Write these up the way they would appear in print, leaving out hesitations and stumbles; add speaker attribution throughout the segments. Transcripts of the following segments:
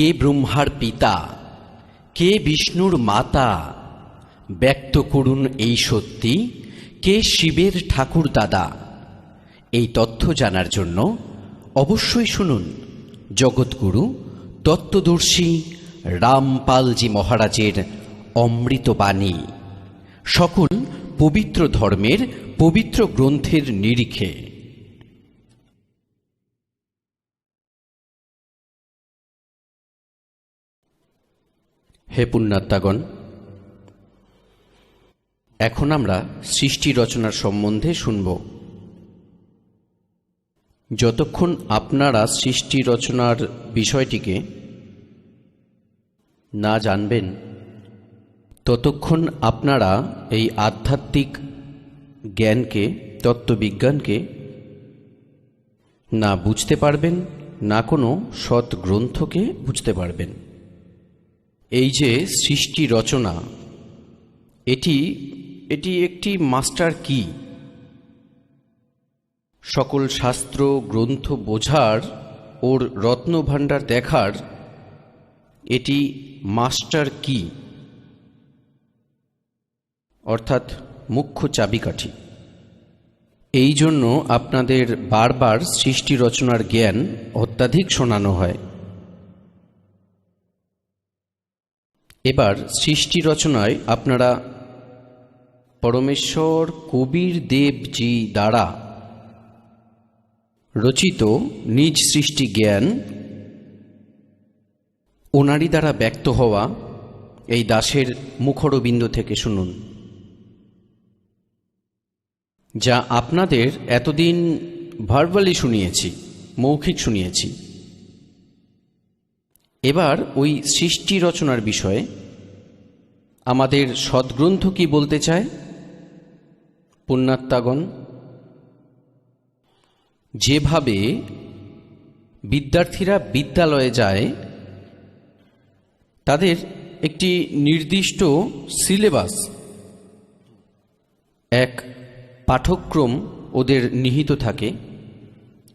Speaker 1: কে ব্রহ্মার পিতা, কে বিষ্ণুর মাতা, ব্যক্ত করুন এই সত্যি, কে শিবের ঠাকুর দাদা। এই তথ্য জানার জন্য অবশ্যই শুনুন জগৎগুরু তত্ত্বদর্শী রামপালজি মহারাজের অমৃতবাণী, সকল পবিত্র ধর্মের পবিত্র গ্রন্থের নিরিখে। হে পুণ্যাত্মাগণ, এখন আমরা সৃষ্টি রচনার সম্বন্ধে শুনব। যতক্ষণ আপনারা সৃষ্টি রচনার বিষয়টিকে না জানবেন, ততক্ষণ আপনারা এই আধ্যাত্মিক জ্ঞানকে, তত্ত্ববিজ্ঞানকে না বুঝতে পারবেন, না কোনো সৎ গ্রন্থকে বুঝতে পারবেন। এই যে সৃষ্টি রচনা, এটি একটি মাস্টার কি। সকল শাস্ত্র গ্রন্থ বোঝার, ওর রত্নভাণ্ডার দেখার এটি মাস্টার কি, অর্থাৎ মুখ্য চাবিকাঠি। এই জন্য আপনাদের বারবার সৃষ্টি রচনার জ্ঞান অত্যাধিক শোনানো হয়। এবার সৃষ্টি রচনায় আপনারা পরমেশ্বর কবির দেবজি দ্বারা রচিত নিজ সৃষ্টি জ্ঞান, ওনারই দ্বারা ব্যক্ত হওয়া এই দাসের মুখরবিন্দ থেকে শুনুন, যা আপনাদের এতদিন ভার্বালি শুনিয়েছি, মৌখিক শুনিয়েছি। এবার ওই সৃষ্টি রচনার বিষয়ে আমাদের সদ্গ্রন্থ কি বলতে চায়। পুণ্যাত্মাগণ, যেভাবে বিদ্যার্থীরা বিদ্যালয়ে যায়, তাদের একটি নির্দিষ্ট সিলেবাস, এক পাঠ্যক্রম ওদের নিহিত থাকে।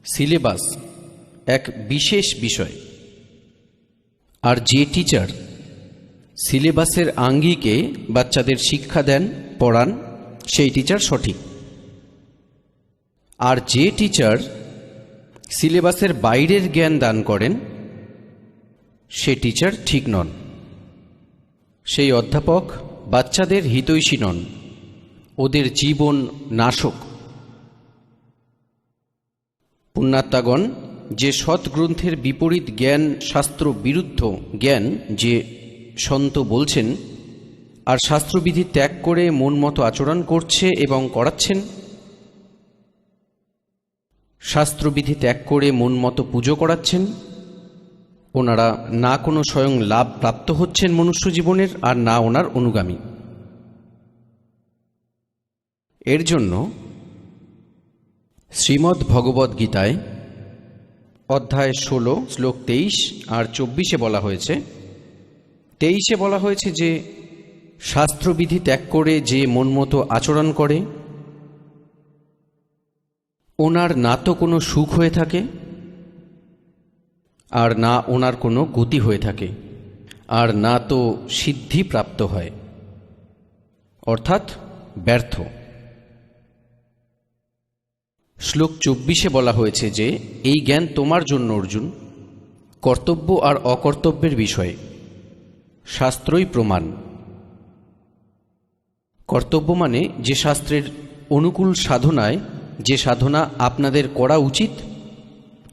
Speaker 1: সিলেবাস এক বিশেষ বিষয়, আর যে টিচার সিলেবাসের আঙ্গিকে বাচ্চাদের শিক্ষা দেন, পড়ান, সেই টিচার সঠিক। আর যে টিচার সিলেবাসের বাইরের জ্ঞান দান করেন, সে টিচার ঠিক নন। সেই অধ্যাপক বাচ্চাদের হিতৈষী নন, ওদের জীবন নাশক। পুণ্যাত্মাগণ, যে সৎগ্রন্থের বিপরীত জ্ঞান, শাস্ত্র বিরুদ্ধ জ্ঞান যে সন্ত বলছেন, আর শাস্ত্রবিধি ত্যাগ করে মন মতো আচরণ করছে এবং করাচ্ছেন, শাস্ত্রবিধি ত্যাগ করে মন মতো পুজো করাচ্ছেন, ওনারা না কোনো স্বয়ং লাভ প্রাপ্ত হচ্ছেন মনুষ্য জীবনের, আর না ওনার অনুগামী। এর জন্য শ্রীমদ্ ভগবদ্ গীতায় অধ্যায় 16 শ্লোক 23 আর 24 বলা হয়েছে, 23 বলা হয়েছে যে শাস্ত্রবিধি ত্যাগ করে যে মন মতো আচরণ করে, ওনার না তো কোনো সুখ হয়ে থাকে, আর না ওনার কোনো গতি হয়ে থাকে, আর না তো সিদ্ধি প্রাপ্ত হয়, অর্থাৎ ব্যর্থ। শ্লোক 24 বলা হয়েছে যে এই জ্ঞান তোমার জন্য অর্জুন, কর্তব্য আর অকর্তব্যের বিষয়ে শাস্ত্রই প্রমাণ। কর্তব্য মানে যে শাস্ত্রের অনুকূল সাধনায় যে সাধনা আপনাদের করা উচিত,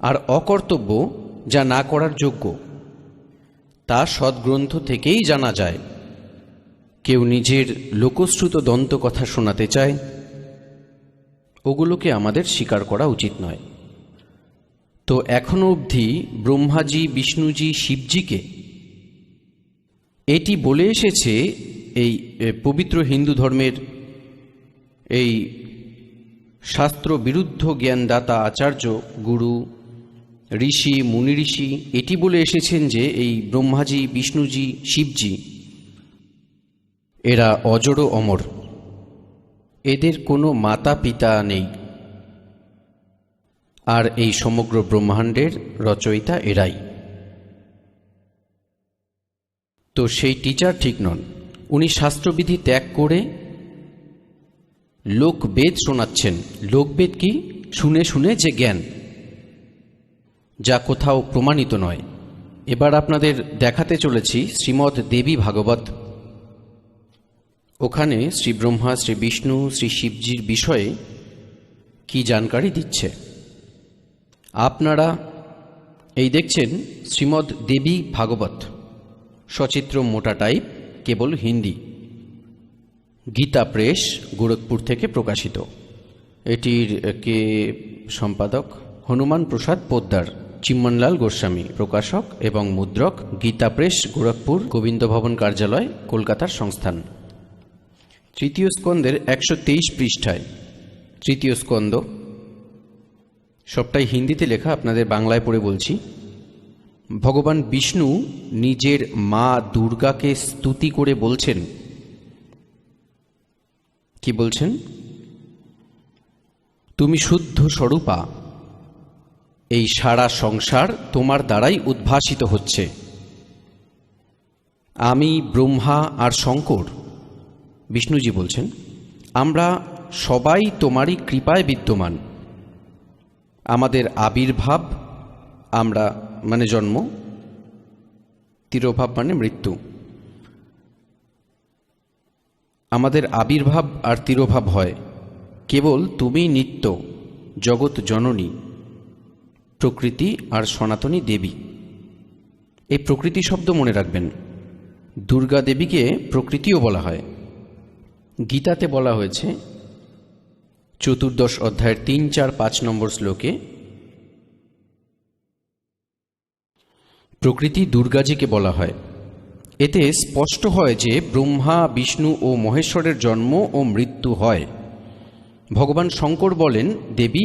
Speaker 1: আর অকর্তব্য যা না করার যোগ্য, তা সদ্গ্রন্থ থেকেই জানা যায়। কেউ নিজের লোকশ্রুত দন্ত কথা শোনাতে চায়, ওগুলোকে আমাদের স্বীকার করা উচিত নয়। তো এখনো অবধি ব্রহ্মাজি, বিষ্ণুজি, শিবজিকে এটি বলে এসেছে এই পবিত্র হিন্দু ধর্মের এই শাস্ত্র বিরুদ্ধ জ্ঞানদাতা আচার্য, গুরু, ঋষি, মুনি ঋষি এটি বলে এসেছেন যে এই ব্রহ্মাজি, বিষ্ণুজি, শিবজি এরা অজড় অমর, এদের কোনো মাতা পিতা নেই, আর এই সমগ্র ব্রহ্মাণ্ডের রচয়িতা এরাই। তো সেই টিচার ঠিক নন। উনি শাস্ত্রবিধি ত্যাগ করে লোকবেদ শোনাচ্ছেন। লোকবেদ কি? শুনে শুনে যে জ্ঞান, যা কোথাও প্রমাণিত নয়। এবার আপনাদের দেখাতে চলেছি শ্রীমদ্ দেবী ভাগবত। ওখানে শ্রী ব্রহ্মা, শ্রী বিষ্ণু, শ্রী শিবজির বিষয়ে কি জানকারি দিচ্ছে। আপনারা এই দেখছেন শ্রীমদ্ দেবী ভাগবত, সচিত্র মোটা টাইপ, কেবল হিন্দি, গীতা প্রেস, গোরখপুর থেকে প্রকাশিত। এটির কে সম্পাদক? হনুমান প্রসাদ পোদ্দার, চিম্মনলাল গোস্বামী প্রকাশক এবং মুদ্রক, গীতা প্রেস, গোরখপুর, গোবিন্দ ভবন কার্যালয়, কলকাতার সংস্থান। তৃতীয় স্কন্দের 123 পৃষ্ঠায়, তৃতীয় স্কন্দ, সবটাই হিন্দিতে লেখা, আপনাদের বাংলায় পড়ে বলছি। ভগবান বিষ্ণু নিজের মা দুর্গাকে স্তুতি করে বলছেন, কি বলছেন? তুমি শুদ্ধ স্বরূপা, এই সারা সংসার তোমার দ্বারাই উদ্ভাসিত হচ্ছে। আমি ব্রহ্মা আর শঙ্কর, বিষ্ণুজি বলছেন, আমরা সবাই তোমারই কৃপায় বিদ্যমান। আমাদের আবির্ভাব, আমরা মানে জন্ম, তিরোভাব মানে মৃত্যু। আমাদের আবির্ভাব আর তিরোভাব হয় কেবল তুমি নিত্য জগৎ জননী, প্রকৃতি আর সনাতনী দেবী। এই প্রকৃতি শব্দ মনে রাখবেন। দুর্গা দেবীকে প্রকৃতিও বলা হয়। গীতাতে বলা হয়েছে 14 অধ্যায়ের 3, 4, 5 নম্বর শ্লোকে, প্রকৃতি দুর্গাজিকে বলা হয়। এতে স্পষ্ট হয় যে ব্রহ্মা, বিষ্ণু ও মহেশ্বরের জন্ম ও মৃত্যু হয়। ভগবান শঙ্কর বলেন, দেবী,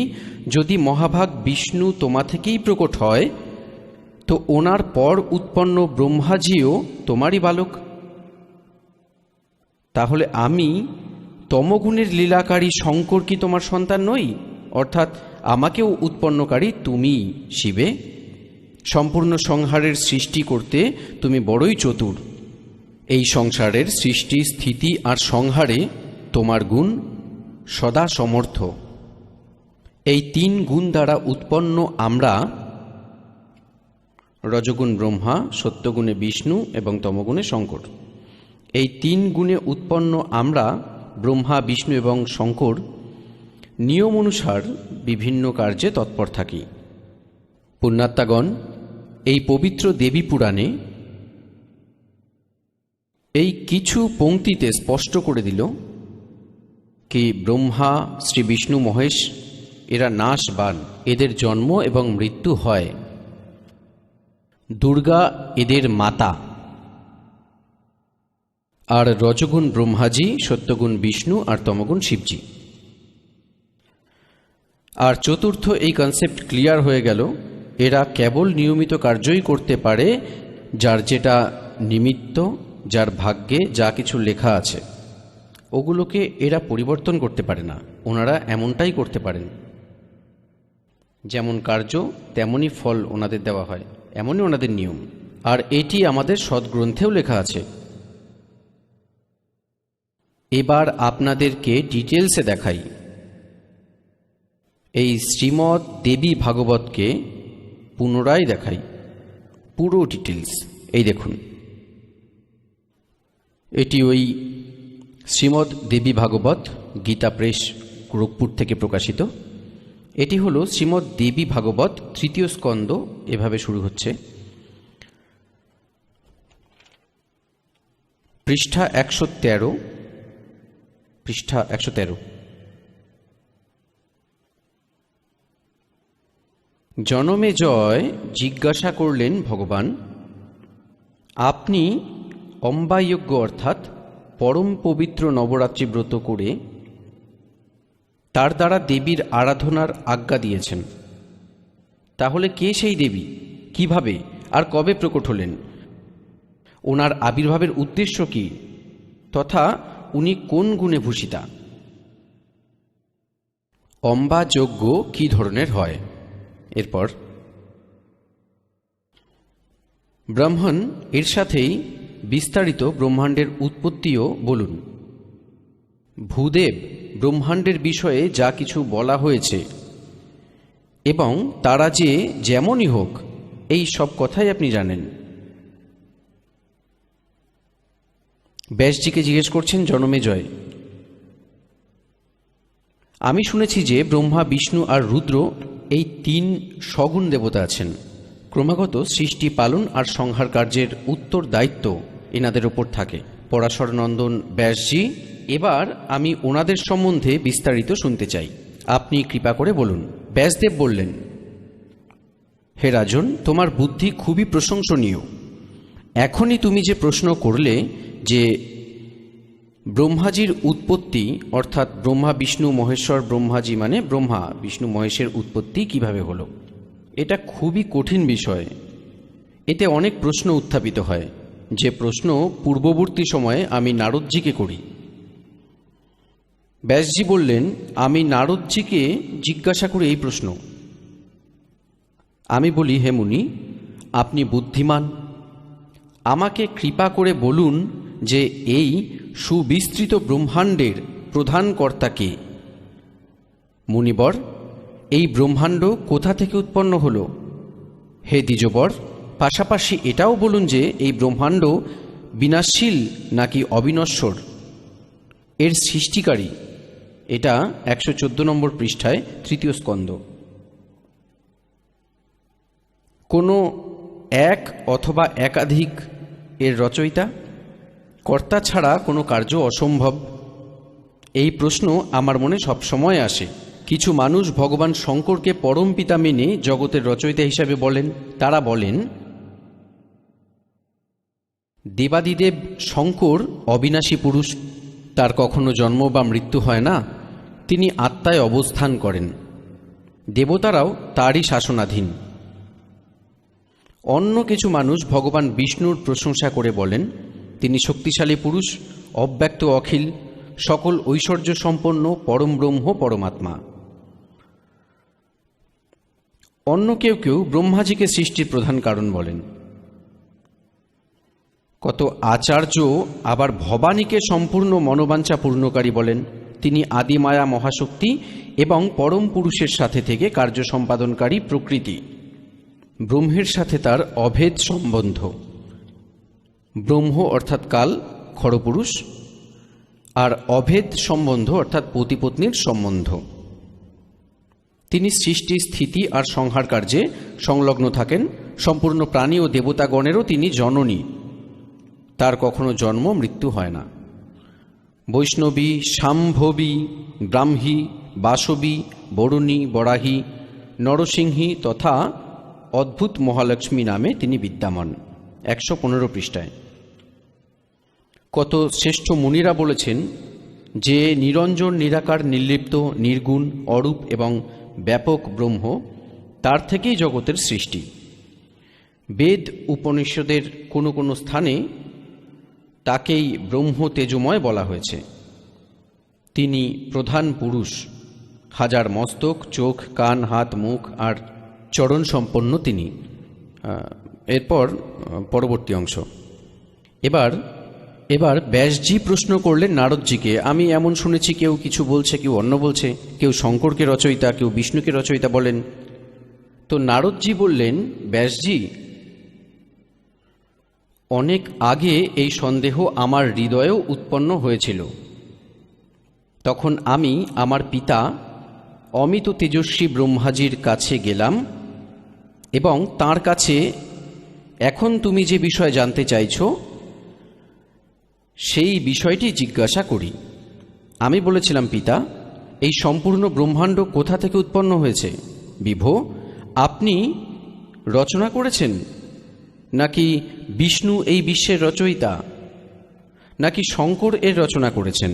Speaker 1: যদি মহাভাগ বিষ্ণু তোমা থেকেই প্রকট হয়, তো ওনার পর উৎপন্ন ব্রহ্মাজিও তোমারই বালক। তাহলে আমি তমগুণের লীলাকারী শঙ্কর কি তোমার সন্তান নই? অর্থাৎ আমাকেও উৎপন্নকারী তুমি শিবে। সম্পূর্ণ সংহারের সৃষ্টি করতে তুমি বড়ই চতুর। এই সংসারের সৃষ্টি, স্থিতি আর সংহারে তোমার গুণ সদা সমর্থ। এই 3 গুণ দ্বারা উৎপন্ন আমরা, রজগুণ ব্রহ্মা, সত্যগুণে বিষ্ণু এবং তমগুণে শঙ্কর। এই 3 গুণে উৎপন্ন আমরা, ব্রহ্মা, বিষ্ণু এবং শঙ্কর, নিয়ম অনুসার বিভিন্ন কার্যে তৎপর থাকি। পুণ্যাত্মাগণ, এই পবিত্র দেবী পুরাণে এই কিছু পংক্তিতে স্পষ্ট করে দিল কি ব্রহ্মা, শ্রী বিষ্ণু, মহেশ এরা নাশবান, এদের জন্ম এবং মৃত্যু হয়। দুর্গা এদের মাতা, আর রজগুণ ব্রহ্মাজি, সত্যগুণ বিষ্ণু আর তমগুণ শিবজি। আর চতুর্থ এই কনসেপ্ট ক্লিয়ার হয়ে গেল, এরা কেবল নিয়মিত কার্যই করতে পারে যার যেটা নিমিত্ত, যার ভাগ্যে যা কিছু লেখা আছে, ওগুলোকে এরা পরিবর্তন করতে পারে না। ওনারা এমনটাই করতে পারেন, যেমন কার্য তেমনই ফল ওনাদের দেওয়া হয়, এমনই ওনাদের নিয়ম। আর এটি আমাদের সদ্গ্রন্থেও লেখা আছে। এবার আপনাদেরকে ডিটেলসে দেখাই। এই শ্রীমদ্ দেবী ভাগবতকে পুনরায় দেখাই, পুরো ডিটেলস। এই দেখুন, এটি ওই শ্রীমদ্ দেবী ভাগবত, গীতা প্রেস, গোরখপুর থেকে প্রকাশিত। এটি হলো শ্রীমদ্ দেবী ভাগবত, তৃতীয় স্কন্দ। এভাবে শুরু হচ্ছে। পৃষ্ঠা 113, পৃষ্ঠা 113। জনমেজয় জিজ্ঞাসা করলেন, ভগবান, আপনি অম্বাযজ্ঞ অর্থাৎ পরম পবিত্র নবরাত্রি ব্রত করে তার দ্বারা দেবীর আরাধনার আজ্ঞা দিয়েছেন। তাহলে কে সেই দেবী, কিভাবে আর কবে প্রকট হলেন? ওনার আবির্ভাবের উদ্দেশ্য কি, তথা উনি কোন গুণে ভূষিতা? অম্বা যজ্ঞ কি ধরনের হয়? এরপর ব্রাহ্মণ এর সাথেই বিস্তারিত ব্রহ্মাণ্ডের উৎপত্তিও বলুন। ভূদেব ব্রহ্মাণ্ডের বিষয়ে যা কিছু বলা হয়েছে এবং তারা যে যেমনই হোক, এই সব কথাই আপনি জানেন। ব্যাসজিকে জিজ্ঞেস করছেন জনমেজয়, আমি শুনেছি যে ব্রহ্মা, বিষ্ণু আর রুদ্র এই 3 সগুণ দেবতা আছেন। ক্রমাগত সৃষ্টি, পালন আর সংহার কার্যের উত্তর দায়িত্ব এনাদের ওপর থাকে। পরাশর নন্দন ব্যাসজি, এবার আমি ওনাদের সম্বন্ধে বিস্তারিত শুনতে চাই, আপনি কৃপা করে বলুন। ব্যাসদেব বললেন, হে রাজন, তোমার বুদ্ধি খুবই প্রশংসনীয়। এখনই তুমি যে প্রশ্ন করলে যে ব্রহ্মাজির উৎপত্তি, অর্থাৎ ব্রহ্মা বিষ্ণু মহেশ্বর, ব্রহ্মাজি মানে ব্রহ্মা বিষ্ণু মহেশের উৎপত্তি কিভাবে হলো, এটা খুবই কঠিন বিষয়। এতে অনেক প্রশ্ন উত্থাপিত হয়, যে প্রশ্ন পূর্ববর্তী সময়ে আমি নারদজিকে করি। ব্যাসজি বললেন, আমি নারদজিকে জিজ্ঞাসা করি এই প্রশ্ন। আমি বলি, হে মুনি, আপনি বুদ্ধিমান, আমাকে কৃপা করে বলুন যে এই সুবিস্তৃত ব্রহ্মাণ্ডের প্রধান কর্তা কে? মুনিবর, এই ব্রহ্মাণ্ড কোথা থেকে উৎপন্ন হলো? হে দ্বিজবর, পাশাপাশি এটাও বলুন যে এই ব্রহ্মাণ্ড বিনাশশীল নাকি অবিনশ্বর, এর সৃষ্টিকারী। এটা 114 নম্বর পৃষ্ঠায় 3য় স্কন্ধ। কোনো এক অথবা একাধিক এর রচয়িতা, কর্তা ছাড়া কোনো কার্য অসম্ভব। এই প্রশ্ন আমার মনে সবসময় আসে। কিছু মানুষ ভগবান শঙ্করকে পরম পিতা মেনে জগতের রচয়িতা হিসাবে বলেন। তারা বলেন, দেবাদিদেব শঙ্কর অবিনাশী পুরুষ, তার কখনো জন্ম বা মৃত্যু হয় না, তিনি আত্মায় অবস্থান করেন, দেবতারাও তারই শাসনাধীন। অন্য কিছু মানুষ ভগবান বিষ্ণুর প্রশংসা করে বলেন, তিনি শক্তিশালী পুরুষ, অব্যক্ত, অখিল, সকল ঐশ্বর্য সম্পন্ন পরম ব্রহ্ম, পরমাত্মা। অন্য কেউ কেউ ব্রহ্মাজিকে সৃষ্টির প্রধান কারণ বলেন। কত আচার্য আবার ভবানীকে সম্পূর্ণ মনোবাঞ্ছা পূর্ণকারী বলেন, তিনি আদিমায়া মহাশক্তি এবং পরম পুরুষের সাথে থেকে কার্য সম্পাদনকারী প্রকৃতি। ব্রহ্মের সাথে তার অভেদ সম্বন্ধ। ব্রহ্ম অর্থাৎ কাল, খড়পুরুষ, আর অভেদ সম্বন্ধ অর্থাৎ পতিপত্নীর সম্বন্ধ। তিনি সৃষ্টি, স্থিতি আর সংহার কার্যে সংলগ্ন থাকেন। সম্পূর্ণ প্রাণী ও দেবতাগণেরও তিনি জননী, তার কখনো জন্ম মৃত্যু হয় না। বৈষ্ণবী, শাম্ভবী, ব্রাহ্মী, বাসবী, বরুণী, বরাহী, নরসিংহী তথা অদ্ভুত মহালক্ষ্মী নামে তিনি বিদ্যমান। 115 পৃষ্ঠায়। কত শ্রেষ্ঠ মুনিরা বলেছেন যে নিরঞ্জন, নিরাকার, নির্লিপ্ত, নির্গুণ, অরূপ এবং ব্যাপক ব্রহ্ম, তার থেকেই জগতের সৃষ্টি। বেদ উপনিষদের কোনো কোনো স্থানে তাকেই ব্রহ্ম তেজময় বলা হয়েছে। তিনি প্রধান পুরুষ, হাজার মস্তক, চোখ, কান, হাত, মুখ আর চরণ সম্পন্ন তিনি। এরপর পরবর্তী অংশ। এবার ব্যাসজি প্রশ্ন করলেন নারদজিকে, আমি এমন শুনেছি কেউ কিছু বলছে, কেউ অন্য বলছে, কেউ শঙ্করকে রচয়িতা, কেউ বিষ্ণুকে রচয়িতা বলেন। তো নারদজি বললেন, ব্যাসজি, অনেক আগে এই সন্দেহ আমার হৃদয়েও উৎপন্ন হয়েছিল। তখন আমি আমার পিতা অমিত তেজস্বী ব্রহ্মাজির কাছে গেলাম এবং তাঁর কাছে এখন তুমি যে বিষয় জানতে চাইছ সেই বিষয়টি জিজ্ঞাসা করি। আমি বলেছিলাম, পিতা, এই সম্পূর্ণ ব্রহ্মাণ্ড কোথা থেকে উৎপন্ন হয়েছে? বিভো, আপনি রচনা করেছেন, নাকি বিষ্ণু এই বিশ্বের রচয়িতা, নাকি শঙ্কর এর রচনা করেছেন?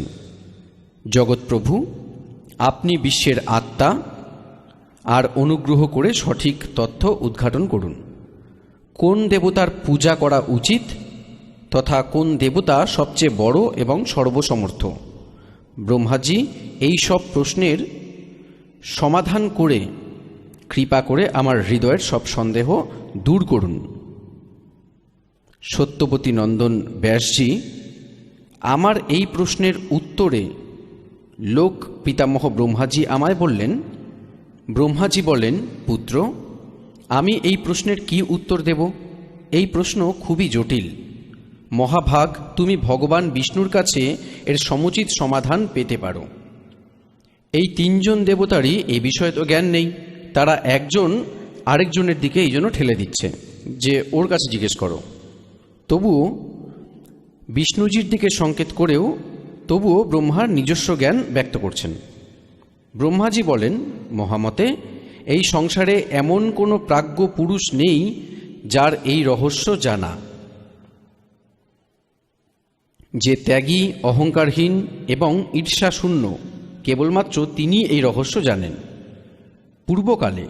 Speaker 1: জগৎপ্রভু, আপনি বিশ্বের আত্মা, আর অনুগ্রহ করে সঠিক তথ্য উদ্ঘাটন করুন। কোন দেবতার পূজা করা উচিত তথা কোন দেবতা সবচেয়ে বড় এবং সর্বসমর্থ? ব্রহ্মাজি এই সব প্রশ্নের সমাধান করে কৃপা করে আমার হৃদয়ের সব সন্দেহ দূর করুন। সত্যবতী নন্দন ব্যাসজি আমার এই প্রশ্নের উত্তরে লোক পিতামহ ব্রহ্মাজি আমায় বললেন। ব্রহ্মাজি বলেন, পুত্র, আমি এই প্রশ্নের কি উত্তর দেব? এই প্রশ্ন খুবই জটিল। মহাভাগ, তুমি ভগবান বিষ্ণুর কাছে এর সমুচিত সমাধান পেতে পারো। এই তিনজন দেবতারই এই বিষয়ে তো জ্ঞান নেই। তারা একজন আরেকজনের দিকে এই জন্য ঠেলে দিচ্ছে যে ওর কাছে জিজ্ঞেস করো। তবুও বিষ্ণুজির দিকে সংকেত করেও তবুও ব্রহ্মার নিজস্ব জ্ঞান ব্যক্ত করছেন। ব্রহ্মাজি বলেন, মহামতে, এই সংসারে এমন কোনো প্রাজ্ঞ পুরুষ নেই যার এই রহস্য জানা। যে ত্যাগী, অহংকারহীন এবং ঈর্ষাশূন্য, কেবলমাত্র তিনি এই রহস্য জানেন। পূর্বকালে,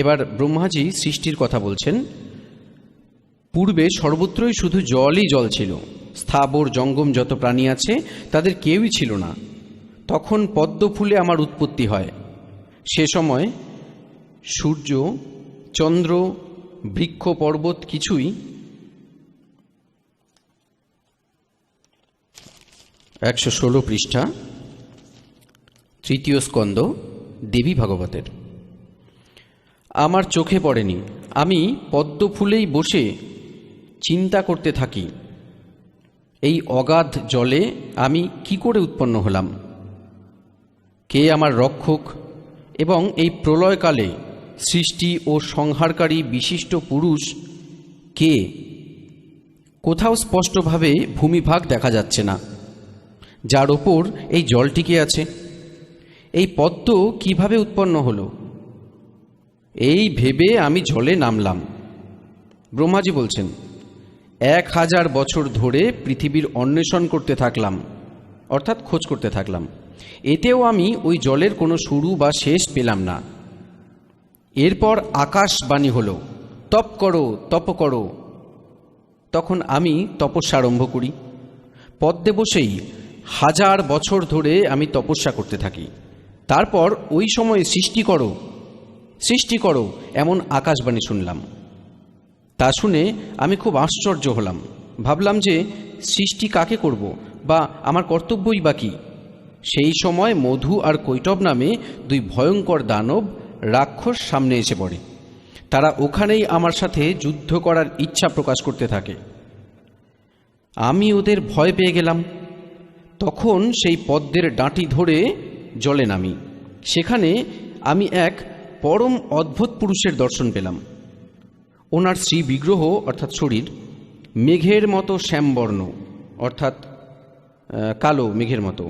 Speaker 1: এবার ব্রহ্মাজি সৃষ্টির কথা বলছেন, পূর্বে সর্বত্রই শুধু জলই জল ছিল। স্থাবর জঙ্গম যত প্রাণী আছে তাদের কেউই ছিল না। তখন পদ্ম ফুলে আমার উৎপত্তি হয়। সে সময় সূর্য, চন্দ্র, বৃক্ষ, পর্বত কিছুই 116 পৃষ্ঠা, তৃতীয় স্কন্দ, দেবী ভাগবতের। আমার চোখে পড়েনি। আমি পদ্ম ফুলেই বসে চিন্তা করতে থাকি, এই অগাধ জলে আমি কি করে উৎপন্ন হলাম? কে আমার রক্ষক? এবং এই প্রলয়কালে সৃষ্টি ও সংহারকারী বিশিষ্ট পুরুষ কে? কোথাও স্পষ্টভাবে ভূমিভাগ দেখা যাচ্ছে না, যার ওপর এই জল টিকে আছে। এই পদ্ম কিভাবে উৎপন্ন হলো? এই ভেবে আমি জলে নামলাম। ব্রহ্মাজি বলছেন, 1000 বছর ধরে পৃথিবীর অন্বেষণ করতে থাকলাম, অর্থাৎ খোঁজ করতে থাকলাম। এতেও আমি ওই জলের কোনো শুরু বা শেষ পেলাম না। এরপর আকাশবাণী হলো, তপ করো, তপ করো। তখন আমি তপস্যা আরম্ভ করি। পদ্মে বসেই 1000 বছর ধরে আমি তপস্যা করতে থাকি। তারপর ওই সময়ে সৃষ্টি করো, সৃষ্টি করো এমন আকাশবাণী শুনলাম। তা শুনে আমি খুব আশ্চর্য হলাম। ভাবলাম যে সৃষ্টি কাকে করব, বা আমার কর্তব্যই বা কী? সেই সময় মধু আর কৈটব নামে 2 ভয়ঙ্কর দানব রাক্ষস সামনে এসে পড়ে। তারা ওখানেই আমার সাথে যুদ্ধ করার ইচ্ছা প্রকাশ করতে থাকে। আমি ওদের ভয় পেয়ে গেলাম। তখন সেই পদ্মের ডাঁটি ধরে জলে নামি। সেখানে আমি এক পরম অদ্ভুত পুরুষের দর্শন পেলাম। ওনার শ্রী বিগ্রহ অর্থাৎ শরীর মেঘের মতো শ্যামবর্ণ, অর্থাৎ কালো মেঘের মতো।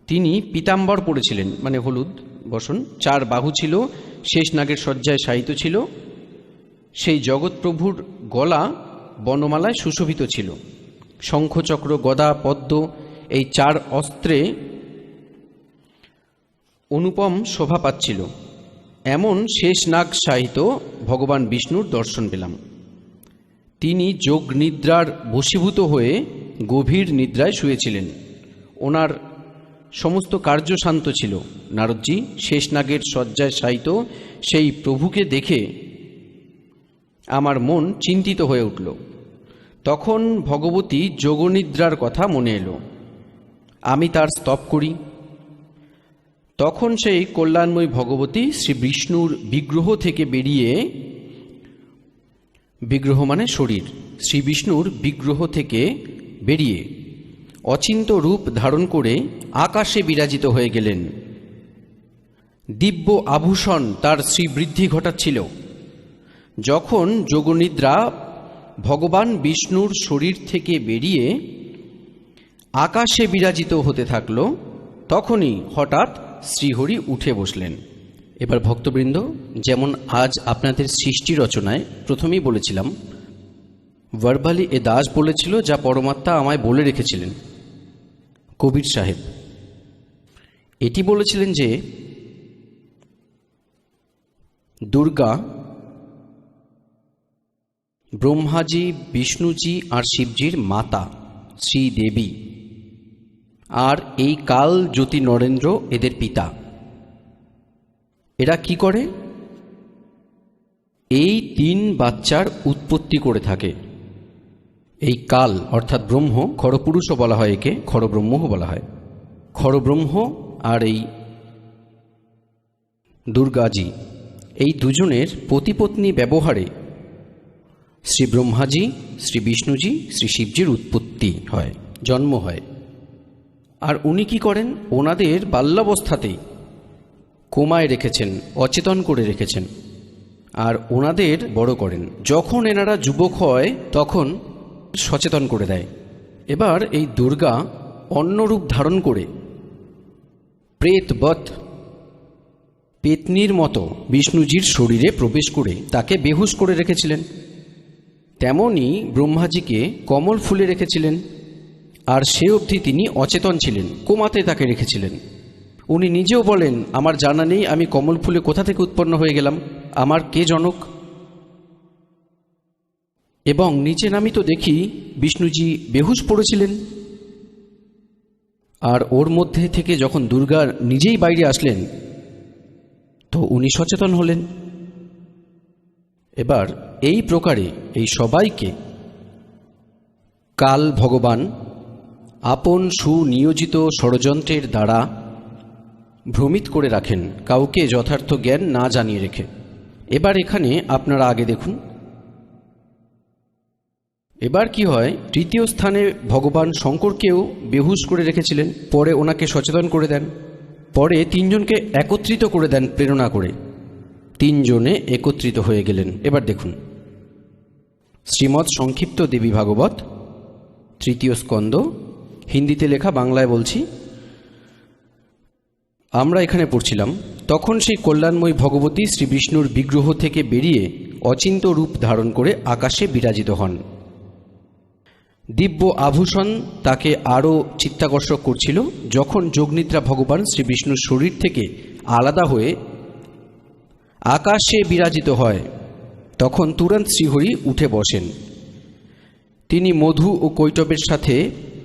Speaker 1: তিনি পীতাম্বর পরেছিলেন, মানে হলুদ বসন। 4 বাহু ছিল, শেষ নাগের শয্যায় শায়িত ছিল। সেই জগৎপ্রভুর গলা বনমালায় সুশোভিত ছিল। শঙ্খচক্র, গদা, পদ্ম এই 4 অস্ত্রে অনুপম শোভা পাচ্ছিল। এমন শেষ নাগ শায়িত ভগবান বিষ্ণুর দর্শন পেলাম। তিনি যোগ নিদ্রার বশীভূত হয়ে গভীর নিদ্রায় শুয়েছিলেন। ওনার সমস্ত কার্য শান্ত ছিল। নারদজি শেষ নাগের শয্যায় শায়িত সেই প্রভুকে দেখে আমার মন চিন্তিত হয়ে উঠল। তখন ভগবতী যোগনিদ্রার কথা মনে এলো। আমি তার স্তব করি। তখন সেই কল্যাণময়ী ভগবতী শ্রী বিষ্ণুর বিগ্রহ থেকে বেরিয়ে, বিগ্রহ মানে শরীর, শ্রী বিষ্ণুর বিগ্রহ থেকে বেরিয়ে অচিন্ত রূপ ধারণ করে আকাশে বিরাজিত হয়ে গেলেন। দিব্য আভূষণ তার শ্রীবৃদ্ধি ঘটাচ্ছিল। যখন যোগনিদ্রা ভগবান বিষ্ণুর শরীর থেকে বেরিয়ে আকাশে বিরাজিত হতে থাকল, তখনই হঠাৎ শ্রীহরি উঠে বসলেন। এবার ভক্তবৃন্দ, যেমন আজ আপনাদের সৃষ্টি রচনায় প্রথমেই বলেছিলাম, ভার্বালি এ দাস বলেছিল যা পরমাত্মা আমায় বলে রেখেছিলেন। কবির সাহেব এটি বলেছিলেন যে দুর্গা ব্রহ্মাজি, বিষ্ণুজি আর শিবজির মাতা শ্রীদেবী, আর এই কাল জ্যোতি নরেন্দ্র এদের পিতা। এরা কি করে? এই 3 বাচ্চার উৎপত্তি করে থাকে। এই কাল অর্থাৎ ব্রহ্ম, খড়পুরুষও বলা হয়, একে খড়ব্রহ্মও বলা হয়। খড়ব্রহ্ম আর এই দুর্গাজি, এই দুজনের পতিপত্নী ব্যবহারে শ্রী ব্রহ্মাজি, শ্রী বিষ্ণুজি, শ্রী শিবজির উৎপত্তি হয়, জন্ম হয়। আর উনি কি করেন, ওনাদের বাল্যাবস্থাতেই কোমায় রেখেছেন, অচেতন করে রেখেছেন, আর ওনাদের বড় করেন। যখন এনারা যুবক হয় তখন সচেতন করে দেয়। এবার এই দুর্গা অন্য রূপ ধারণ করে প্রেতবৎ, পেতনির মতো বিষ্ণুজির শরীরে প্রবেশ করে তাকে বেহুশ করে রেখেছিলেন। তেমনি ব্রহ্মাজিকে কমল ফুলে রেখেছিলেন, আর সে অবধি তিনি অচেতন ছিলেন, কোমাতে তাকে রেখেছিলেন। উনি নিজেও বলেন, আমার জানা নেই আমি কমল ফুলে কোথা থেকে উৎপন্ন হয়ে গেলাম, আমার কে জনক। এবং নিচে নামি তো দেখি বিষ্ণুজি বেহুশ পড়েছিলেন, আর ওর মধ্যে থেকে যখন দুর্গা নিজেই বাইরে আসলেন তো উনি সচেতন হলেন। এবার এই প্রকারে এই সবাইকে কাল ভগবান আপন সুনিয়োজিত ষড়যন্ত্রের দ্বারা ভ্রমিত করে রাখেন, কাউকে যথার্থ জ্ঞান না জানিয়ে রেখে। এবার এখানে আপনারা আগে দেখুন, এবার কি হয়, তৃতীয় স্থানে ভগবান শঙ্করকেও বেহুশ করে রেখেছিলেন, পরে ওনাকে সচেতন করে দেন, পরে তিনজনকে একত্রিত করে দেন প্রেরণা করে, তিনজনে একত্রিত হয়ে গেলেন। এবার দেখুন, শ্রীমৎ সংক্ষিপ্ত দেবী ভাগবত, তৃতীয় স্কন্দ, হিন্দিতে লেখা, বাংলায় বলছি। আমরা এখানে পড়ছিলাম, তখন সেই কল্যাণময়ী ভগবতী শ্রী বিষ্ণুর বিগ্রহ থেকে বেরিয়ে অচিন্ত রূপ ধারণ করে আকাশে বিরাজিত হন। দিব্য আভূষণ তাকে আরও চিত্তাকর্ষক করছিল। যখন যোগনিদ্রা ভগবান শ্রী বিষ্ণুর শরীর থেকে আলাদা হয়ে আকাশে বিরাজিত হয়, তখন তুরন্ত শ্রীহরি উঠে বসেন। তিনি মধু ও কৈটবের সাথে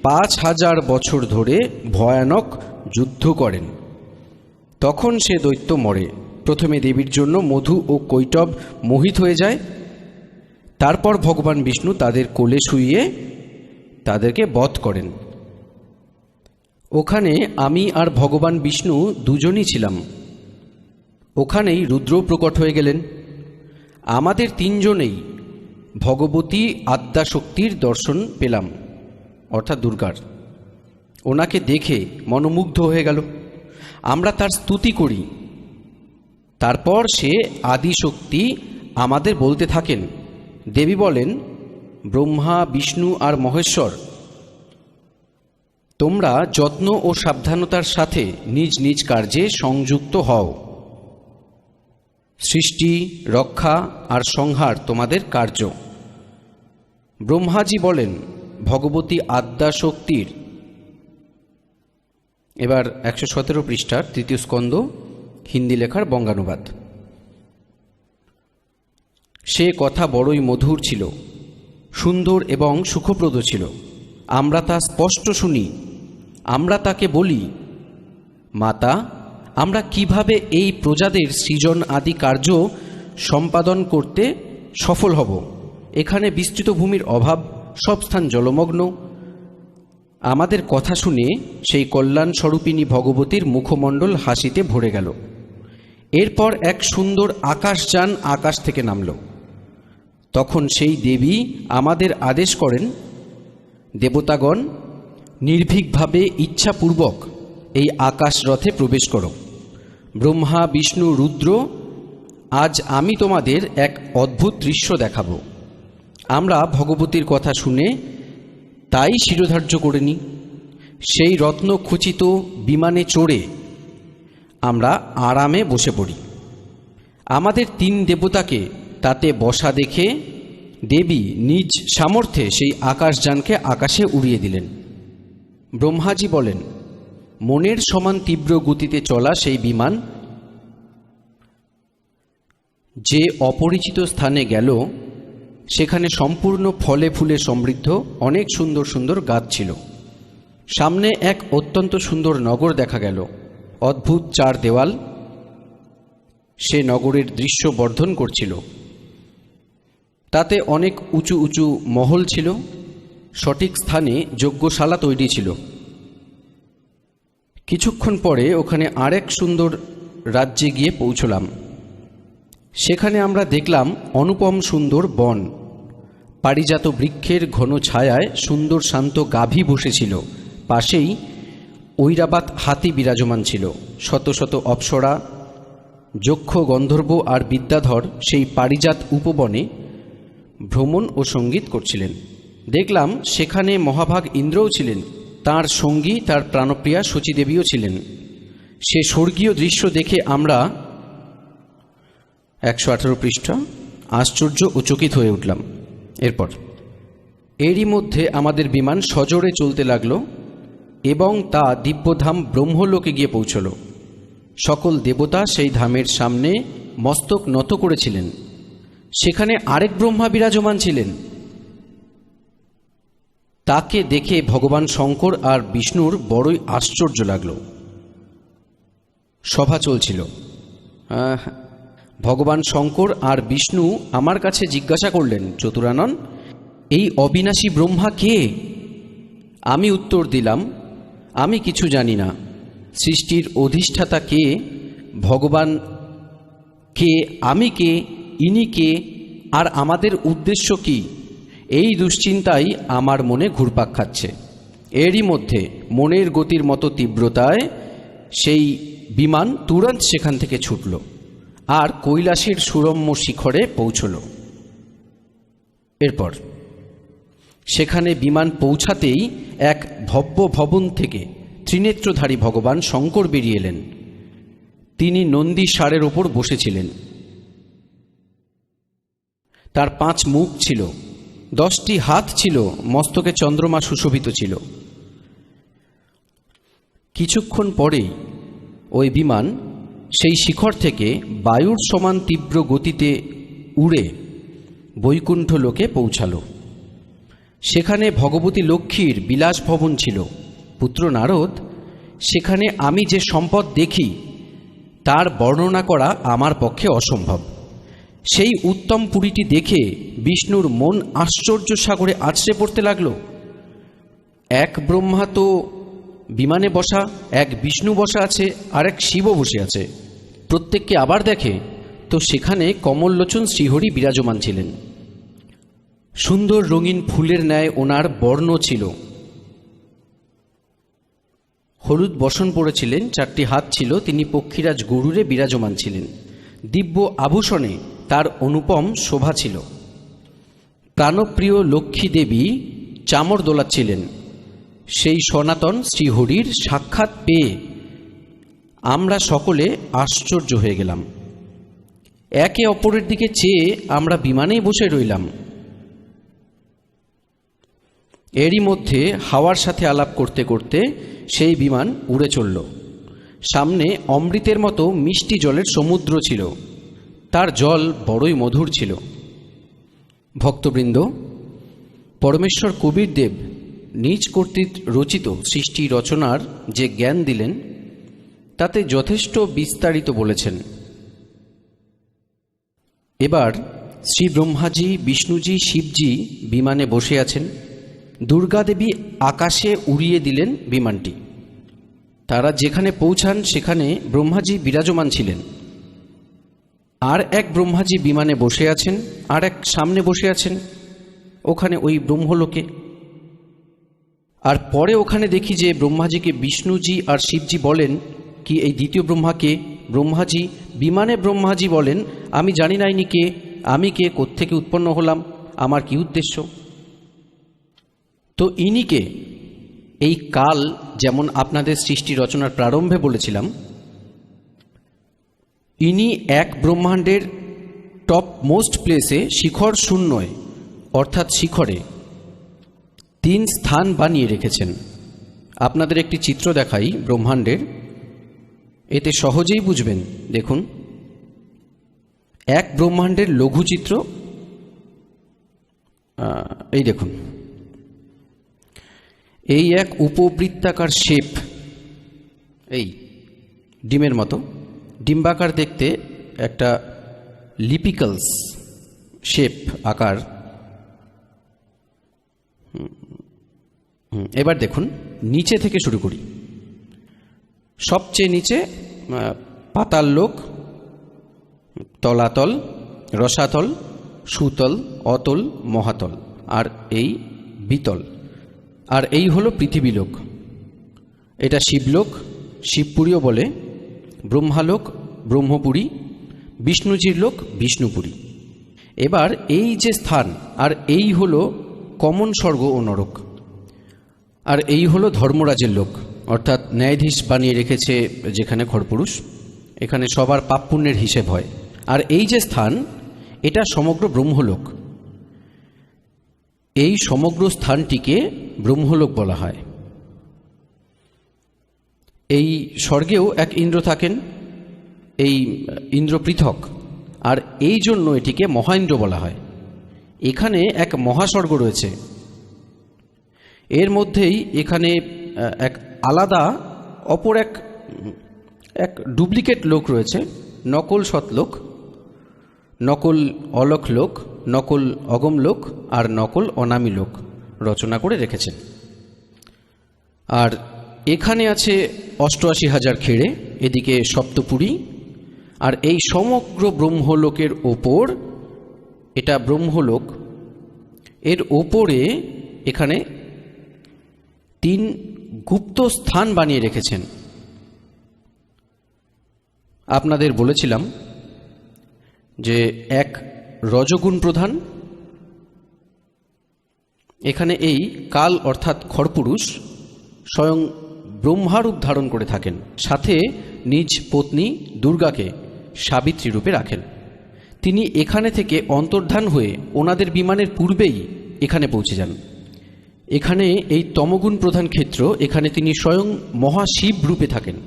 Speaker 1: 5000 বছর ধরে ভয়ানক যুদ্ধ করেন। তখন সে দৈত্য মরে। প্রথমে দেবীর জন্য মধু ও কৈটব মোহিত হয়ে যায়, তারপর ভগবান বিষ্ণু তাদের কোলে শুইয়ে তাদেরকে বধ করেন। ওখানে আমি আর ভগবান বিষ্ণু দুজনই ছিলাম। ওখানেই রুদ্র প্রকট হয়ে গেলেন। আমাদের তিনজনেই ভগবতী আদ্যাশক্তির দর্শন পেলাম, অর্থাৎ দুর্গার। ওনাকে দেখে মনোমুগ্ধ হয়ে গেল। আমরা তার স্তুতি করি। তারপর সে আদিশক্তি আমাদের বলতে থাকেন। দেবী বলেন, ব্রহ্মা, বিষ্ণু আর মহেশ্বর, তোমরা যত্ন ও সাবধানতার সাথে নিজ নিজ কার্যে সংযুক্ত হও। সৃষ্টি, রক্ষা আর সংহার তোমাদের কার্য। ব্রহ্মাজি বলেন, ভগবতী আদ্যাশক্তির, এবার 117 পৃষ্ঠার তৃতীয় স্কন্দ, হিন্দি লেখার বঙ্গানুবাদ। সে কথা বড়ই মধুর ছিল, সুন্দর এবং সুখপ্রদ ছিল। আমরা তা স্পষ্ট শুনি। আমরা তাকে বলি, মাতা, আমরা কিভাবে এই প্রজাদের সৃজন আদি কার্য সম্পাদন করতে সফল হব? এখানে বিস্তৃত ভূমির অভাব, সব স্থান জলমগ্ন। আমাদের কথা শুনে সেই কল্যাণ স্বরূপিণী ভগবতীর মুখমণ্ডল হাসিতে ভরে গেল। এরপর এক সুন্দর আকাশযান আকাশ থেকে নামল। তখন সেই দেবী আমাদের আদেশ করেন, দেবতাগণ, নির্ভীকভাবে ইচ্ছাপূর্বক এই আকাশ রথে প্রবেশ করো। ব্রহ্মা, বিষ্ণু, রুদ্র, আজ আমি তোমাদের এক অদ্ভুত দৃশ্য দেখাবো। আমরা ভগবতীর কথা শুনে তাই শিরোধার্য করে নিই। সেই রত্নখচিত বিমানে চড়ে আমরা আরামে বসে পড়ি। আমাদের 3 দেবতাকে তাতে বসা দেখে দেবী নিজ সামর্থ্যে সেই আকাশযানকে আকাশে উড়িয়ে দিলেন। ব্রহ্মাজি বলেন, মনের সমান তীব্র গতিতে চলা সেই বিমান যে অপরিচিত স্থানে গেল, সেখানে সম্পূর্ণ ফলে ফুলে সমৃদ্ধ অনেক সুন্দর সুন্দর গাছ ছিল। সামনে এক অত্যন্ত সুন্দর নগর দেখা গেল। অদ্ভুত 4 দেওয়াল সে নগরের দৃশ্য বর্ধন করছিল। তাতে অনেক উঁচু উঁচু মহল ছিল। সঠিক স্থানে যজ্ঞশালা তৈরি ছিল। কিছুক্ষণ পরে ওখানে আরেক সুন্দর রাজ্যে গিয়ে পৌঁছলাম। সেখানে আমরা দেখলাম অনুপম সুন্দর বন, পারিজাত বৃক্ষের ঘন ছায়ায় সুন্দর শান্ত গাভী বসেছিল, পাশেই ঐরাবাত হাতি বিরাজমান ছিল। শত শত অপ্সরা, যক্ষ, গন্ধর্ব আর বিদ্যাধর সেই পারিজাত উপবনে ভ্রমণ ও সঙ্গীত করছিলেন। দেখলাম সেখানে মহাভাগ ইন্দ্রও ছিলেন, তাঁর সঙ্গী তার প্রাণপ্রিয়া শচীদেবীও ছিলেন। সে স্বর্গীয় দৃশ্য দেখে আমরা 118 পৃষ্ঠা আশ্চর্য ও চকিত হয়ে উঠলাম। এরপর এরই মধ্যে আমাদের বিমান সজোরে চলতে লাগলো এবং তা দিব্যধাম ব্রহ্মলোকে গিয়ে পৌঁছল। সকল দেবতা সেই ধামের সামনে মস্তক নত করেছিলেন। সেখানে আরেক ব্রহ্মা বিরাজমান ছিলেন। তাকে দেখে ভগবান শঙ্কর আর বিষ্ণুর বড়ই আশ্চর্য লাগলো। সভা চলছিল। ভগবান শঙ্কর আর বিষ্ণু আমার কাছে জিজ্ঞাসা করলেন, চতুরানন, এই অবিনাশী ব্রহ্মা কে? আমি উত্তর দিলাম, আমি কিছু জানি না। সৃষ্টির অধিষ্ঠাতা কে, ভগবান কে, আমি কে, ইনি কে, আর আমাদের উদ্দেশ্য কি, এই দুশ্চিন্তাই আমার মনে ঘুরপাক খাচ্ছে। এরই মধ্যে মনের গতির মতো তীব্রতায় সেই বিমান তুরন্ত সেখান থেকে ছুটল আর কৈলাসের সুরম্য শিখরে পৌঁছল। এরপর সেখানে বিমান পৌঁছাতেই এক ভব্য ভবন থেকে ত্রিনেত্রধারী ভগবান শঙ্কর বেরিয়ে এলেন। তিনি নন্দী ষাঁড়ের ওপর বসেছিলেন। তার 5 মুখ ছিল, 10টি হাত ছিল, মস্তকে চন্দ্রমা সুশোভিত ছিল। কিছুক্ষণ পরেই ওই বিমান সেই শিখর থেকে বায়ুর সমান তীব্র গতিতে উড়ে বৈকুণ্ঠ লোকে পৌঁছাল। সেখানে ভগবতী লক্ষ্মীর বিলাস ভবন ছিল। পুত্র নারদ, সেখানে আমি যে সম্পদ দেখি তার বর্ণনা করা আমার পক্ষে অসম্ভব। সেই উত্তম পুরীটি দেখে বিষ্ণুর মন আশ্চর্য সাগরে আছড়ে পড়তে লাগল। এক ব্রহ্মা তো বিমানে বসা, এক বিষ্ণু বসা আছে, আর এক শিবও বসে আছে। প্রত্যেককে আবার দেখে তো সেখানে কমললোচন শ্রীহরি বিরাজমান ছিলেন। সুন্দর রঙিন ফুলের ন্যায় ওনার বর্ণ ছিল। হলুদ বসন পরেছিলেন, 4টি হাত ছিল, তিনি পক্ষীরাজ গরুরে বিরাজমান ছিলেন। দিব্য আভূষণে তার অনুপম শোভা ছিল। প্রাণপ্রিয় লক্ষ্মী দেবী চামর দোলাচ্ছিলেন। সেই সনাতন শ্রীহরির সাক্ষাৎ পেয়ে আমরা সকলে আশ্চর্য হয়ে গেলাম। একে অপরের দিকে চেয়ে আমরা বিমানেই বসে রইলাম। এরই মধ্যে হাওয়ার সাথে আলাপ করতে করতে সেই বিমান উড়ে চলল। সামনে অমৃতের মতো মিষ্টি জলের সমুদ্র ছিল, তার জল বড়ই মধুর ছিল। ভক্তবৃন্দ, পরমেশ্বর কবীরদেব নিজ কর্তৃক রচিত সৃষ্টি রচনার যে জ্ঞান দিলেন তাতে যথেষ্ট বিস্তারিত বলেছেন। এবার শ্রী ব্রহ্মাজি, বিষ্ণুজি, শিবজি বিমানে বসে আছেন। দুর্গাদেবী আকাশে উড়িয়ে দিলেন বিমানটি। তারা যেখানে পৌঁছান সেখানে ব্রহ্মাজি বিরাজমান ছিলেন। আর এক ব্রহ্মাজি বিমানে বসে আছেন, আর এক সামনে বসে আছেন ওখানে ওই ব্রহ্মলোকে। আর পরে ওখানে দেখি যে ব্রহ্মাজিকে বিষ্ণুজি আর শিবজি বলেন কি এই দ্বিতীয় ব্রহ্মাকে? ব্রহ্মাজি বিমানে ব্রহ্মাজি বলেন, আমি জানি না ইনি কে, আমি কে, কোত্থেকে উৎপন্ন হলাম, আমার কি উদ্দেশ্য। তো ইনি কে? এই কাল যেমন আপনাদের সৃষ্টি রচনার প্রারম্ভে বলেছিলাম, ইনি এক ব্রহ্মাণ্ডের টপ মোস্ট প্লেসে শিখর শূন্যয় অর্থাৎ শিখরে 3 স্থান বানিয়ে রেখেছেন। আপনাদের একটি চিত্র দেখাই ব্রহ্মাণ্ডের, এতে সহজেই বুঝবেন। দেখুন, এক ব্রহ্মাণ্ডের লঘুচিত্র এই দেখুন, এই এক উপবৃত্তাকার শেপ, এই ডিমের মতো ডিম্বাকার দেখতে একটা লিপিক্যালস শেপ আকার। এবার দেখুন, নিচে থেকে শুরু করি। সবচেয়ে নিচে পাতাল লোক, তলাতল, রসাতল, সুতল, অতল, মহাতল, আর এই বিতল। আর এই হলো পৃথিবীলোক। এটা শিবলোক, শিবপুরীও বলে, ব্রহ্মালোক, ব্রহ্মপুরী, বিষ্ণুজির লোক, বিষ্ণুপুরী। এবার এই যে স্থান, আর এই হলো কমন স্বর্গ ও নরক, আর এই হলো ধর্মরাজের লোক, অর্থাৎ ন্যায়াধীশ বানিয়ে রেখেছে যেখানে খড়পুরুষ, এখানে সবার পাপ পুণ্যের হিসেব হয়। আর এই যে স্থান, এটা সমগ্র ব্রহ্মলোক। এই সমগ্র স্থানটিকে ব্রহ্মলোক বলা হয়। এই স্বর্গেও এক ইন্দ্র থাকেন, এই ইন্দ্র পৃথক, আর এই জন্য এটিকে মহাইন্দ্র বলা হয়। এখানে এক মহাস্বর্গ রয়েছে, এর মধ্যেই এখানে এক আলাদা অপর এক ডুপ্লিকেট লোক রয়েছে, নকল সৎলোক, নকল অলক লোক, নকল অগম লোক, আর নকল অনামী লোক রচনা করে রেখেছেন। আর এখানে আছে ৮৮,০০০ খেড়ে, এদিকে সপ্তপুরী, আর এই সমগ্র ব্রহ্মলোকের ওপর, এটা ব্রহ্মলোক, এর ওপরে এখানে 3 গুপ্ত স্থান বানিয়ে রেখেছেন। আপনাদের বলেছিলাম যে এক রজগুণ প্রধান, এখানে এই কাল অর্থাৎ খড়পুরুষ স্বয়ং ব্রহ্মারূপ ধারণ করে থাকেন, সাথে নিজ পত্নী দুর্গাকে সাবিত্রী রূপে রাখেন। তিনি এখানে থেকে অন্তর্ধান হয়ে ওনাদের বিমানের পূর্বেই এখানে পৌঁছে যান। এখানে এই তমগুণ প্রধান ক্ষেত্র, এখানে তিনি স্বয়ং মহাশিব রূপে থাকেন,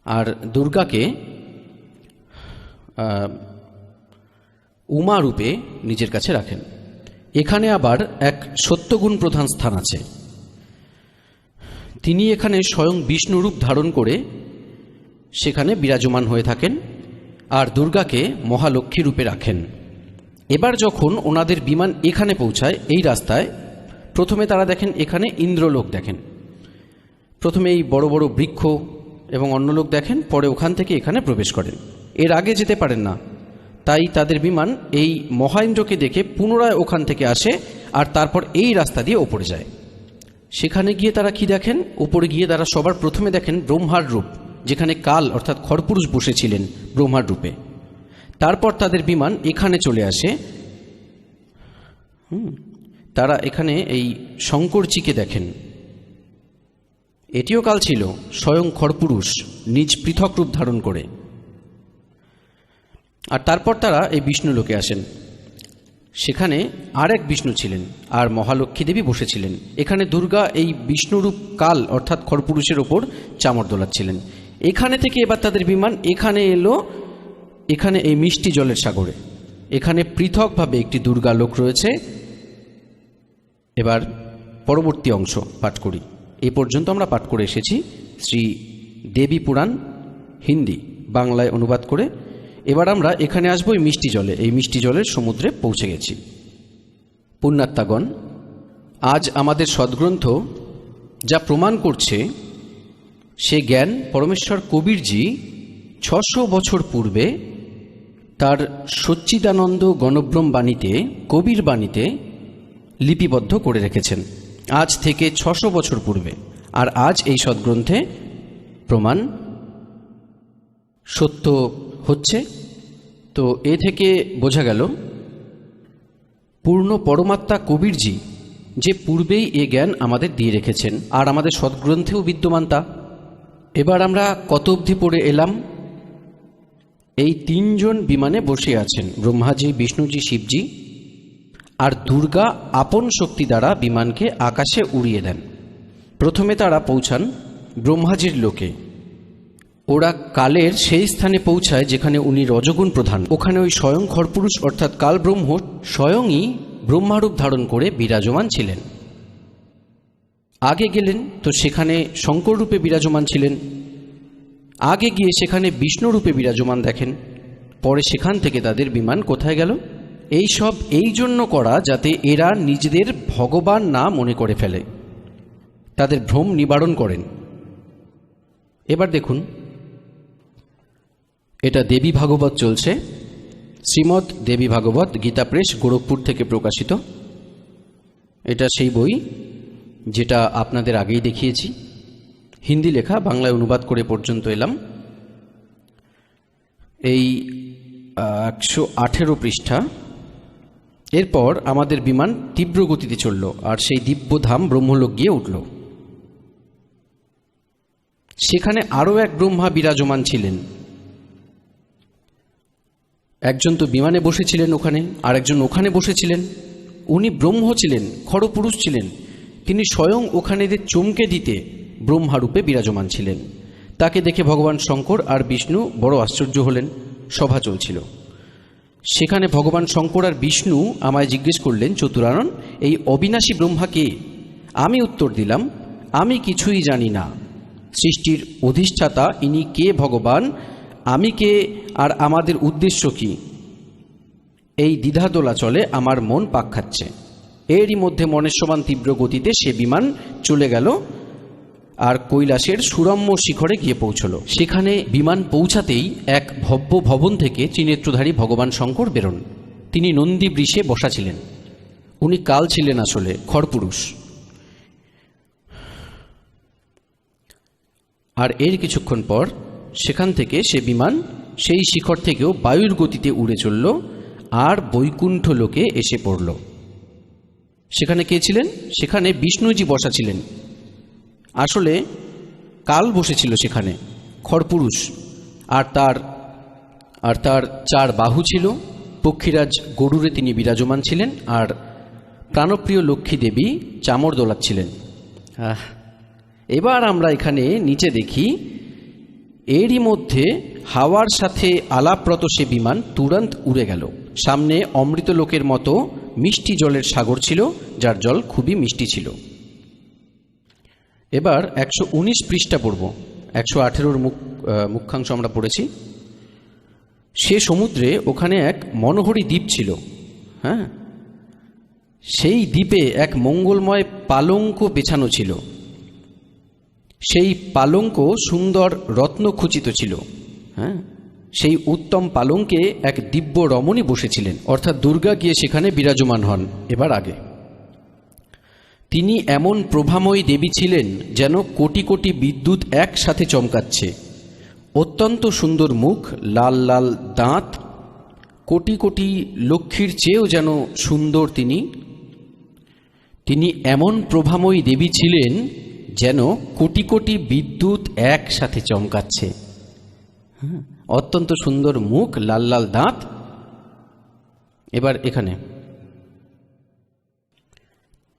Speaker 1: আর দুর্গাকে উমা রূপে নিজের কাছে রাখেন। এখানে আবার এক সত্যগুণ প্রধান স্থান আছে, তিনি এখানে স্বয়ং বিষ্ণুরূপ ধারণ করে সেখানে বিরাজমান হয়ে থাকেন, আর দুর্গাকে মহালক্ষ্মী রূপে রাখেন। এবার যখন ওনাদের বিমান এখানে পৌঁছায়, এই রাস্তায় প্রথমে তারা দেখেন এখানে ইন্দ্রলোক দেখেন, প্রথমে এই বড় বড় বৃক্ষ এবং অন্য লোক দেখেন, পরে ওখান থেকে এখানে প্রবেশ করেন। এর আগে যেতে পারেন না, তাই তাদের বিমান এই মহাইন্দ্রকে দেখে পুনরায় ওখান থেকে আসে, আর তারপর এই রাস্তা দিয়ে ওপরে যায়। সেখানে গিয়ে তারা কি দেখেন, ওপরে গিয়ে তারা সবার প্রথমে দেখেন ব্রহ্মার রূপ, যেখানে কাল অর্থাৎ খড়পুরুষ বসেছিলেন ব্রহ্মার রূপে। তারপর তাদের বিমান এখানে চলে আসে, তারা এখানে এই শঙ্করজিকে দেখেন, এটিও কাল ছিল, স্বয়ং খড়পুরুষ নিজ পৃথক রূপ ধারণ করে। আর তারপর তারা এই বিষ্ণুলোকে আসেন, সেখানে আর এক বিষ্ণু ছিলেন, আর মহালক্ষ্মী দেবী বসেছিলেন। এখানে দুর্গা এই বিষ্ণুরূপ কাল অর্থাৎ খড়পুরুষের ওপর চামর দোলাচ্ছিলেন। এখানে থেকে এবার তাদের বিমান এখানে এলো, এখানে এই মিষ্টি জলের সাগরে, এখানে পৃথকভাবে একটি দুর্গা লোক রয়েছে। এবার পরবর্তী অংশ পাঠ করি। এই পর্যন্ত আমরা পাঠ করে এসেছি শ্রী দেবী পুরাণ হিন্দি বাংলায় অনুবাদ করে। এবার আমরা এখানে আসবো এই মিষ্টি জলে, এই মিষ্টি জলের সমুদ্রে পৌঁছে গেছি। পুণ্যাত্মাগণ, আজ আমাদের সদ্গ্রন্থ যা প্রমাণ করছে, সে জ্ঞান পরমেশ্বর কবিরজি ৬০০ বছর পূর্বে তার সচ্চিদানন্দ গণব্রহ্ম বাণীতে, কবির বাণীতে লিপিবদ্ধ করে রেখেছেন, আজ থেকে ৬০০ বছর পূর্বে। আর আজ এই সদ্গ্রন্থে প্রমাণ সত্য হচ্ছে। তো এ থেকে বোঝা গেল পূর্ণ পরমাত্মা কবিরজি যে পূর্বেই এ জ্ঞান আমাদের দিয়ে রেখেছেন, আর আমাদের সদ্গ্রন্থেও বিদ্যমান তা। এবার আমরা কত অবধি পড়ে এলাম? এই 3 জন বিমানে বসে আছেন, ব্রহ্মাজি, বিষ্ণুজি, শিবজি, আর দুর্গা আপন শক্তি দ্বারা বিমানকে আকাশে উড়িয়ে দেন। প্রথমে তারা পৌঁছান ব্রহ্মাজির লোকে। ওরা কালের সেই স্থানে পৌঁছায় যেখানে উনি রজগুণ প্রধান। ওখানে ওই স্বয়ং খড়পুরুষ অর্থাৎ কাল ব্রহ্ম স্বয়ংই ব্রহ্মারূপ ধারণ করে বিরাজমান ছিলেন। আগে গেলেন তো সেখানে শঙ্কর রূপে বিরাজমান ছিলেন, আগে গিয়ে সেখানে বিষ্ণু রূপে বিরাজমান দেখেন। পরে সেখান থেকে তাদের বিমান কোথায় গেল? এই সব এই জন্য করা যাতে এরা নিজেদের ভগবান না মনে করে ফেলে, তাদের ভ্রম নিবারণ করেন। এবার দেখুন, এটা দেবী ভাগবত চলছে, শ্রীমদ্ দেবী ভাগবত, গীতা প্রেস, গোরখপুর থেকে প্রকাশিত। এটা সেই বই যেটা আপনাদের আগেই দেখিয়েছি, হিন্দি লেখা, বাংলায় অনুবাদ করে পর্যন্ত এলাম। এই 118 পৃষ্ঠা। এরপর আমাদের বিমান তীব্র গতিতে চলল আর সেই দিব্যধাম ব্রহ্মলোক গিয়ে উঠল। সেখানে আরও এক ব্রহ্মা বিরাজমান ছিলেন। একজন তো বিমানে বসেছিলেন ওখানে, আর একজন ওখানে বসেছিলেন। উনি ব্রহ্ম ছিলেন, খড়পুরুষ ছিলেন। তিনি স্বয়ং ওখানে চমকে দিতে ব্রহ্মারূপে বিরাজমান ছিলেন। তাকে দেখে ভগবান শঙ্কর আর বিষ্ণু বড় আশ্চর্য হলেন। সভা চলছিল। সেখানে ভগবান শঙ্কর আর বিষ্ণু আমায় জিজ্ঞেস করলেন, চতুরানন, এই অবিনাশী ব্রহ্মা কে? আমি উত্তর দিলাম, আমি কিছুই জানি না। সৃষ্টির অধিষ্ঠাতা ইনি কে ভগবান, আমি কে, আর আমাদের উদ্দেশ্য কি? এই দ্বিধা দোলাচলে আমার মন পাক খাচ্ছে। এরই মধ্যে মনের সমান তীব্র গতিতে সে বিমান চলে গেল আর কৈলাসের সুরম্য শিখরে গিয়ে পৌঁছল। সেখানে বিমান পৌঁছাতেই এক ভব্য ভবন থেকে ত্রিনেত্রধারী ভগবান শঙ্কর বেরোন। তিনি নন্দী বৃষে বসা ছিলেন। উনি কাল ছিলেন আসলে খড়পুরুষ। আর এর কিছুক্ষণ পর সেখান থেকে সে বিমান সেই শিখর থেকেও বায়ুর গতিতে উড়ে চলল আর বৈকুণ্ঠ লোকে এসে পড়ল। সেখানে কে ছিলেন? সেখানে বিষ্ণুজি বসা ছিলেন। আসলে কাল বসেছিল সেখানে, খড়পুরুষ, আর তার 4 বাহু ছিল। পক্ষীরাজ গরুরে তিনি বিরাজমান ছিলেন, আর প্রাণপ্রিয় লক্ষ্মী দেবী চামর দোলাচ্ছিলেন। এবার আমরা এখানে নিচে দেখি, এরই মধ্যে হাওয়ার সাথে আলাপরত সে বিমান তুরন্ত উড়ে গেল। সামনে অমৃতলোকের মতো মিষ্টি জলের সাগর ছিল, যার জল খুবই মিষ্টি ছিল। এবার 119 পৃষ্ঠা পড়ব। 118 মুখ্যাংশ আমরা পড়েছি। সে সমুদ্রে ওখানে এক মনোহরী দ্বীপ ছিল। হ্যাঁ, সেই দ্বীপে এক মঙ্গলময় পালঙ্ক বেছানো ছিল। সেই পালঙ্ক সুন্দর রত্নখচিত ছিল। হ্যাঁ, সেই উত্তম পালঙ্কে এক দিব্য রমণী বসেছিলেন, অর্থাৎ দুর্গা গিয়ে সেখানে বিরাজমান হন। এবার আগে, তিনি এমন প্রভাময়ী দেবী ছিলেন যেন কোটি কোটি বিদ্যুৎ একসাথে চমকাচ্ছে। অত্যন্ত সুন্দর মুখ, লাল লাল দাঁত, কোটি কোটি লক্ষ্মীর চেয়েও যেন সুন্দর তিনি এমন প্রভাময়ী দেবী ছিলেন যেন কোটি কোটি বিদ্যুৎ একসাথে চমকাচ্ছে। অত্যন্ত সুন্দর মুখ, লাল লাল দাঁত। এবার এখানে,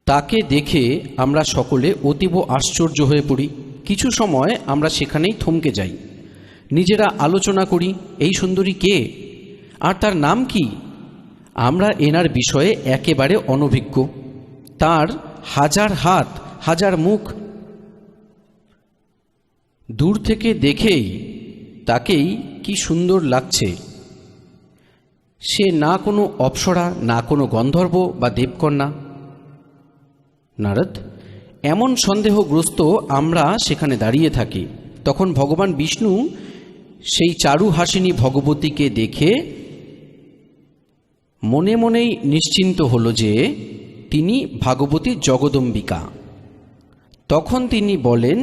Speaker 1: তাকে দেখে আমরা সকলে অতীব আশ্চর্য হয়ে পড়ি। কিছু সময় আমরা সেখানেই থমকে যাই, নিজেরা আলোচনা করি, এই সুন্দরী কে আর তার নাম কি? আমরা এনার বিষয়ে একেবারে অনভিজ্ঞ। তার হাজার হাত, হাজার মুখ, দূর থেকে দেখেই তাকেই কি সুন্দর লাগছে। সে না কোনো অপ্সরা, না কোনো গন্ধর্ব বা দেবকন্যা। নারদ, এমন সন্দেহগ্রস্ত আমরা সেখানে দাঁড়িয়ে থাকি। তখন ভগবান বিষ্ণু সেই চারুহাসিনী ভগবতীকে দেখে মনে মনেই নিশ্চিন্ত হল যে তিনি ভাগবতী জগদম্বিকা। তখন তিনি বলেন,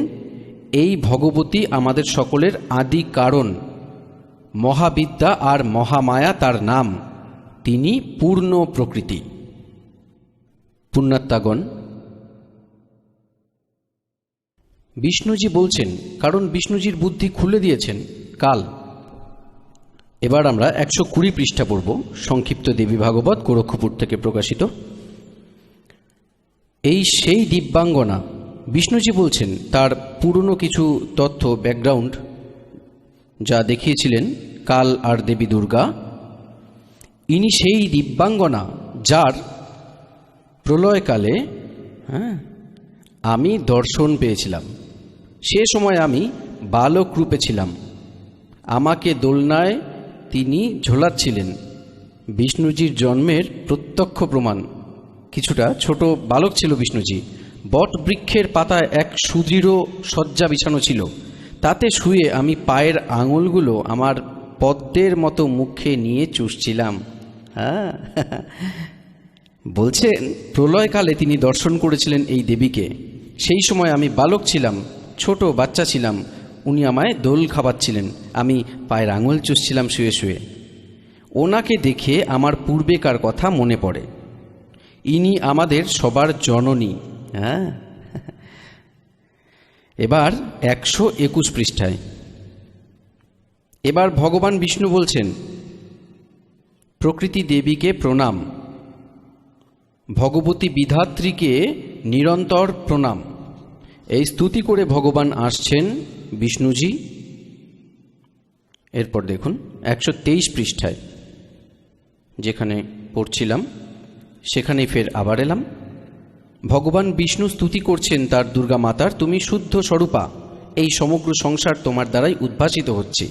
Speaker 1: এই ভগবতী আমাদের সকলের আদি কারণ, মহাবিদ্যা আর মহামায়া তার নাম। তিনি পূর্ণ প্রকৃতি। পুণ্যাত্মাগণ, বিষ্ণুজি বলছেন, কারণ বিষ্ণুজির বুদ্ধি খুলে দিয়েছেন কাল। এবার আমরা 120 পৃষ্ঠা পড়ব, সংক্ষিপ্ত দেবী ভাগবত, গোরক্ষপুর থেকে প্রকাশিত। এই সেই দিব্যাঙ্গনা। বিষ্ণুজি বলছেন তার পুরনো কিছু তথ্য, ব্যাকগ্রাউন্ড যা দেখিয়েছিলেন কাল আর দেবী দুর্গা। ইনি সেই দিব্যাঙ্গনা যার প্রলয়কালে আমি দর্শন পেয়েছিলাম। সে সময় আমি বালক রূপে ছিলাম। আমাকে দোলনায় তিনি ঝোলাচ্ছিলেন। বিষ্ণুজির জন্মের প্রত্যক্ষ প্রমাণ। কিছুটা ছোট বালক ছিল বিষ্ণুজি। বট বৃক্ষের পাতায় এক সুদৃঢ় শয্যা বিছানো ছিল, তাতে শুয়ে আমি পায়ের আঙুলগুলো আমার পদ্মের মতো মুখে নিয়ে চুষছিলাম। হ্যাঁ, বলছেন প্রলয়কালে তিনি দর্শন করেছিলেন এই দেবীকে। সেই সময় আমি বালক ছিলাম, ছোট বাচ্চা ছিলাম। উনি আমায় দোল খাওয়াচ্ছিলেন, আমি পায়ের আঙুল চুষছিলাম শুয়ে শুয়ে। ওনাকে দেখে আমার পূর্বেকার কথা মনে পড়ে। ইনি আমাদের সবার জননী। হ্যাঁ, এবার 121 পৃষ্ঠায় এবার ভগবান বিষ্ণু বলছেন, প্রকৃতি দেবীকে প্রণাম, ভগবতী বিধাত্রীকে নিরন্তর প্রণাম। এই স্তুতি করে ভগবান আসছেন বিষ্ণুজি। এরপর দেখুন 123 পৃষ্ঠায় যেখানে পড়ছিলাম সেখানেই ফের আবার এলাম। ভগবান বিষ্ণু স্তুতি করছেন তার দুর্গা মাতার, তুমি শুদ্ধ স্বরূপা, এই সমগ্র সংসার তোমার দ্বারাই উদ্ভাসিত হচ্ছে।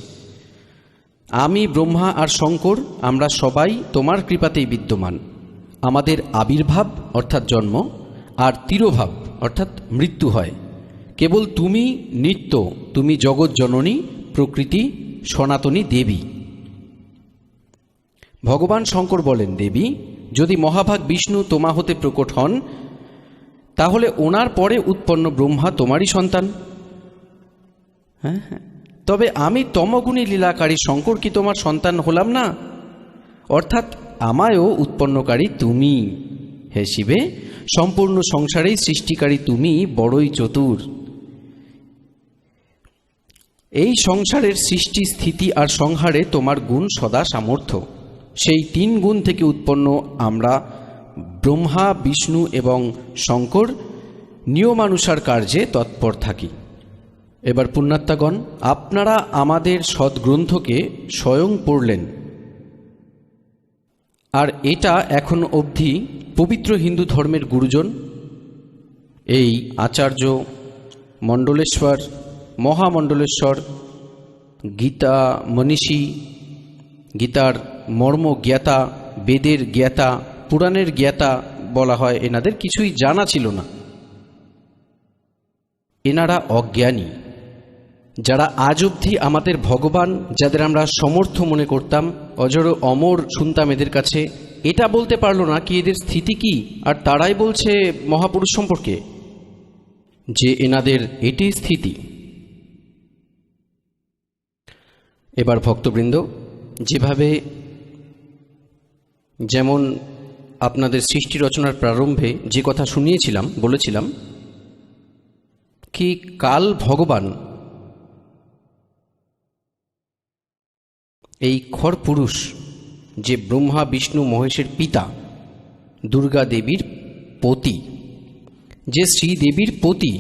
Speaker 1: আমি ব্রহ্মা আর শঙ্কর আমরা সবাই তোমার কৃপাতেই বিদ্যমান। আমাদের আবির্ভাব অর্থাৎ জন্ম আর তিরোভাব অর্থাৎ মৃত্যু হয়। কেবল তুমি নিত্য, তুমি জগৎ জননী, প্রকৃতি সনাতনী দেবী। ভগবান শঙ্কর বলেন, দেবী, যদি মহাভাগ বিষ্ণু তোমা হতে প্রকট হন, তাহলে ওনার পরে উৎপন্ন ব্রহ্মা তোমারই সন্তান। হ্যাঁ, তবে আমি তমগুণী লীলাকারী শঙ্কর কি তোমার সন্তান হলাম না? অর্থাৎ আমায়ও উৎপন্নকারী তুমি। হে শিবে, সম্পূর্ণ সংসারেই সৃষ্টিকারী তুমি বড়ই চতুর। এই সংসারের সৃষ্টি, স্থিতি আর সংহারে তোমার গুণ সদা সামর্থ্য। সেই 3 গুণ থেকে উৎপন্ন আমরা ব্রহ্মা, বিষ্ণু এবং শঙ্কর নিয়মানুসার কার্যে তৎপর থাকি। এবার পুণ্যাত্মাগণ, আপনারা আমাদের সদ্গ্রন্থকে স্বয়ং পড়লেন, আর এটা এখন অবধি পবিত্র হিন্দু ধর্মের গুরুজন এই আচার্য মণ্ডলেশ্বর, মহামণ্ডলেশ্বর, গীতা মনীষী, গীতার মর্ম জ্ঞাতা, বেদের জ্ঞাতা, পুরাণের জ্ঞাতা বলা হয়, এনাদের কিছুই জানা ছিল না। এনারা অজ্ঞানী, যারা আজ অবধি আমাদের ভগবান, যাদের আমরা সমর্থ মনে করতাম, অজর অমর শুনতাম এদের কাছে, এটা বলতে পারলো না কি এদের স্থিতি কি। আর তারাই বলছে মহাপুরুষ সম্পর্কে যে এনাদের এটি স্থিতি। এবার ভক্তবৃন্দ, যেমন আপনাদের সৃষ্টি রচনার প্রারম্ভে যে কথা শুনিয়েছিলাম, বলেছিলাম কি কাল ভগবান এই খর পুরুষ, যে ব্রহ্মা বিষ্ণু মহেশের পিতা, দুর্গা দেবীর পতি, যে শ্রীদেবীর পতি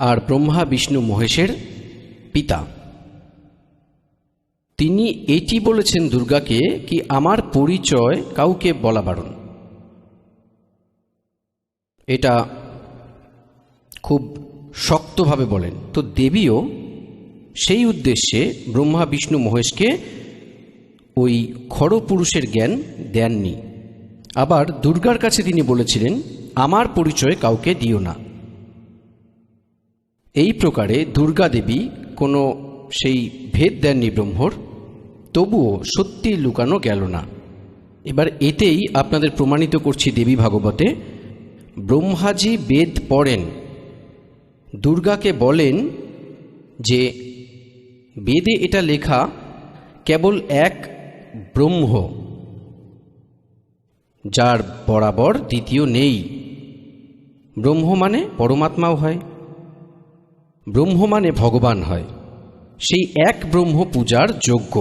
Speaker 1: আর ব্রহ্মা বিষ্ণু মহেশের পিতা, তিনি এটি বলেছেন দুর্গাকে কি আমার পরিচয় কাউকে বলা বারণ। এটা খুব শক্তভাবে বলেন। তো দেবীও সেই উদ্দেশ্যে ব্রহ্মা বিষ্ণু মহেশকে ওই খড়পুরুষের জ্ঞান দেননি। আবার দুর্গার কাছে তিনি বলেছিলেন, আমার পরিচয় কাউকে দিও না। এই প্রকারে দুর্গা দেবী কোনো সেই ভেদ দেননি ব্রহ্মর, তবুও সত্যি লুকানো গেল না। এবার এতেই আপনাদের প্রমাণিত করছি দেবী ভাগবতে ব্রহ্মাজি বেদ পড়েন, দুর্গাকে বলেন যে বেদে এটা লেখা কেবল এক ব্রহ্ম, যার বরাবর দ্বিতীয় নেই। ব্রহ্ম মানে পরমাত্মাও হয়, ব্রহ্ম মানে ভগবান হয়। সেই এক ব্রহ্ম পূজার যোগ্য।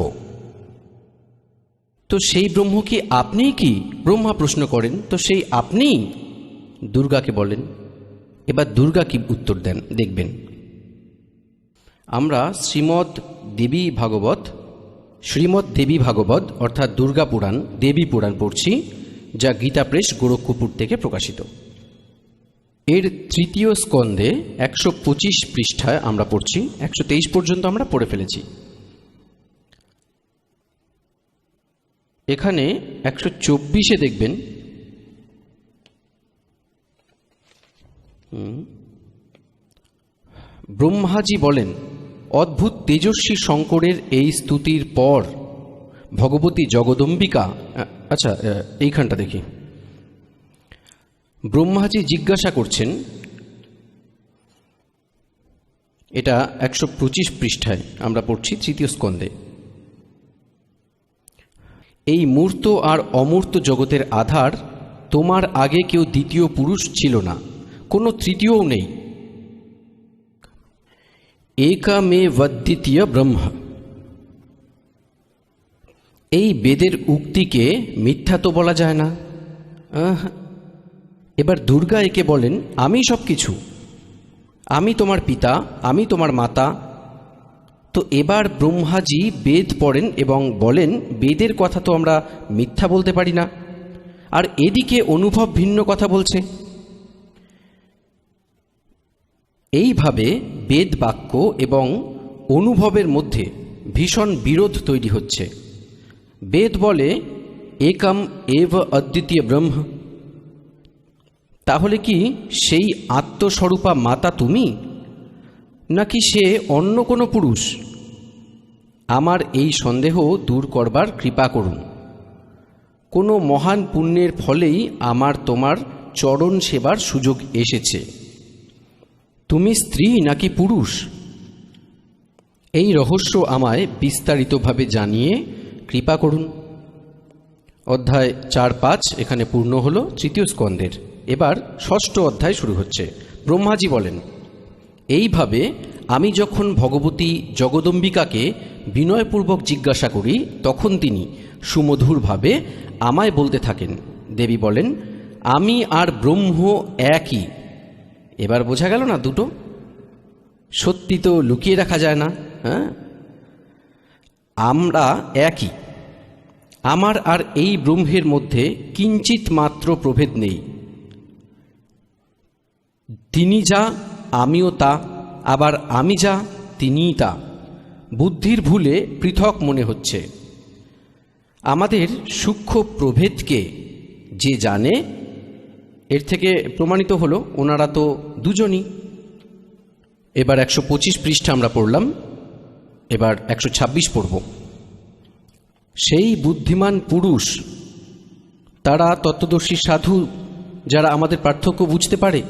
Speaker 1: তো সেই ব্রহ্ম কি আপনি কি? ব্রহ্মা প্রশ্ন করেন। তো সেই আপনি দুর্গাকে বলেন। এবার দুর্গা কি উত্তর দেন দেখবেন। আমরা শ্রীমদ্ দেবী ভাগবত অর্থাৎ দুর্গা পুরাণ, দেবী পুরাণ পড়ছি, যা গীতা প্রেস গোরক্ষপুর থেকে প্রকাশিত। এর 3য় স্কন্ধে 125 পৃষ্ঠায় আমরা পড়ছি, 123 পর্যন্ত আমরা পড়ে ফেলেছি। এখানে 124-এ দেখবেন ব্রহ্মাজি বলেন, অদ্ভুত তেজস্বী শঙ্করের এই স্তুতির পর ভগবতী জগদম্বিকা, আচ্ছা এইখানটা দেখি, ব্রহ্মাজি জিজ্ঞাসা করছেন, এটা 125 পৃষ্ঠায় আমরা পড়ছি, তৃতীয় স্কন্ধে, এই মূর্ত আর অমূর্ত জগতের আধার, তোমার আগে কেউ দ্বিতীয় পুরুষ ছিল না, কোনো তৃতীয়ও নেই। একামেবদ্বিতীয় ব্রহ্ম। এই বেদের উক্তিকে মিথ্যা তো বলা যায় না। এবার দুর্গা একে বলেন, আমি সব কিছু, আমি তোমার পিতা, আমি তোমার মাতা। তো এবার ব্রহ্মাজি বেদ পড়েন এবং বলেন, বেদের কথা তো আমরা মিথ্যা বলতে পারি না। আর এদিকে অনুভব ভিন্ন কথা বলছে। এইভাবে বেদ বাক্য এবং অনুভবের মধ্যে ভীষণ বিরোধ তৈরি হচ্ছে। বেদ বলে একম এব অদ্বিতীয় ব্রহ্ম, তাহলে কি সেই আত্মস্বরূপা মাতা তুমি, নাকি সে অন্য কোনো পুরুষ? আমার এই সন্দেহ দূর করবার কৃপা করুন। কোনো মহান পুণ্যের ফলেই আমার তোমার চরণ সেবার সুযোগ এসেছে। তুমি স্ত্রী নাকি পুরুষ, এই রহস্য আমায় বিস্তারিতভাবে জানিয়ে কৃপা করুন। অধ্যায় 4-5 এখানে পূর্ণ হলো তৃতীয় স্কন্ধের। এবার ষষ্ঠ অধ্যায় শুরু হচ্ছে। ব্রহ্মাজি বলেন, এইভাবে আমি যখন ভগবতী জগদম্বিকাকে বিনয়পূর্বক জিজ্ঞাসা করি, তখন তিনি সুমধুরভাবে আমায় বলতে থাকেন। দেবী বলেন, আমি আর ব্রহ্ম একই। এবার বোঝা গেল না দুটো? সত্যি তো লুকিয়ে রাখা যায় না। হ্যাঁ, আমরা একই। আমার আর এই ব্রহ্মের মধ্যে কিঞ্চিত মাত্র প্রভেদ নেই। তিনি যা, আমিও তা, আবার আমি যা, তিনিই তা। বুদ্ধির ভুলে পৃথক মনে হচ্ছে। আমাদের সূক্ষ্ম প্রভেদকে যে জানে, এর থেকে প্রমাণিত হলো ওনারা তো দুজনই। এবার 125 পৃষ্ঠা আমরা পড়লাম, এবার 126 পড়ব। সেই বুদ্ধিমান পুরুষ, তারা তত্ত্বদর্শী সাধু, যারা আমাদের পার্থক্য বুঝতে পারে,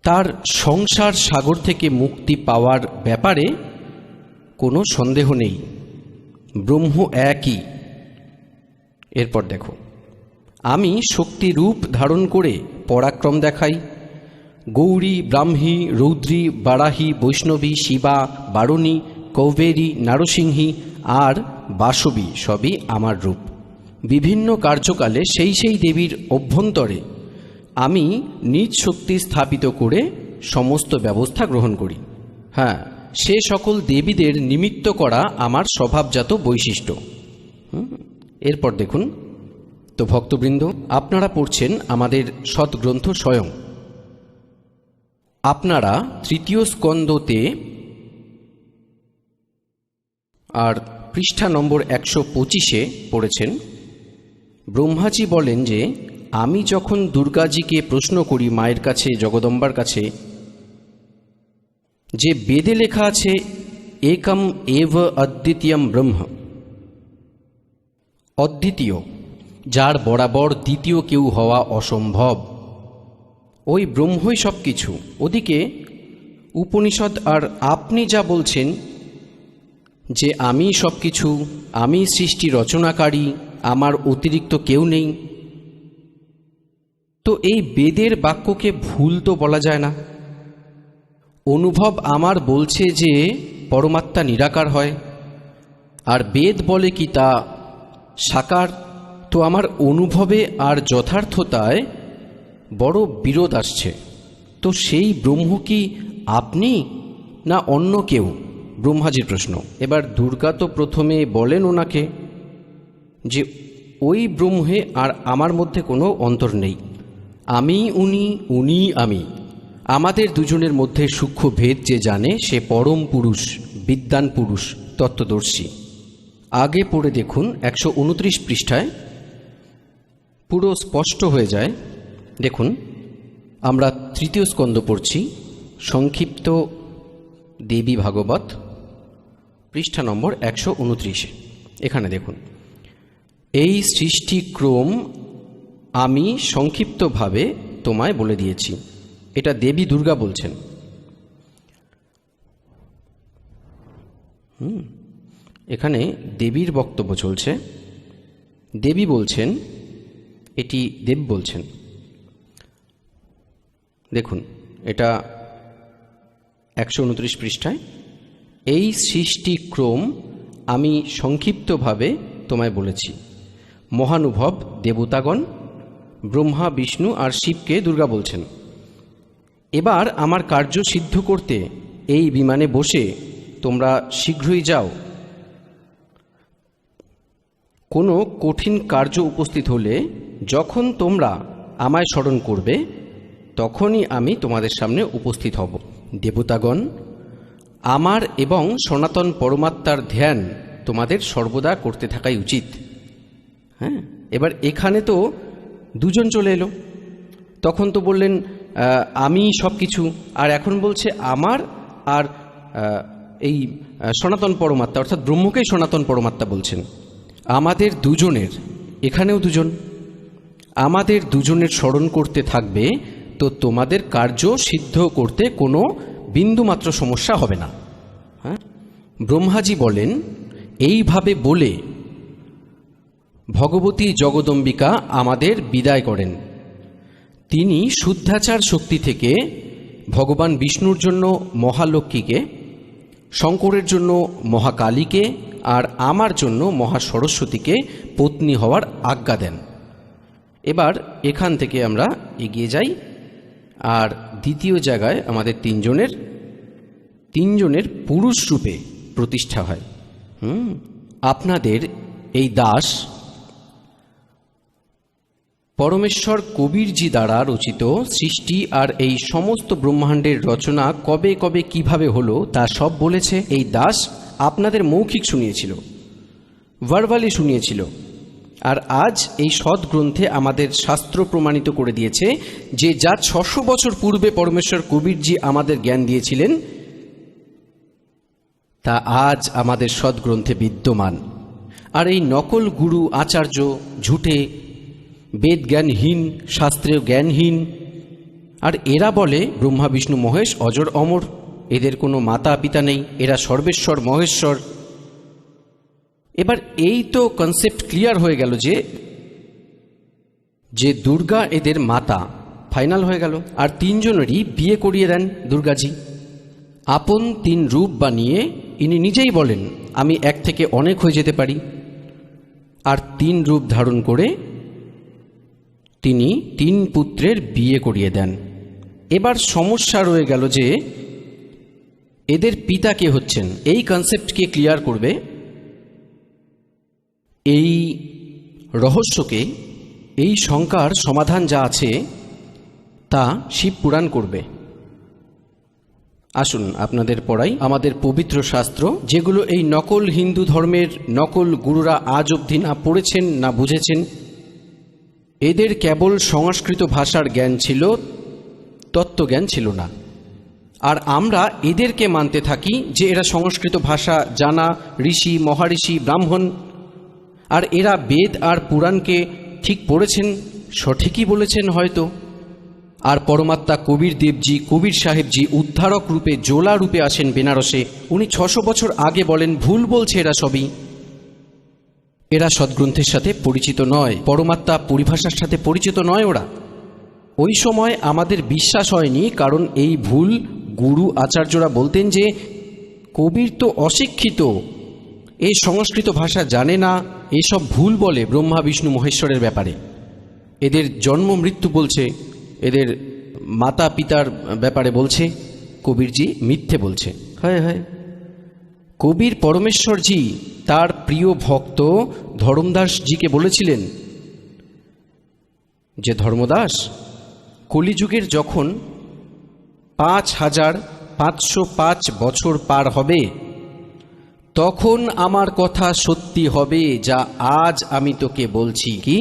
Speaker 1: তার সংসার সাগর থেকে মুক্তি পাওয়ার ব্যাপারে কোনো সন্দেহ নেই। ব্রহ্ম একই। এরপর দেখো, আমি শক্তি রূপ ধারণ করে পরাক্রম দেখাই। গৌরী, ব্রাহ্মী, রৌদ্রী, বারাহী, বৈষ্ণবী, শিবা, বারণী, কৌবেরী, নারসিংহী আর বাসবী সবই আমার রূপ। বিভিন্ন কার্যকালে সেই সেই দেবীর অভ্যন্তরে আমি নিজ শক্তি স্থাপিত করে সমস্ত ব্যবস্থা গ্রহণ করি। হ্যাঁ, সে সকল দেবীদের নিমিত্ত করা আমার স্বভাবজাত বৈশিষ্ট্য। এরপর দেখুন তো ভক্তবৃন্দ, আপনারা পড়ছেন আমাদের সৎগ্রন্থ স্বয়ং। আপনারা তৃতীয় স্কন্ধতে আর পৃষ্ঠা নম্বর 125-এ পড়েছেন। ব্রহ্মাজি বলেন যে, আমি যখন দুর্গাজিকে প্রশ্ন করি মায়ের কাছে, জগদম্বার কাছে, যে বেদে লেখা আছে একম এব অদ্বিতীয়ম ব্রহ্ম, অদ্বিতীয়, যার বরাবর দ্বিতীয় কেউ হওয়া অসম্ভব, ওই ব্রহ্মই সব কিছু। ওদিকে উপনিষদ আর আপনি যা বলছেন যে আমি সব কিছু, আমি সৃষ্টি রচনাকারী, আমার অতিরিক্ত কেউ নেই, তো এই বেদের বাক্যকে ভুল তো বলা যায় না। অনুভব আমার বলছে যে পরমাত্মা নিরাকার হয়, আর বেদ বলে কি তা সাকার। তো আমার অনুভবে আর যথার্থতায় বড় বিরোধ আসছে। তো সেই ব্রহ্ম কি আপনি না অন্য কেউ? ব্রহ্মাজির প্রশ্ন। এবার দুর্গা তো প্রথমে বলেন ওনাকে যে ওই ব্রহ্মে আর আমার মধ্যে কোনো অন্তর নেই, আমি উনি, উনি আমি। আমাদের দুজনের মধ্যে সূক্ষ্ম ভেদ যে জানে সে পরম পুরুষ, বিদ্বান পুরুষ, তত্ত্বদর্শী। আগে পড়ে দেখুন 129 পৃষ্ঠায় পুরো স্পষ্ট হয়ে যায়। দেখুন, আমরা তৃতীয় স্কন্দ পড়ছি, সংক্ষিপ্ত দেবী ভাগবত, পৃষ্ঠা নম্বর 129। এখানে দেখুন, এই সৃষ্টিক্রম আমি সংক্ষিপ্তভাবে তোমায় বলে দিয়েছি। এটা দেবী দুর্গা বলছেন। এখানে দেবীর বক্তব্য চলছে, দেবী বলছেন, এটি দেব বলছেন। দেখুন, এটা 129 পৃষ্ঠায়, এই সৃষ্টিক্রম আমি সংক্ষিপ্তভাবে তোমায় বলেছি। মহানুভব দেবতাগণ ব্রহ্মা, বিষ্ণু আর শিবকে দুর্গা বলছেন। এবার আমার কার্য সিদ্ধ করতে এই বিমানে বসে তোমরা শীঘ্রই যাও। কোনো কঠিন কার্য উপস্থিত হলে যখন তোমরা আমায় স্মরণ করবে, তখনই আমি তোমাদের সামনে উপস্থিত হব। দেবতাগণ, আমার এবং সনাতন পরমাত্মার ধ্যান তোমাদের সর্বদা করতে থাকাই উচিত। হ্যাঁ, এবার এখানে তো দুজন চলে এলো। তখন তো বললেন আমি সব কিছু, আর এখন বলছে আমার আর এই সনাতন পরমাত্মা, অর্থাৎ ব্রহ্মকেই সনাতন পরমাত্মা বলছেন। আমাদের দুজনের, এখানেও দুজন, আমাদের দুজনের স্মরণ করতে থাকবে, তো তোমাদের কার্য সিদ্ধ করতে কোনো বিন্দুমাত্র সমস্যা হবে না। হ্যাঁ, ব্রহ্মাজি বলেন, এইভাবে বলে ভগবতী জগদম্বিকা আমাদের বিদায় করেন। তিনি শুদ্ধাচার শক্তি থেকে ভগবান বিষ্ণুর জন্য মহালক্ষ্মীকে, শঙ্করের জন্য মহাকালীকে আর আমার জন্য মহাসরস্বতীকে পত্নী হওয়ার আজ্ঞা দেন। এবার এখান থেকে আমরা এগিয়ে যাই, আর দ্বিতীয় জায়গায় আমাদের তিনজনের পুরুষ রূপে প্রতিষ্ঠা হয়। আপনাদের এই দাস পরমেশ্বর কবিরজি দ্বারা রচিত সৃষ্টি আর এই সমস্ত ব্রহ্মাণ্ডের রচনা কবে কবে কিভাবে হলো তা সব বলেছে। এই দাস আপনাদের মৌখিক শুনিয়েছিল, ভার্বালি শুনিয়েছিল, আর আজ এই সদ্গ্রন্থে আমাদের শাস্ত্র প্রমাণিত করে দিয়েছে যে যা 600 বছর পূর্বে পরমেশ্বর কবিরজি আমাদের জ্ঞান দিয়েছিলেন, তা আজ আমাদের সদ্গ্রন্থে বিদ্যমান। আর এই নকল গুরু আচার্য, ঝুটে বেদ জ্ঞানহীন, শাস্ত্রীয় জ্ঞানহীন, আর এরা বলে ব্রহ্মা বিষ্ণু মহেশ অজর অমর, এদের কোনো মাতা পিতা নেই, এরা সর্বেশ্বর মহেশ্বর। এবার এই তো কনসেপ্ট ক্লিয়ার হয়ে গেল যে দুর্গা এদের মাতা, ফাইনাল হয়ে গেল। আর তিনজনেরই বিয়ে করিয়ে দেন দুর্গাজি। আপন 3 রূপ বানিয়ে ইনি নিজেই বলেন, আমি এক থেকে অনেক হয়ে যেতে পারি। আর 3 রূপ ধারণ করে তিনি 3 পুত্রের বিয়ে করিয়ে দেন। এবার সমস্যা রয়ে গেল যে এদের পিতা কে হচ্ছেন, এই কনসেপ্টকে ক্লিয়ার করবে, এই রহস্যকে, এই শঙ্কার সমাধান যা আছে তা শিব পুরাণ করবে। আসুন আপনাদের পড়াই আমাদের পবিত্র শাস্ত্র, যেগুলো এই নকল হিন্দু ধর্মের নকল গুরুরা আজ অবধি না পড়েছেন না বুঝেছেন। এদের কেবল সংস্কৃত ভাষার জ্ঞান ছিল, তত্ত্বজ্ঞান ছিল না। আর আমরা এদেরকে মানতে থাকি যে এরা সংস্কৃত ভাষা জানা ঋষি, মহারিষি, ব্রাহ্মণ, আর এরা বেদ আর পুরাণকে ঠিক পড়েছেন, সঠিকই বলেছেন হয়তো। আর পরমাত্মা কবির দেবজি, কবির সাহেবজি উদ্ধারক রূপে, জোলা রূপে আসেন বেনারসে। উনি 600 বছর আগে বলেন ভুল বলছে এরা সবই। এরা সদ্গ্রন্থের সাথে পরিচিত নয়, পরমাত্মা পরিভাষার সাথে পরিচিত নয় ওরা। ওই সময় আমাদের বিশ্বাস হয়নি, কারণ এই ভুল গুরু আচার্যরা বলতেন যে কবির তো অশিক্ষিত, এই সংস্কৃত ভাষা জানে না, এসব ভুল বলে ব্রহ্মা বিষ্ণু মহেশ্বরের ব্যাপারে। এদের জন্ম মৃত্যু বলছে, এদের মাতা পিতার ব্যাপারে বলছে, কবিরজি মিথ্যে বলছে। হয় হয়, কবির পরমেশ্বরজি তার প্রিয় ভক্ত ধর্মদাসজিকে বলেছিলেন যে ধর্মদাস, কলিযুগের যখন 5505 বছর পার হবে, তখন আমার কথা সত্যি হবে যা আজ আমি তোকে বলছি। কি?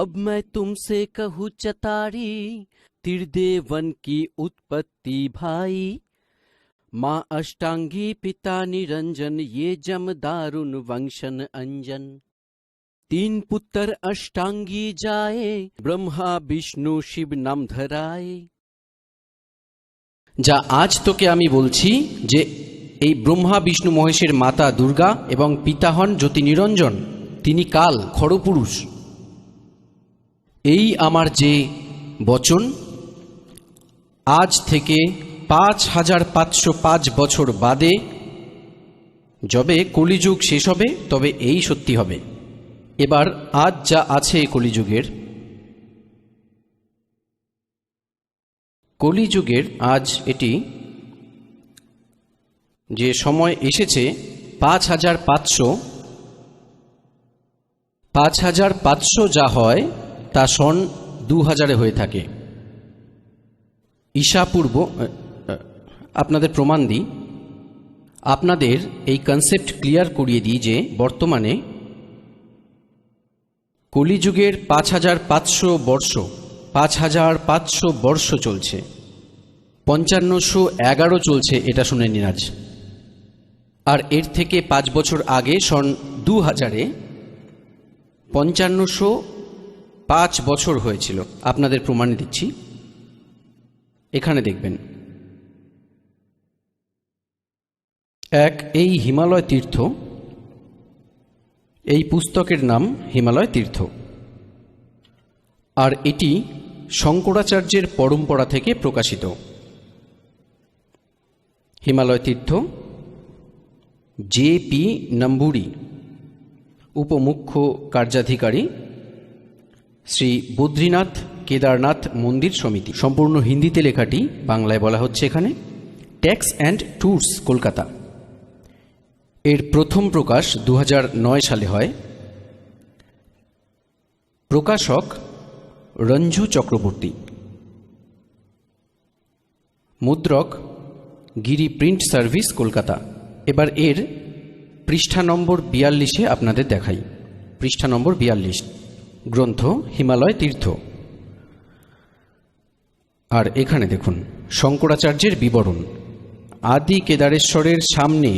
Speaker 2: अब मैं तुमसे कहूँ चतारी, त्रिदेवन की उत्पत्ति भाई। माँ अष्टांगी पिता निरंजन, ये जम दारुण वंशन अंजन। तीन पुत्र अष्टांगी जाए, ब्रह्मा विष्णु शिव नाम धराए।
Speaker 1: যা আজ তোকে আমি বলছি যে এই ব্রহ্মা বিষ্ণু মহেশের মাতা দুর্গা এবং পিতা হন জ্যোতি নিরঞ্জন, তিনি কাল খড়পুরুষ। এই আমার যে বচন আজ থেকে 5505 বছর বাদে যবে কলিযুগ শেষ হবে তবে এই সত্যি হবে। এবার আজ যা আছে কলিযুগের, কলিযুগের আজ এটি যে সময় এসেছে 5500 যা হয় তা সন 2000 হয়ে থাকে। ঈশাপূর্ব আপনাদের প্রমাণ দিই, আপনাদের এই কনসেপ্ট ক্লিয়ার করিয়ে দিই যে বর্তমানে কলিযুগের 5500 বর্ষ চলছে, 5511 চলছে, এটা শুনে নিন আজ। আর এর থেকে 5 বছর আগে সন 2000-এ 5505 বছর হয়েছিল। আপনাদের প্রমাণ দিচ্ছি, এখানে দেখবেন। এই হিমালয় তীর্থ, এই পুস্তকের নাম হিমালয় তীর্থ, আর এটি শঙ্করাচার্যের পরম্পরা থেকে প্রকাশিত। হিমালয় তীর্থ, জে.পি. নম্বুরি, উপমুখ্য কার্যাধিকারী, শ্রী বদ্রীনাথ কেদারনাথ মন্দির সমিতি। সম্পূর্ণ হিন্দিতে লেখাটি, বাংলায় বলা হচ্ছে এখানে ট্যাক্স অ্যান্ড ট্যুরস, কলকাতা। এর প্রথম প্রকাশ 2009 সালে হয়। প্রকাশক রঞ্জু চক্রবর্তী, মুদ্রক গিরি প্রিন্ট সার্ভিস, কলকাতা। এবার এর পৃষ্ঠা নম্বর 42-এ আপনাদের দেখাই। পৃষ্ঠা নম্বর 42, গ্রন্থ হিমালয় তীর্থ। আর এখানে দেখুন শঙ্করাচার্যের বিবরণ। আদি কেদারেশ্বরের সামনে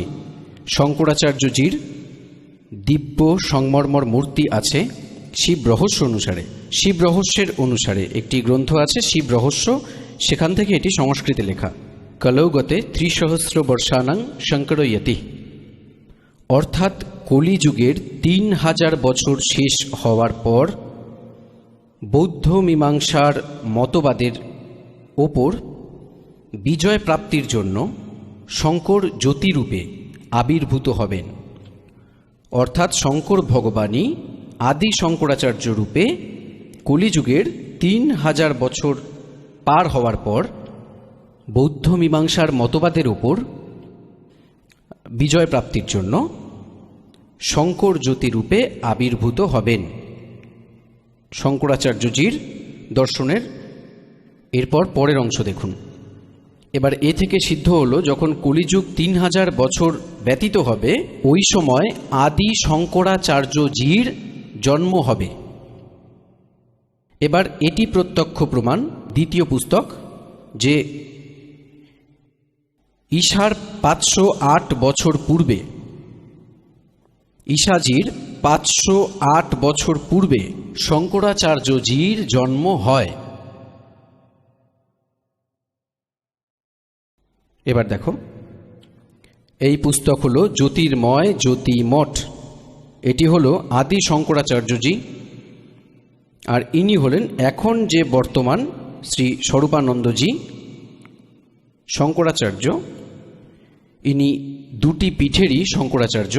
Speaker 1: শঙ্করাচার্যজির দিব্য সংমর্মর মূর্তি আছে শিব রহস্য অনুসারে। শিব রহস্যের অনুসারে একটি গ্রন্থ আছে শিব রহস্য, সেখান থেকে এটি সংস্কৃতে লেখা। কলৌগতে 300 বর্ষানাং শঙ্করয়তি, অর্থাৎ কলিযুগের 3000 বছর শেষ হওয়ার পর বৌদ্ধ মীমাংসার মতবাদের ওপর বিজয় প্রাপ্তির জন্য শঙ্কর জ্যোতিরূপে আবির্ভূত হবেন। অর্থাৎ শঙ্কর ভগবানই আদি শঙ্করাচার্য রূপে কলিযুগের 3000 বছর পার হওয়ার পর বৌদ্ধ মীমাংসার মতবাদের ওপর বিজয় প্রাপ্তির জন্য শঙ্কর জ্যোতিরূপে আবির্ভূত হবেন। শঙ্করাচার্যজির দর্শনের এরপর পরের অংশ দেখুন। এবার এ থেকে সিদ্ধ হলো যখন কলিযুগ 3000 বছর ব্যতীত হবে ওই সময় আদি শঙ্করাচার্যজির জন্ম হবে। এবার এটি প্রত্যক্ষ প্রমাণ দ্বিতীয় পুস্তক যে ঈশার 508 বছর পূর্বে, ঈশাজির 508 বছর পূর্বে শঙ্করাচার্যজির জন্ম হয়। এবার দেখো, এই পুস্তক হলো জ্যোতির্ময় জ্যোতিমঠ। এটি হলো আদি শঙ্করাচার্যজি, আর ইনি হলেন এখন যে বর্তমান শ্রী স্বরূপানন্দজি শঙ্করাচার্য। ইনি দুটি পীঠেরই শঙ্করাচার্য,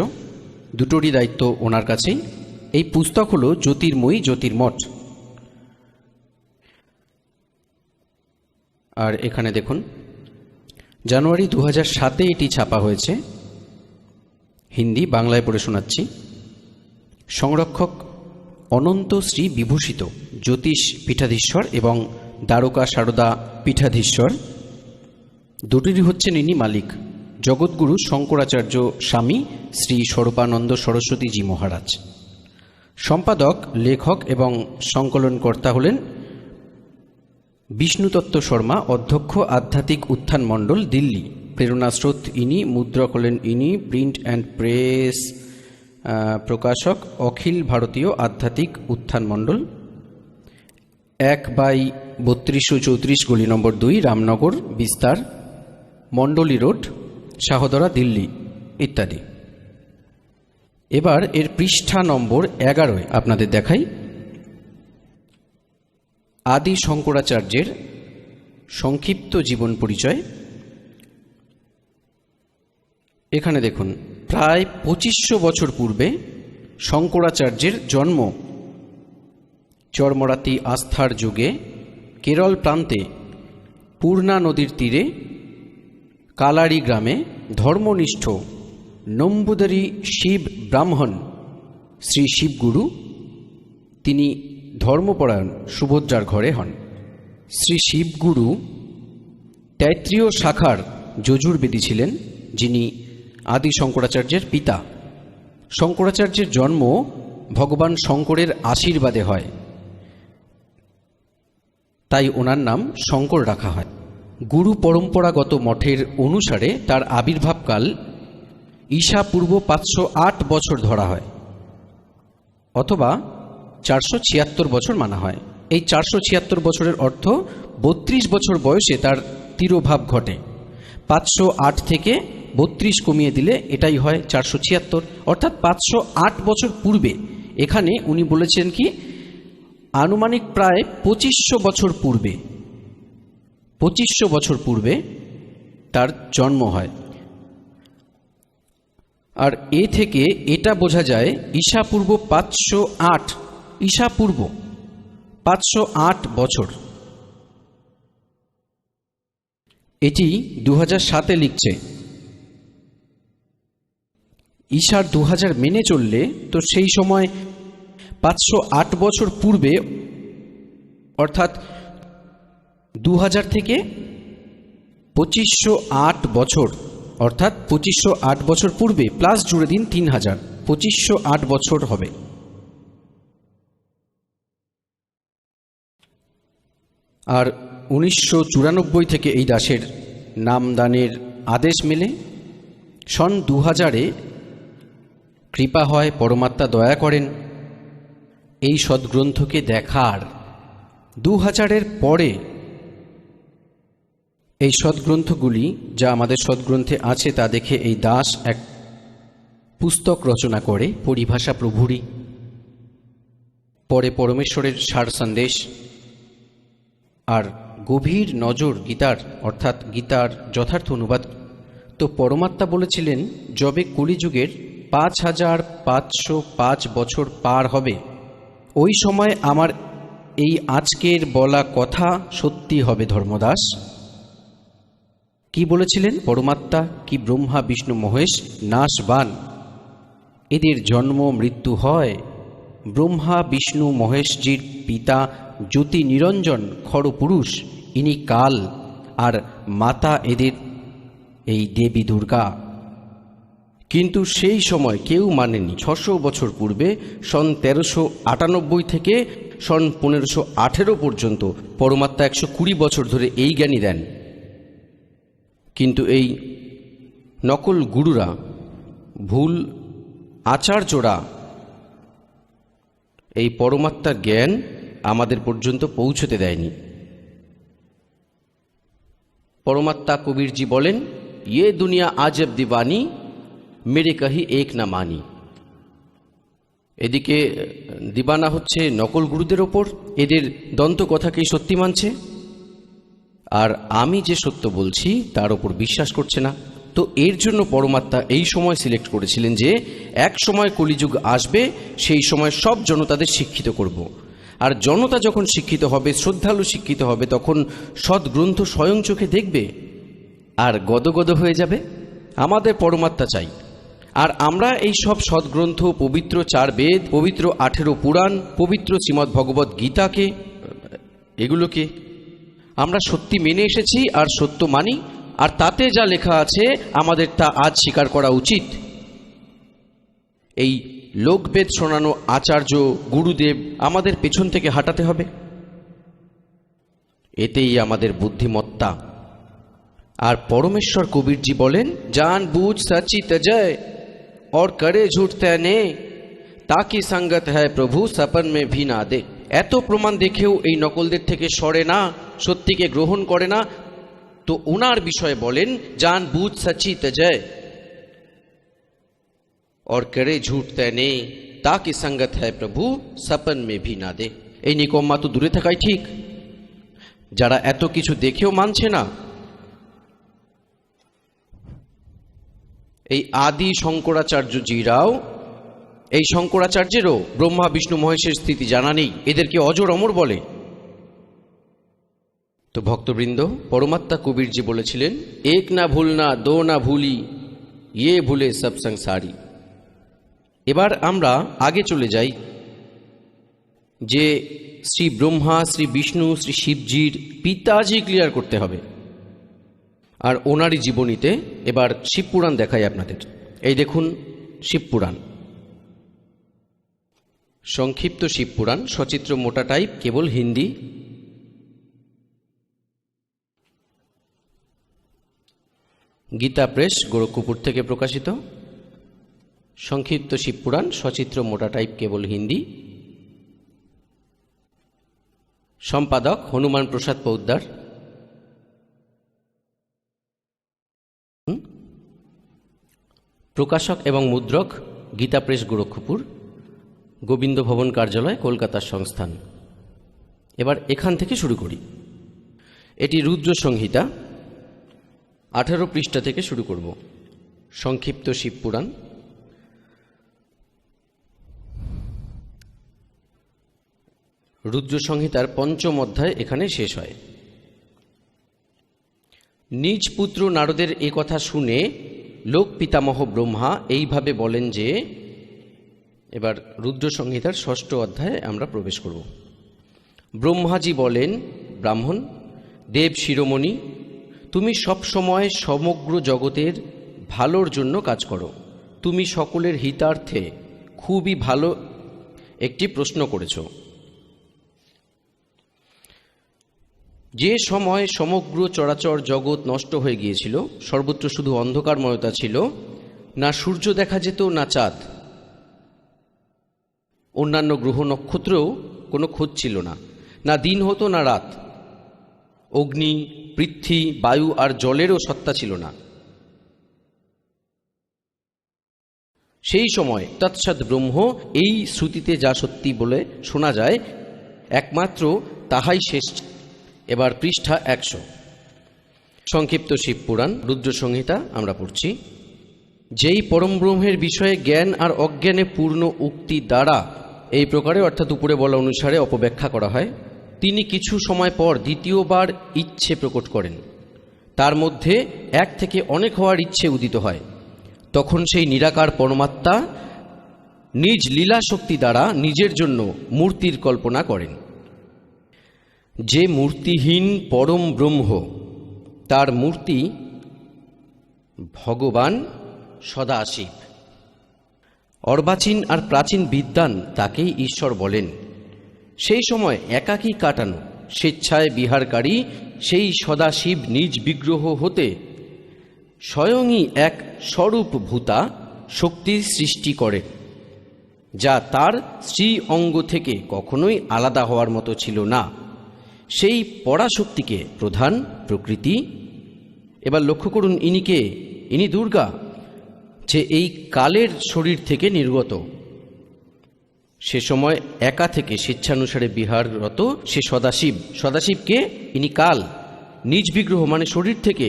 Speaker 1: দুটোরই দায়িত্ব ওনার কাছেই। এই পুস্তক হলো জ্যোতির্ময়ী জ্যোতির্মঠ। আর এখানে দেখুন জানুয়ারি 2007-এ এটি ছাপা হয়েছে। হিন্দি, বাংলায় পড়ে শোনাচ্ছি। সংরক্ষক অনন্ত শ্রী বিভূষিত জ্যোতিষ পীঠাধীশ্বর এবং দ্বারকা সারদা পীঠাধীশ্বর, দুটিরই হচ্ছেন ইনি মালিক। জগৎগুরু শঙ্করাচার্য স্বামী শ্রী স্বরূপানন্দ সরস্বতীজি মহারাজ। সম্পাদক, লেখক এবং সংকলনকর্তা হলেন বিষ্ণুদত্ত শর্মা, অধ্যক্ষ, আধ্যাত্মিক উত্থান মণ্ডল, দিল্লি। প্রেরণাস্রোত ইনি, মুদ্রক হলেন ইনি, প্রিন্ট অ্যান্ড প্রেস প্রকাশক অখিল ভারতীয় আধ্যাত্মিক উত্থান মণ্ডল, 1/3234 গলি নম্বর 2, রামনগর বিস্তার, মণ্ডলী রোড, শাহদরা, দিল্লি ইত্যাদি। এবার এর পৃষ্ঠা নম্বর 11 আপনাদের দেখাই। আদি শঙ্করাচার্যের সংক্ষিপ্ত জীবন পরিচয়। এখানে দেখুন, প্রায় 2500 বছর পূর্বে শঙ্করাচার্যের জন্ম চর্মরাতি আস্থার যুগে কেরল প্রান্তে পূর্ণা নদীর তীরে কালারি গ্রামে ধর্মনিষ্ঠ নম্বুদারী শিব ব্রাহ্মণ শ্রী শিবগুরু, তিনি ধর্মপরায়ণ সুভদ্রার ঘরে হন। শ্রী শিবগুরু তৈত্রীয় শাখার যজুর্বেদী ছিলেন, যিনি আদি শঙ্করাচার্যের পিতা। শঙ্করাচার্যের জন্ম ভগবান শঙ্করের আশীর্বাদে হয়, তাই ওনার নাম শঙ্কর রাখা হয়। গুরু পরম্পরাগত মঠের অনুসারে তার আবির্ভাবকাল ঈশা পূর্ব 508 বছর ধরা হয়, অথবা 476 বছর মানা হয়। এই 476 বছরের অর্থ 32 বছর বয়সে তার তিরোভাব ঘটে। 508 থেকে 32 কমিয়ে দিলে এটাই হয় 476, অর্থাৎ 508 বছর পূর্বে। এখানে উনি বলেছেন কি, আনুমানিক প্রায় 2500 বছর পূর্বে, 2500 বছর পূর্বে তার জন্ম হয়। আর এ থেকে এটা বোঝা যায় ঈশাপূর্ব 508, ঈশাপূর্ব 508 বছর। এটি 2007 লিখছে। ঈশার 2000 মেনে চললে তো সেই সময় 508 বছর পূর্বে, অর্থাৎ 2000 থেকে 2508 বছর, অর্থাৎ 2508 বছর পূর্বে প্লাস জুড়ে দিন 3000, 2508 বছর হবে। আর 1994 থেকে এই দাসের নামদানের আদেশ মেলে। সন 2000-এ কৃপা হয়, পরমাত্মা দয়া করেন এই সদ্গ্রন্থকে দেখার। 2000-এর পরে এই সদ্গ্রন্থগুলি যা আমাদের সদ্গ্রন্থে আছে তা দেখে এই দাস এক পুস্তক রচনা করে, পরিভাষা প্রভুরই। পরে পরমেশ্বরের সার সন্দেশ আর গভীর নজর গীতার, অর্থাৎ গীতার যথার্থ অনুবাদ। তো পরমাত্মা বলেছিলেন, যবে কলিযুগের 5505 বছর পার হবে, ওই সময় আমার এই আজকের বলা কথা সত্যি হবে ধর্মদাস। কি বলেছিলেন পরমাত্মা? কি ব্রহ্মা বিষ্ণু মহেশ নাশবান, এদের জন্ম মৃত্যু হয়। ব্রহ্মা বিষ্ণু মহেশজির পিতা জ্যোতি নিরঞ্জন খড়পুরুষ, ইনি কাল, আর মাতা এদের এই দেবী দুর্গা। কিন্তু সেই সময় কেউ মানেনি। 600 বছর পূর্বে সন 1398 থেকে সন 1518 পর্যন্ত পরমাত্মা 120 বছর ধরে এই জ্ঞানই দেন। কিন্তু এই নকল গুরুরা, ভুল আচার্যরা এই পরমাত্মার জ্ঞান আমাদের পর্যন্ত পৌঁছতে দেয়নি। পরমাত্মা কবিরজি বলেন, ये दुनिया आजब दीवानी मेरे कही एक ना मानी। এদিকে দিবানা হচ্ছে নকল গুরুদের ওপর, এদের দন্ত কথাকেই সত্যি মানছে, আর আমি যে সত্য বলছি তার ওপর বিশ্বাস করছে না। তো এর জন্য পরমাত্মা এই সময় সিলেক্ট করেছিলেন যে এক সময় কলিযুগ আসবে, সেই সময় সব জনতাদের শিক্ষিত করব। আর জনতা যখন শিক্ষিত হবে, শ্রদ্ধালু শিক্ষিত হবে, তখন সদ্গ্রন্থ স্বয়ং চোখে দেখবে আর গদগদ হয়ে যাবে। আমাদের পরমাত্মা চাই। আর আমরা এই সব সদ্গ্রন্থ, পবিত্র 4 বেদ, পবিত্র 18 পুরাণ, পবিত্র শ্রীমদ্ ভগবদ্ গীতাকে, এগুলোকে আমরা সত্যি মেনে এসেছি আর সত্য মানি। আর তাতে যা লেখা আছে আমাদের তা আজ স্বীকার করা উচিত। এই লোকবেদ শোনানো আচার্য গুরুদেব আমাদের পেছন থেকে হাঁটাতে হবে, এতেই আমাদের বুদ্ধিমত্তা। আর পরমেশ্বর কবিরজি বলেন, জান বুঝ সচি তজয় और करे झूठ तय ने ताकि संगत है प्रभु सपन में भी ना दे। এত প্রমাণ দেখেও এই নকলদের থেকে সরে না, সত্যিকে গ্রহণ করে না, তো ওনার বিষয়ে বলেন জান বুঝ সচি তজয় और करे झूठ तय ने ताकि संगत है प्रभु सपन में भी ना दे। এই নিকম্মা তো দূরে থাকাই ঠিক, যারা এত কিছু দেখেও মানছে না। এই আদি শঙ্করাচার্যজিরাও, এই শঙ্করাচার্যেরও ব্রহ্মা বিষ্ণু মহেশের স্থিতি জানা নেই, এদেরকে অজর অমর বলে। তো ভক্তবৃন্দ, পরমাত্মা কবিরজি বলেছিলেন, এক না ভুলনা দো না ভুলি ইয়ে ভুলে সব সংসারী। এবার আমরা আগে চলে যাই যে শ্রী ব্রহ্মা, শ্রী বিষ্ণু, শ্রী শিবজির পিতাজি ক্লিয়ার করতে হবে। আর ওনারই জীবনীতে এবার শিবপুরাণ দেখাই আপনাদের। এই দেখুন শিবপুরাণ, সংক্ষিপ্ত শিবপুরাণ, সচিত্র মোটা টাইপ, কেবল হিন্দি। গীতা প্রেস, গোরক্ষপুর থেকে প্রকাশিত। সংক্ষিপ্ত শিবপুরাণ, সচিত্র মোটা টাইপ, কেবল হিন্দি। সম্পাদক হনুমান প্রসাদ পোদ্দার। প্রকাশক এবং মুদ্রক গীতা প্রেস, গোরক্ষপুর, গোবিন্দ ভবন কার্যালয়, কলকাতার সংস্থান। এবার এখান থেকে শুরু করি। এটি রুদ্র সংহিতা, 18 পৃষ্ঠা থেকে শুরু করব। সংক্ষিপ্ত শিবপুরাণ। রুদ্র সংহিতার 5ম অধ্যায় এখানে শেষ হয়। নিজ পুত্র নারদের এ কথা শুনে লোক পিতামহ ব্রহ্মা এইভাবে বলেন যে, এবার রুদ্র সংহিতার 6ষ্ঠ অধ্যায়ে আমরা প্রবেশ করব। ব্রহ্মাজি বলেন, ব্রাহ্মণ দেব শিরোমণি, তুমি সব সময় সমগ্র জগতের ভালোর জন্য কাজ করো। তুমি সকলের হিতার্থে খুবই ভালো একটি প্রশ্ন করেছ। যে সময় সমগ্র চরাচর জগৎ নষ্ট হয়ে গিয়েছিল, সর্বত্র শুধু অন্ধকারময়তা ছিল, না সূর্য দেখা যেত না চাঁদ, অন্যান্য গ্রহ নক্ষত্রেও কোনো খোঁজ ছিল না, না দিন হতো না রাত, অগ্নি, পৃথ্বী, বায়ু আর জলেরও সত্তা ছিল না। সেই সময় তৎসৎ ব্রহ্ম, এই শ্রুতিতে যা সত্যি বলে শোনা যায়, একমাত্র তাহাই শেষ। এবার পৃষ্ঠা 100। সংক্ষিপ্ত শিবপুরাণ, রুদ্র সংহিতা আমরা পড়ছি। যেই পরমব্রহ্মের বিষয়ে জ্ঞান আর অজ্ঞানে পূর্ণ উক্তি দ্বারা এই প্রকারে, অর্থাৎ উপরে বলা অনুসারে অপব্যাখ্যা করা হয়, তিনি কিছু সময় পর দ্বিতীয়বার ইচ্ছে প্রকট করেন। তার মধ্যে এক থেকে অনেক হওয়ার ইচ্ছে উদিত হয়। তখন সেই নিরাকার পরমাত্মা নিজ লীলা শক্তি দ্বারা নিজের জন্য মূর্তির কল্পনা করেন। যে মূর্তিহীন পরম ব্রহ্ম, তার মূর্তি ভগবান সদাশিব। অর্বাচীন আর প্রাচীন বিদ্বান তাকেই ঈশ্বর বলেন। সেই সময় একাকী কাটানো, স্বেচ্ছায় বিহারকারী সেই সদাশিব নিজ বিগ্রহ হতে স্বয়ংই এক স্বরূপ ভূতা শক্তির সৃষ্টি করেন, যা তার শ্রী অঙ্গ থেকে কখনোই আলাদা হওয়ার মতো ছিল না। সেই পরাশক্তিকে প্রধান প্রকৃতি। এবার লক্ষ্য করুন, ইনি দুর্গা, যে এই কালের শরীর থেকে নির্গত। সে সময় একা থেকে স্বেচ্ছানুসারে বিহাররত সে সদাশিব। সদাশিবকে ইনি কাল, নিজ বিগ্রহ মানে শরীর থেকে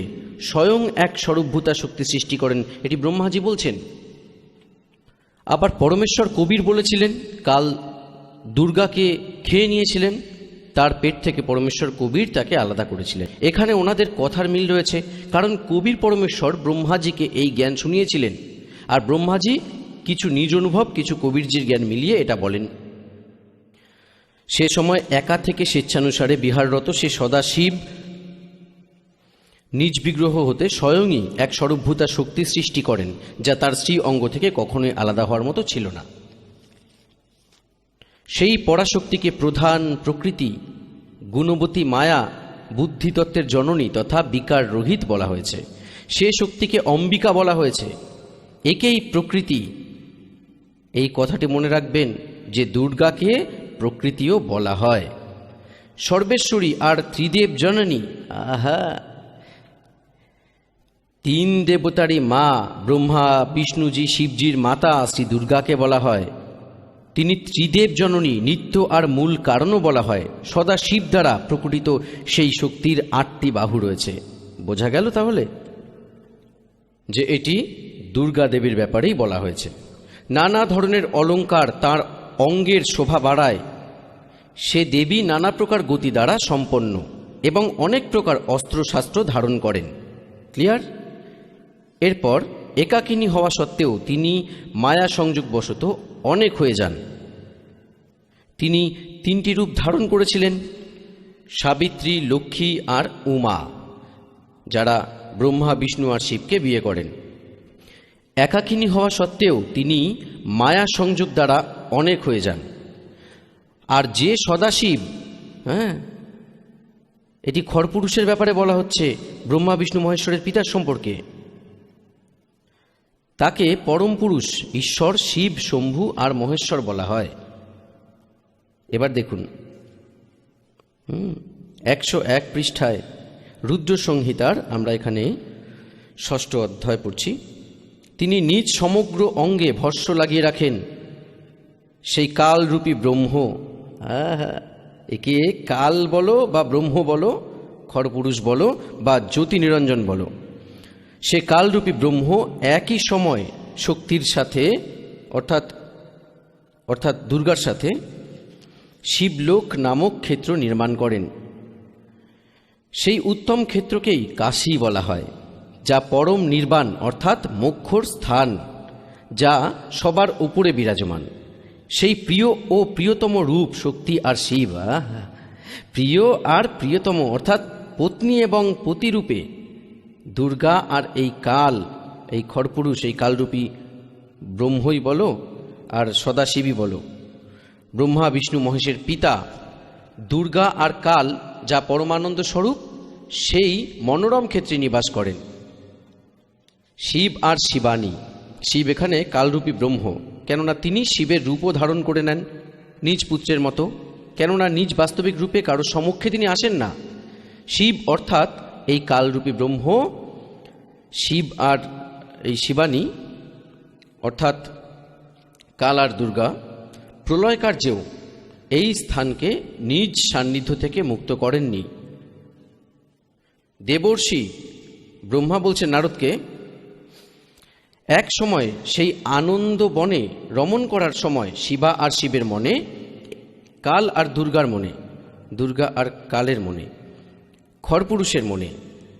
Speaker 1: স্বয়ং এক স্বরূপভূতা শক্তি সৃষ্টি করেন। এটি ব্রহ্মাজি বলছেন। আবার পরমেশ্বর কবির বলেছিলেন, কাল দুর্গাকে খেয়ে নিয়েছিলেন, তার পেট থেকে পরমেশ্বর কবির তাকে আলাদা করেছিলেন। এখানে ওনাদের কথার মিল রয়েছে, কারণ কবির পরমেশ্বর ব্রহ্মাজিকে এই জ্ঞান শুনিয়েছিলেন, আর ব্রহ্মাজি কিছু নিজ অনুভব, কিছু কবিরজির জ্ঞান মিলিয়ে এটা বলেন। সে সময় একা থেকে স্বেচ্ছানুসারে বিহাররত সে সদাশিব নিজ বিগ্রহ হতে স্বয়ংই এক স্বরূপভূতা শক্তি সৃষ্টি করেন, যা তার স্ত্রী অঙ্গ থেকে কখনোই আলাদা হওয়ার মতো ছিল না। সেই পরাশক্তিকে প্রধান প্রকৃতি, গুণবতী মায়া, বুদ্ধিতত্ত্বের জননী তথা বিকার রহিত বলা হয়েছে। সে শক্তিকে অম্বিকা বলা হয়েছে। একেই প্রকৃতি। এই কথাটি মনে রাখবেন যে দুর্গাকে প্রকৃতিও বলা হয়। সর্বেশ্বরী আর ত্রিদেব জননী, আহা, তিন দেবতারই মা, ব্রহ্মা, বিষ্ণুজি, শিবজির মাতা শ্রী দুর্গাকে বলা হয়। তিনি ত্রিদেব জননী, নিত্য আর মূল কারণও বলা হয়। সদা শিব দ্বারা প্রকটিত সেই শক্তির 8টি বাহু রয়েছে। বোঝা গেল তাহলে যে এটি দুর্গা দেবীর ব্যাপারেই বলা হয়েছে। নানা ধরনের অলঙ্কার তার অঙ্গের শোভা বাড়ায়। সে দেবী নানা প্রকার গতি দ্বারা সম্পন্ন এবং অনেক প্রকার অস্ত্রশাস্ত্র ধারণ করেন। ক্লিয়ার? এরপর একাকিনী হওয়া সত্ত্বেও তিনি মায়া সংযোগবশত অনেক হয়ে যান। তিনি 3টি রূপ ধারণ করেছিলেন: সাবিত্রী, লক্ষ্মী আর উমা, যারা ব্রহ্মা, বিষ্ণু আর শিবকে বিয়ে করেন। একাকিনী হওয়া সত্ত্বেও তিনি মায়া সংযোগ দ্বারা অনেক হয়ে যান। আর যে সদাশিব, এটি খরপুরুষের ব্যাপারে বলা হচ্ছে, ব্রহ্মা, বিষ্ণু, মহেশ্বরের পিতার সম্পর্কে। তাকে পরম পুরুষ, ঈশ্বর, শিব, শম্ভু আর মহেশ্বর বলা হয়। এবার দেখুন 101 পৃষ্ঠায় রুদ্র সংহিতার আমরা এখানে 6ষ্ঠ অধ্যায় পড়ছি। তিনি নিজ সমগ্র অঙ্গে ভস্য লাগিয়ে রাখেন সেই কালরূপী ব্রহ্ম। একে কাল বলো বা ব্রহ্ম বলো, খরপুরুষ বলো বা জ্যোতি নিরঞ্জন বলো, সে কালরূপী ব্রহ্ম একই সময় শক্তির সাথে অর্থাৎ দুর্গার সাথে শিবলোক নামক ক্ষেত্র নির্মাণ করেন। সেই উত্তম ক্ষেত্রকেই কাশী বলা হয়, যা পরম নির্বাণ অর্থাৎ মোক্ষর স্থান, যা সবার উপরে বিরাজমান। সেই প্রিয় ও প্রিয়তম রূপ শক্তি আর শিব, প্রিয় আর প্রিয়তম অর্থাৎ পত্নী এবং পতিরূপে দুর্গা আর এই কাল, এই খরপুরুষ, এই কালরূপী ব্রহ্মই বলো আর সদাশিবই বলো, ব্রহ্মা, বিষ্ণু, মহেশের পিতা দুর্গা আর কাল, যা পরমানন্দ স্বরূপ, সেই মনোরম ক্ষেত্রে নিবাস করেন। শিব আর শিবানী, শিব এখানে কালরূপী ব্রহ্ম, কেননা তিনি শিবের রূপও ধারণ করে নেন নিজ পুত্রের মতো, কেননা নিজ বাস্তবিক রূপে কারো সম্মুখে তিনি আসেন না। শিব অর্থাৎ এই কালরূপী ব্রহ্ম, শিব আর এই শিবানী অর্থাৎ কাল আর দুর্গা প্রলয় কার্যেও এই স্থানকে নিজ সান্নিধ্য থেকে মুক্ত করেননি। দেবর্ষি ব্রহ্মা বলছেন নারদকে, এক সময় সেই আনন্দ বনে রমণ করার সময় শিবা আর শিবের মনে, কাল আর দুর্গার মনে, দুর্গা আর কালের মনে, খরপুরুষের মনে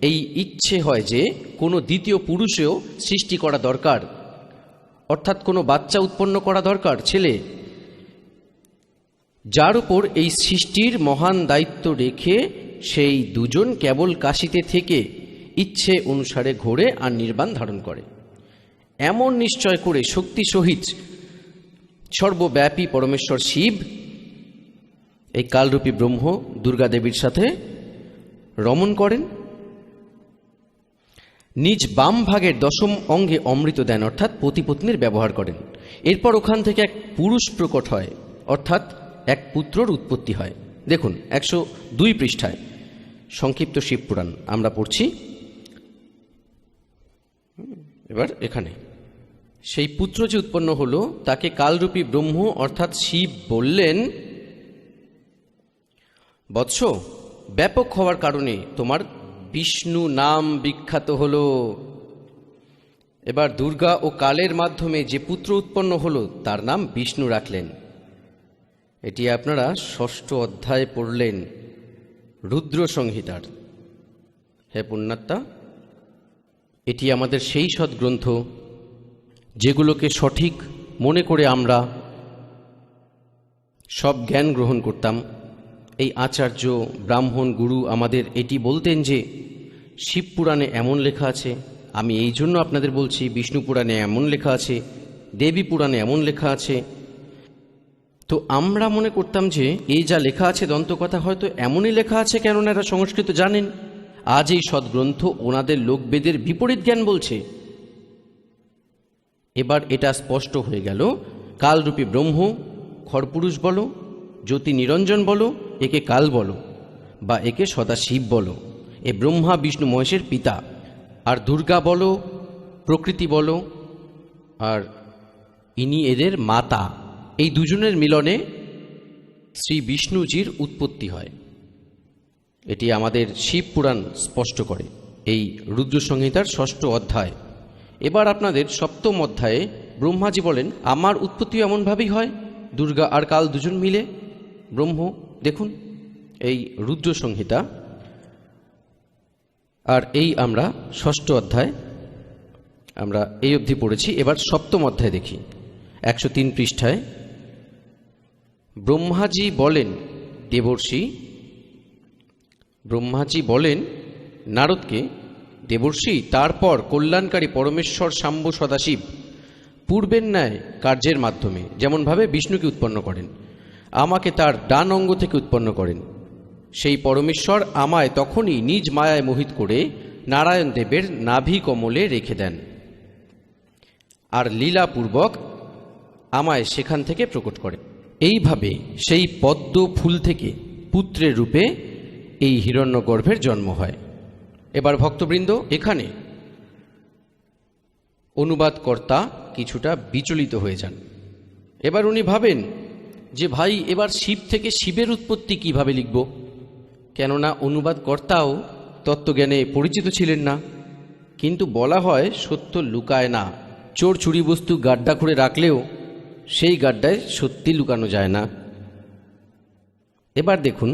Speaker 1: এই ইচ্ছে হয় যে কোনো দ্বিতীয় পুরুষেও সৃষ্টি করা দরকার, অর্থাৎ কোনো বাচ্চা উৎপন্ন করা দরকার, ছেলে, যার উপর এই সৃষ্টির মহান দায়িত্ব রেখে সেই দুজন কেবল কাশীতে থেকে ইচ্ছে অনুসারে ঘোরে আর নির্বাণ ধারণ করে। এমন নিশ্চয় করে শক্তি সহিত সর্বব্যাপী পরমেশ্বর শিব এই কালরূপী ব্রহ্ম দুর্গা দেবীর সাথে রমণ করেন। নিজ বাম ভাগের 10ম অঙ্গে অমৃত দেন, অর্থাৎ পতিপত্নীর ব্যবহার করেন। এরপর ওখান থেকে এক পুরুষ প্রকট হয়, অর্থাৎ এক পুত্রর উৎপত্তি হয়। দেখুন 102 পৃষ্ঠায় সংক্ষিপ্ত শিবপুরাণ আমরা পড়ছি। এবার এখানে সেই পুত্র যে উৎপন্ন হলো তাকে কালরূপী ব্রহ্ম অর্থাৎ শিব বললেন, বৎস, ব্যাপক হওয়ার কারণে তোমার বিষ্ণু নাম বিখ্যাত হলো। এবার দুর্গা ও কালের মাধ্যমে যে পুত্র উৎপন্ন হলো তার নাম বিষ্ণু রাখলেন। এটি আপনারা 6ষ্ঠ অধ্যায়ে পড়লেন রুদ্র সংহিতার। হে পুণ্যাত্মা, এটি আমাদের সেই সদ্গ্রন্থ যেগুলোকে সঠিক মনে করে আমরা সব জ্ঞান গ্রহণ করতাম। এই আচার্য, ব্রাহ্মণ, গুরু আমাদের এটি বলতেন যে শিব পুরাণে এমন লেখা আছে, আমি এই জন্য আপনাদের বলছি বিষ্ণু পুরাণে এমন লেখা আছে, দেবী পুরাণে এমন লেখা আছে। তো আমরা মনে করতাম যে এই যা লেখা আছে দন্তকথা হয়তো এমনই লেখা আছে, কেননা এরা সংস্কৃত জানেন। আজ এই সদ্গ্রন্থ ওনাদের লোকবেদের বিপরীত জ্ঞান বলছে। এবার এটা স্পষ্ট হয়ে গেল, কালরূপী ব্রহ্ম, খরপুরুষ বলো, জ্যোতি নিরঞ্জন বলো, একে কাল বলো বা একে সদাশিব বলো, এ ব্রহ্মা বিষ্ণু মহেশের পিতা। আর দুর্গা বলো, প্রকৃতি বলো, আর ইনি এদের মাতা। এই দুজনের মিলনে শ্রী বিষ্ণুজির উৎপত্তি হয়। এটি আমাদের শিব পুরাণ স্পষ্ট করে এই রুদ্র সংহিতার 6ষ্ঠ অধ্যায়। এবার আপনাদের 7ম অধ্যায়ে ব্রহ্মাজি বলেন, আমার উৎপত্তি এমনভাবেই হয়, দুর্গা আর কাল দুজন মিলে ব্রহ্ম। দেখুন এই রুদ্র সংহিতা, আর এই আমরা 6ষ্ঠ অধ্যায় আমরা এই অবধি পড়েছি। এবার 7ম অধ্যায় দেখি, 103 পৃষ্ঠায় ব্রহ্মাজি বলেন দেবর্ষি, ব্রহ্মাজি বলেন নারদকে, দেবর্ষি তারপর কল্যাণকারী পরমেশ্বর শাম্ব সদাশিব পূর্বের ন্যায় কার্যের মাধ্যমে যেমনভাবে বিষ্ণুকে উৎপন্ন করেন, আমাকে তার ডান অঙ্গ থেকে উৎপন্ন করেন। সেই পরমেশ্বর আমায় তখনই নিজ মায়ায় মোহিত করে নারায়ণ দেবের নাভি কমলে রেখে দেন, আর লীলাপূর্বক আমায় সেখান থেকে প্রকট করেন। এইভাবে সেই পদ্ম ফুল থেকে পুত্রের রূপে এই হিরণ্যগর্ভের জন্ম হয়। এবার ভক্তবৃন্দ, এখানে অনুবাদকর্তা কিছুটা বিচলিত হয়ে যান। এবার উনি ভাবেন যে ভাই, এবার শিব থেকে শিবের উৎপত্তি কিভাবে লিখব, কেননা অনুবাদকর্তাও তত্ত্বজ্ঞানে পরিচিত ছিলেন না। কিন্তু বলা হয় সত্য লুকায় না, চোর চুরি বস্তু গাড্ডা করে রাখলেও সেই গাড্ডায় সত্যি লুকানো যায় না। এবার দেখুন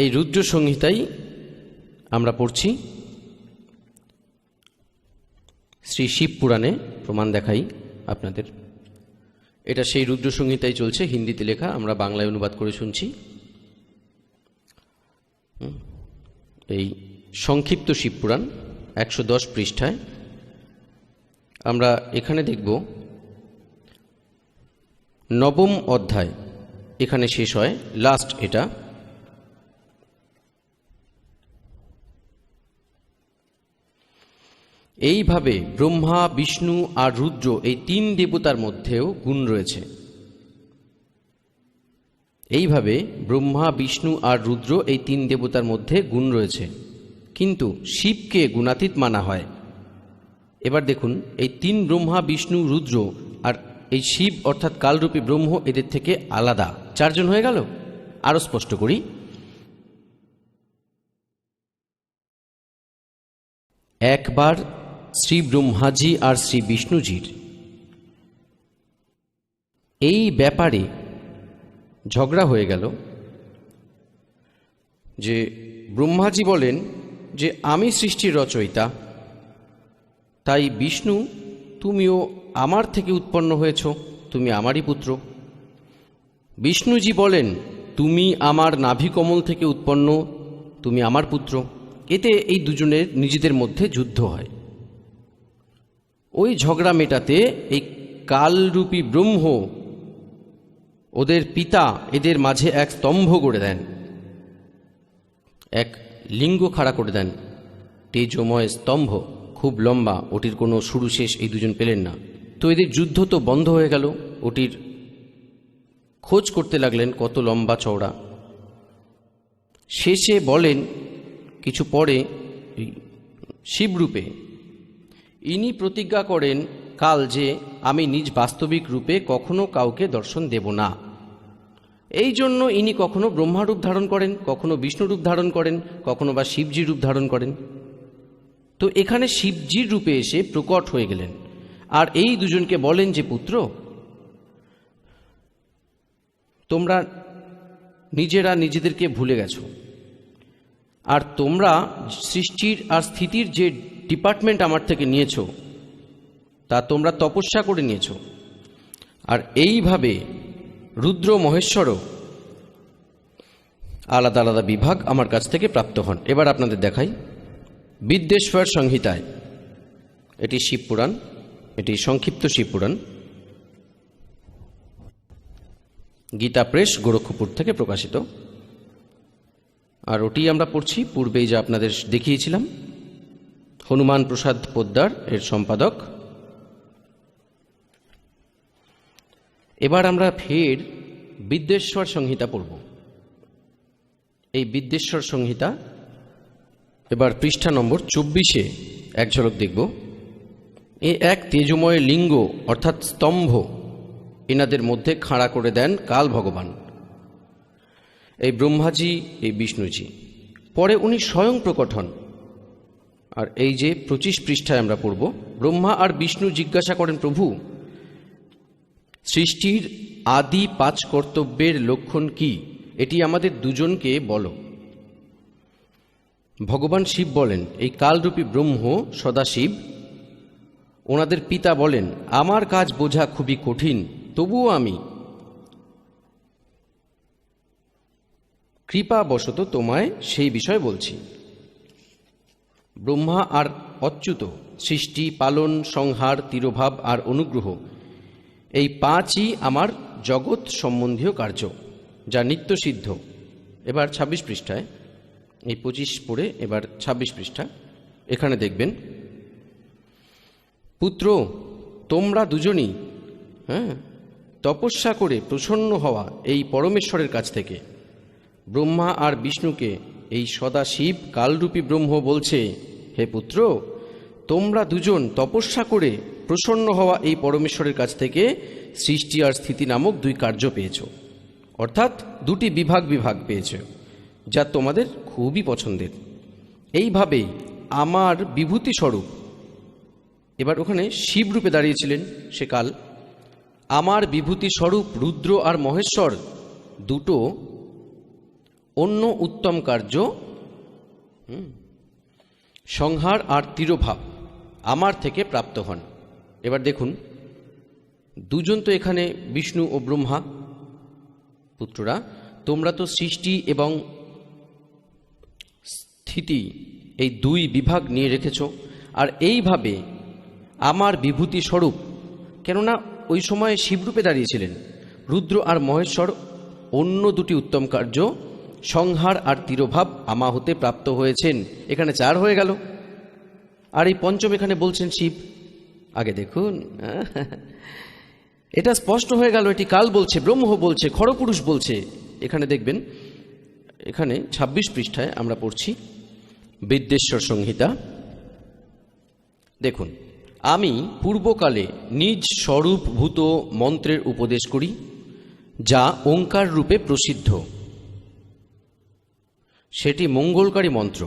Speaker 1: এই রুদ্র সংহিতাই আমরা পড়ছি, শ্রী শিব পুরাণে প্রমাণ দেখাই আপনাদের। এটা সেই রুদ্র সংহিতাই চলছে, হিন্দিতে লেখা, আমরা বাংলায় অনুবাদ করে শুনছি। এই সংক্ষিপ্ত শিব পুরাণ 110 পৃষ্ঠায় আমরা এখানে দেখব 9ম অধ্যায়, এখানে শেষ হয়, লাস্ট এটা। এইভাবে ব্রহ্মা, বিষ্ণু আর রুদ্র এই 3 দেবতার মধ্যেও গুণ রয়েছে। এইভাবে ব্রহ্মা, বিষ্ণু আর রুদ্র এই 3 দেবতার মধ্যে গুণ রয়েছে, কিন্তু শিবকে গুণাতীত মানা হয়। এবার দেখুন এই 3 ব্রহ্মা, বিষ্ণু, রুদ্র আর এই শিব অর্থাৎ কালরূপী ব্রহ্ম এদের থেকে আলাদা 4 জন হয়ে গেল। আরো স্পষ্ট করি, একবার শ্রী ব্রহ্মাজি আর শ্রী বিষ্ণুজির এই ব্যাপারে ঝগড়া হয়ে গেল যে ব্রহ্মাজি বলেন যে আমি সৃষ্টির রচয়িতা, তাই বিষ্ণু তুমিও আমার থেকে উৎপন্ন হয়েছ, তুমি আমারই পুত্র। বিষ্ণুজি বলেন তুমি আমার নাভিকমল থেকে উৎপন্ন, তুমি আমার পুত্র। এতে এই দুজনের নিজেদের মধ্যে যুদ্ধ হয়। ওই ঝগড়া মেটাতে এই কালরূপী ব্রহ্ম ওদের পিতা এদের মাঝে এক স্তম্ভ গড়ে দেন, এক লিঙ্গ খাড়া করে দেন, তেজময় স্তম্ভ, খুব লম্বা, ওটির কোনো শুরু শেষ এই দুজন পেলেন না। তো এদের যুদ্ধ তো বন্ধ হয়ে গেল, ওটির খোঁজ করতে লাগলেন কত লম্বা চওড়া। শেষে বলেন কিছু পরে শিবরূপে ইনি প্রতিজ্ঞা করেন কাল যে আমি নিজ বাস্তবিক রূপে কখনো কাউকে দর্শন দেব না। এই জন্য ইনি কখনো ব্রহ্মারূপ ধারণ করেন, কখনো বিষ্ণুরূপ ধারণ করেন, কখনো বা শিবজির রূপ ধারণ করেন। তো এখানে শিবজির রূপে এসে প্রকট হয়ে গেলেন, আর এই দুজনকে বলেন যে পুত্র, তোমরা নিজেরা নিজেদেরকে ভুলে গেছো, আর তোমরা সৃষ্টির আর স্থিতির যে ডিপার্টমেন্ট আমার থেকে নিয়েছো তা তোমরা তপস্যা করে নিয়েছো। আর এইভাবে রুদ্র মহেশ্বরও আলাদা আলাদা বিভাগ আমার কাছ থেকে প্রাপ্ত হন। এবার আপনাদের দেখাই বিদ্যেশ্বর সংহিতায়, এটি শিবপুরাণ, এটি সংক্ষিপ্ত শিবপুরাণ, গীতা প্রেস গোরক্ষপুর থেকে প্রকাশিত। আর ওটি আমরা পড়ছি, পূর্বেই যা আপনাদের দেখিয়েছিলাম, হনুমান প্রসাদ পোদ্দার এর সম্পাদক। এবার আমরা ফের বিদ্যেশ্বর সংহিতা পড়ব। এই বিদ্যেশ্বর সংহিতা এবার পৃষ্ঠা নম্বর 24-এ এক ঝলক দেখব। এ এক তেজময় লিঙ্গ অর্থাৎ স্তম্ভ এনাদের মধ্যে খাড়া করে দেন কাল ভগবান, এই ব্রহ্মাজি, এই বিষ্ণুজি। পরে উনি স্বয়ং প্রকট হন। আর এই যে 25 পৃষ্ঠায় আমরা পড়ব, ব্রহ্মা আর বিষ্ণু জিজ্ঞাসা করেন, প্রভু সৃষ্টির আদি 5 কর্তব্যের লক্ষণ কি, এটি আমাদের দুজনকে বলো। ভগবান শিব বলেন, এই কালরূপী ব্রহ্ম সদাশিব, ওনাদের পিতা বলেন, আমার কাজ বোঝা খুবই কঠিন, তবুও আমি কৃপাবশত তোমায় সেই বিষয় বলছি। ব্রহ্মা আর অচ্যুত সৃষ্টি, পালন, সংহার, তিরোভাব আর অনুগ্রহ, এই 5ই আমার জগৎ সম্বন্ধীয় কার্য, যা নিত্যসিদ্ধ। এবার 26 পৃষ্ঠায়, এই 25 পড়ে এবার 26 পৃষ্ঠা, এখানে দেখবেন, পুত্র তোমরা দুজনই তপস্যা করে প্রসন্ন হওয়া এই পরমেশ্বরের কাছ থেকে। ব্রহ্মা আর বিষ্ণুকে এই সদাশিব কালরূপী ব্রহ্ম বলছে, হে পুত্র তোমরা দুজন তপস্যা করে প্রসন্ন হওয়া এই পরমেশ্বরের কাছ থেকে সৃষ্টি আর স্থিতি নামক 2 কার্য পেয়েছ, অর্থাৎ 2টি বিভাগ পেয়েছ, যা তোমাদের খুবই পছন্দের। এইভাবেই আমার বিভূতি স্বরূপ, এবার ওখানে শিব রূপে দাঁড়িয়েছিলেন সে কাল, আমার বিভূতি স্বরূপ রুদ্র আর মহেশ্বর 2টো অন্য উত্তম কার্য, সংহার আর তিরোভাব, আমার থেকে প্রাপ্ত হন। এবার দেখুন, দুজন তো এখানে বিষ্ণু ও ব্রহ্মা, পুত্ররা তোমরা তো সৃষ্টি এবং স্থিতি এই 2 বিভাগ নিয়ে রেখেছ, আর এইভাবে আমার বিভূতি স্বরূপ, কেননা ওই সময় শিবরূপে দাঁড়িয়েছিলেন, রুদ্র আর মহেশ্বর অন্য 2টি উত্তম কার্য সংহার আর তিরোভাব আমা হতে প্রাপ্ত হয়েছেন। এখানে 4 হয়ে গেল, আর এই পঞ্চম এখানে বলছেন শিব। আগে দেখুন, এটা স্পষ্ট হয়ে গেল, এটি কাল বলছে, ব্রহ্ম বলছে, খড়পুরুষ বলছে। এখানে দেখবেন, এখানে 26 পৃষ্ঠায় আমরা পড়ছি বিদ্যেশ্বর সংহিতা। দেখুন, আমি পূর্বকালে নিজ স্বরূপভূত মন্ত্রের উপদেশ করি, যা ওঙ্কার রূপে প্রসিদ্ধ। সেটি মঙ্গলকারী মন্ত্র।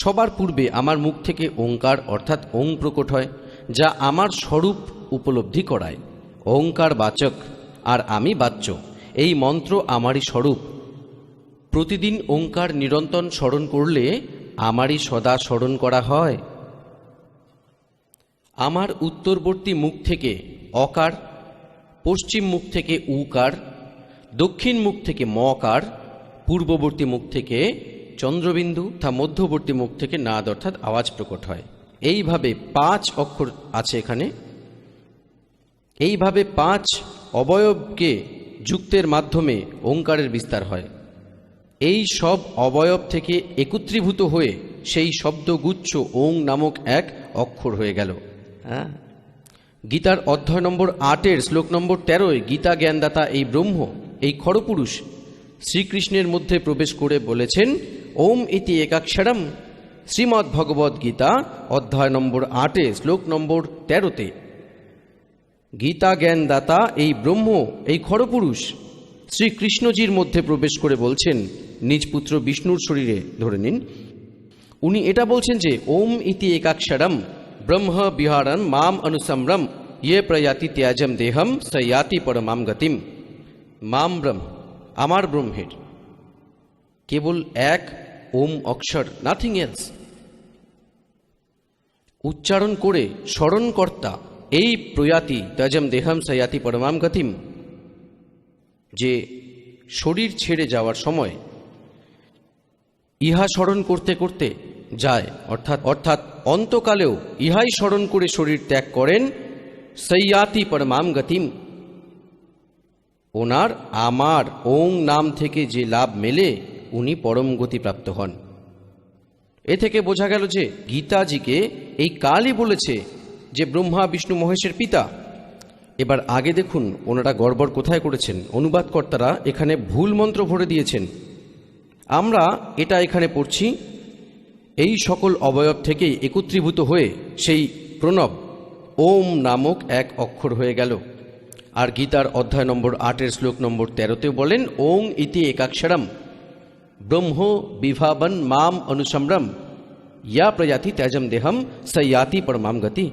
Speaker 1: সবার পূর্বে আমার মুখ থেকে ওঙ্কার অর্থাৎ ওং প্রকট হয়, যা আমার স্বরূপ উপলব্ধি করায়। ওঙ্কার বাচক আর আমি বাচ্য, এই মন্ত্র আমারই স্বরূপ। প্রতিদিন ওঙ্কার নিরন্তর স্মরণ করলে আমারই সদা স্মরণ করা হয়। আমার উত্তরবর্তী মুখ থেকে অকার, পশ্চিম মুখ থেকে উকার, দক্ষিণ মুখ থেকে মকার, পূর্ববর্তী মুখ থেকে চন্দ্রবিন্দু, তা মধ্যবর্তী মুখ থেকে নাদ অর্থাৎ আওয়াজ প্রকট হয়। এইভাবে 5 অক্ষর আছে এখানে। এইভাবে 5 অবয়বকে যুক্তের মাধ্যমে ওঙ্কারের বিস্তার হয়। এই সব অবয়ব থেকে একত্রীভূত হয়ে সেই শব্দগুচ্ছ ওং নামক এক অক্ষর হয়ে গেল। গীতার অধ্যায় নম্বর 8-এর শ্লোক নম্বর 13-এ গীতা জ্ঞানদাতা এই ব্রহ্ম, এই খড়পুরুষ শ্রীকৃষ্ণের মধ্যে প্রবেশ করে বলেছেন, ওম ইতি একাক্ষরম। শ্রীমদ্ ভগবদ গীতা অধ্যায় নম্বর 8-এ শ্লোক নম্বর 13-তে গীতা জ্ঞানদাতা এই ব্রহ্ম, এই খড়পুরুষ শ্রীকৃষ্ণজির মধ্যে প্রবেশ করে বলছেন, নিজ পুত্র বিষ্ণুর শরীরে ধরে নিন, উনি এটা বলছেন যে ওম ইতি একাক্ষরম ব্রহ্ম বিহারম মাম অনুসম্রম ইয়ে প্রয়াতি ত্যাজম দেহম সয়াতি পরমাম গতিম। মাম ব্রহ্ম, আমার ব্রহ্মের কেবল এক ওম অক্ষর, নাথিং এলস, উচ্চারণ করে স্মরণকর্তা এই প্রয়াতি ত্যাজম দেহম সয়াতি পরমাম গতিম, যে শরীর ছেড়ে যাওয়ার সময় ইহা স্মরণ করতে করতে যায়, অর্থাৎ অন্তকালেও ইহাই স্মরণ করে শরীর ত্যাগ করেন। সৈয়াতি পরমাম গতিম, ওনার আমার ওং নাম থেকে যে লাভ মেলে উনি পরম গতি প্রাপ্ত হন। এ থেকে বোঝা গেল যে গীতাজিকে এই কালই বলেছে যে ব্রহ্মা বিষ্ণু মহেশের পিতা। এবার আগে দেখুন ওনারা গড়বড় কোথায় করেছেন। অনুবাদকর্তারা এখানে ভুল মন্ত্র ভরে দিয়েছেন। আমরা এটা এখানে পড়ছি, এই সকল অবয়ব থেকেই একত্রীভূত হয়ে সেই প্রণব ওম নামক এক অক্ষর হয়ে গেল। আর গীতার অধ্যায় নম্বর 8 শ্লোক নম্বর 13তেও বলেন ওং ইতি একাক্ষরম ব্রহ্ম বিভাবন মাম অনুসম্রম ইয়া প্রয়াতি ত্যাজম দেহম সয়াতি পরমাম গতি।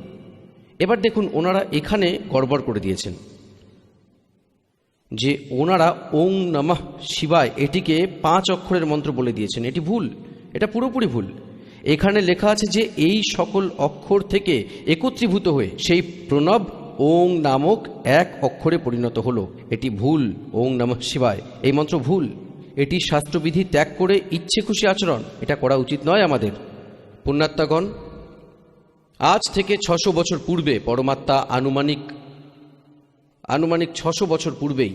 Speaker 1: এবার দেখুন ওনারা এখানে গড়বড় করে দিয়েছেন যে ওনারা ওং নমঃ শিবায় এটিকে 5 অক্ষরের মন্ত্র বলে দিয়েছেন। এটি ভুল, এটা পুরোপুরি ভুল। এখানে লেখা আছে যে এই সকল অক্ষর থেকে একত্রীভূত হয়ে সেই প্রণব ওং নামক এক অক্ষরে পরিণত হলো। এটি ভুল। ওং নমঃ শিবায় এই মন্ত্র ভুল। এটি শাস্ত্রবিধি ত্যাগ করে ইচ্ছে খুশি আচরণ, এটা করা উচিত নয় আমাদের। পুণ্যাত্মাগণ, আজ থেকে 600 বছর পূর্বে পরমাত্মা আনুমানিক 600 বছর পূর্বেই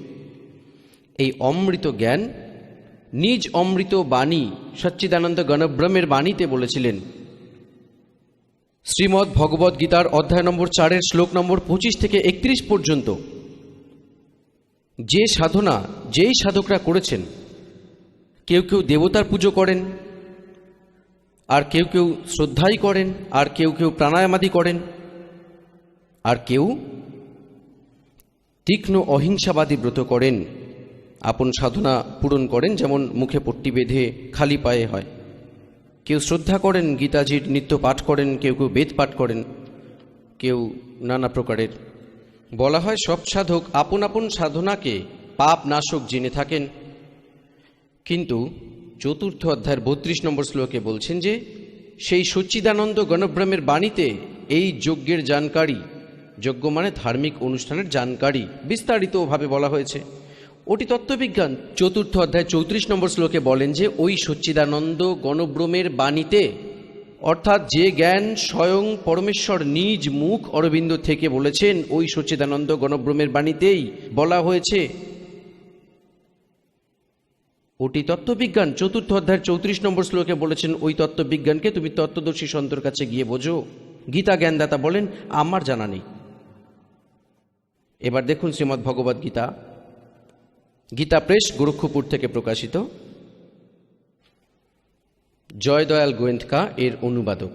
Speaker 1: এই অমৃত জ্ঞান নিজ অমৃত বাণী সচ্চিদানন্দ গণব্রহ্মের বাণীতে বলেছিলেন। শ্রীমদ্ ভগবদ গীতার অধ্যায় নম্বর 4 শ্লোক নম্বর 25 থেকে 31 পর্যন্ত যে সাধনা যেই সাধকরা করেছেন, কেউ কেউ দেবতার পুজো করেন, আর কেউ কেউ শ্রদ্ধাই করেন, আর কেউ কেউ প্রাণায়ামাদি করেন, আর কেউ তীক্ষ্ণ অহিংসাবাদী ব্রত করেন, আপন সাধনা পূরণ করেন, যেমন মুখে পট্টি বেঁধে খালি পায়ে হয়। কেউ শ্রদ্ধা করেন, গীতাজির নিত্য পাঠ করেন, কেউ কেউ বেদ পাঠ করেন, কেউ নানা প্রকারের। বলা হয় সব সাধক আপন আপন সাধনাকে পাপ নাশক জেনে থাকেন। কিন্তু 4th অধ্যায়ের 32 নম্বর শ্লোকে বলছেন যে সেই সচ্চিদানন্দ গণব্রহ্মের বাণীতে এই যজ্ঞের জানকারী, যজ্ঞ মানে ধার্মিক অনুষ্ঠানের জানকারী বিস্তারিতভাবে বলা হয়েছে। ওটি তত্ত্ববিজ্ঞান। 4th অধ্যায় 34 নম্বর শ্লোকে বলেন যে ওই সচ্চিদানন্দ গণব্রহ্মের বাণীতে, অর্থাৎ যে জ্ঞান স্বয়ং পরমেশ্বর নিজ মুখ অরবিন্দ থেকে বলেছেন, ওই সচ্চিদানন্দ গণব্রহ্মের বাণীতেই বলা হয়েছে। ওটি তত্ত্ববিজ্ঞান। 4th অধ্যায়ের 34 নম্বর শ্লোকে বলেছেন ওই তত্ত্ববিজ্ঞানকে তুমি তত্ত্বদর্শী সন্তর কাছে গিয়ে বোঝো। গীতা জ্ঞানদাতা বলেন আমার জানা নেই। এবার দেখুন শ্রীমদ্ ভগবদ গীতা, গীতা প্রেস গোরক্ষপুর থেকে প্রকাশিত, জয়দয়াল গোয়েন্দকা এর অনুবাদক।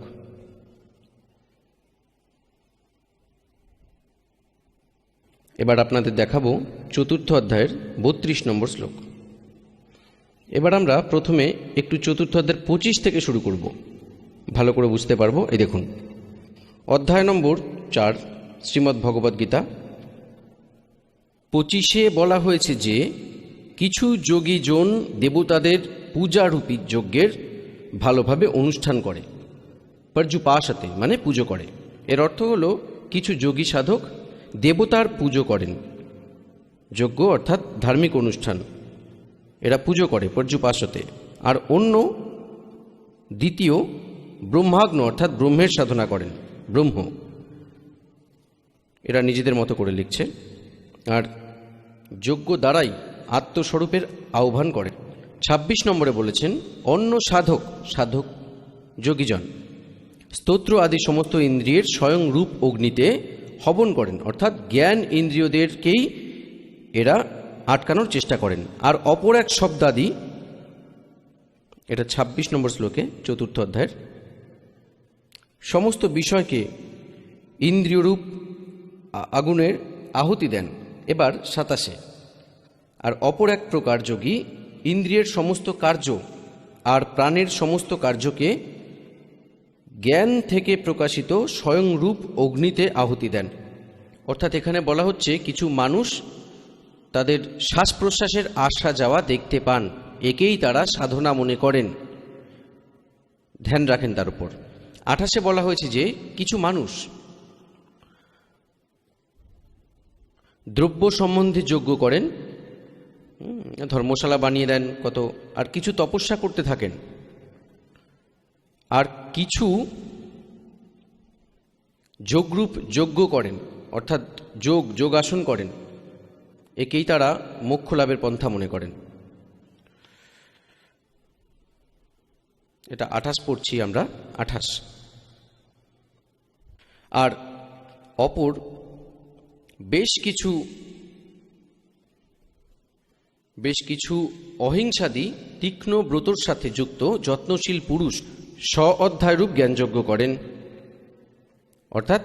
Speaker 1: এবার আপনাদের দেখাবো 4th অধ্যায়ের 32 নম্বর শ্লোক। এবার আমরা প্রথমে একটু 4th অধ্যায়ের 25 থেকে শুরু করব, ভালো করে বুঝতে পারবো। এই দেখুন অধ্যায় নম্বর 4 শ্রীমদ্ ভগবদ গীতা 25-এ বলা হয়েছে যে কিছু যোগীজন দেবতাদের পূজারূপী যজ্ঞের ভালোভাবে অনুষ্ঠান করে, পর্যুপাসতে মানে পুজো করে। এর অর্থ হলো কিছু যোগী সাধক দেবতার পুজো করেন, যজ্ঞ অর্থাৎ ধার্মিক অনুষ্ঠান এরা পুজো করে পর্যুপাসতে। আর অন্য দ্বিতীয় ব্রহ্মাগ্ন অর্থাৎ ব্রহ্মের সাধনা করেন, ব্রহ্ম এরা নিজেদের মতো করে লিখছে। আর যজ্ঞ দ্বারাই আত্মস্বরূপের আহ্বান করে। 26 নম্বরে বলেছেন অন্য সাধক যোগীজন স্তোত্র আদি সমস্ত ইন্দ্রিয়ের স্বয়ং রূপ অগ্নিতে হবন করেন, অর্থাৎ জ্ঞান ইন্দ্রিয়দেরকেই এরা আটকানোর চেষ্টা করেন। আর অপর এক শব্দাদি, এটা 26 নম্বর শ্লোকে 4th অধ্যায়ের, সমস্ত বিষয়কে ইন্দ্রিয়রূপ আগুনের আহুতি দেন। এবার 27, আর অপর এক প্রকার যোগী ইন্দ্রিয়ের সমস্ত কার্য আর প্রাণের সমস্ত কার্যকে জ্ঞান থেকে প্রকাশিত স্বয়ং রূপ অগ্নিতে আহুতি দেন। অর্থাৎ এখানে বলা হচ্ছে কিছু মানুষ তাদের শ্বাস প্রশ্বাসের আসা যাওয়া দেখতে পান, একেই তারা সাধনা মনে করেন, ধ্যান রাখেন তার উপর। 28-এ বলা হয়েছে যে কিছু মানুষ দ্রব্য সম্বন্ধে যজ্ঞ করেন, ধর্মশালা বানিয়ে দেন কত, আর কিছু তপস্যা করতে থাকেন। আর কিছু যোগরূপ যজ্ঞ করেন, অর্থাৎ যোগাসন করেন, একেই তারা মোক্ষ লাভের পন্থা মনে করেন। এটা 28 পড়ছি আমরা, 28। আর অপর বেশ কিছু অহিংসাদি তীক্ষ্ণ ব্রতর সাথে যুক্ত যত্নশীল পুরুষ অধ্যায়রূপ জ্ঞানযজ্ঞ করেন, অর্থাৎ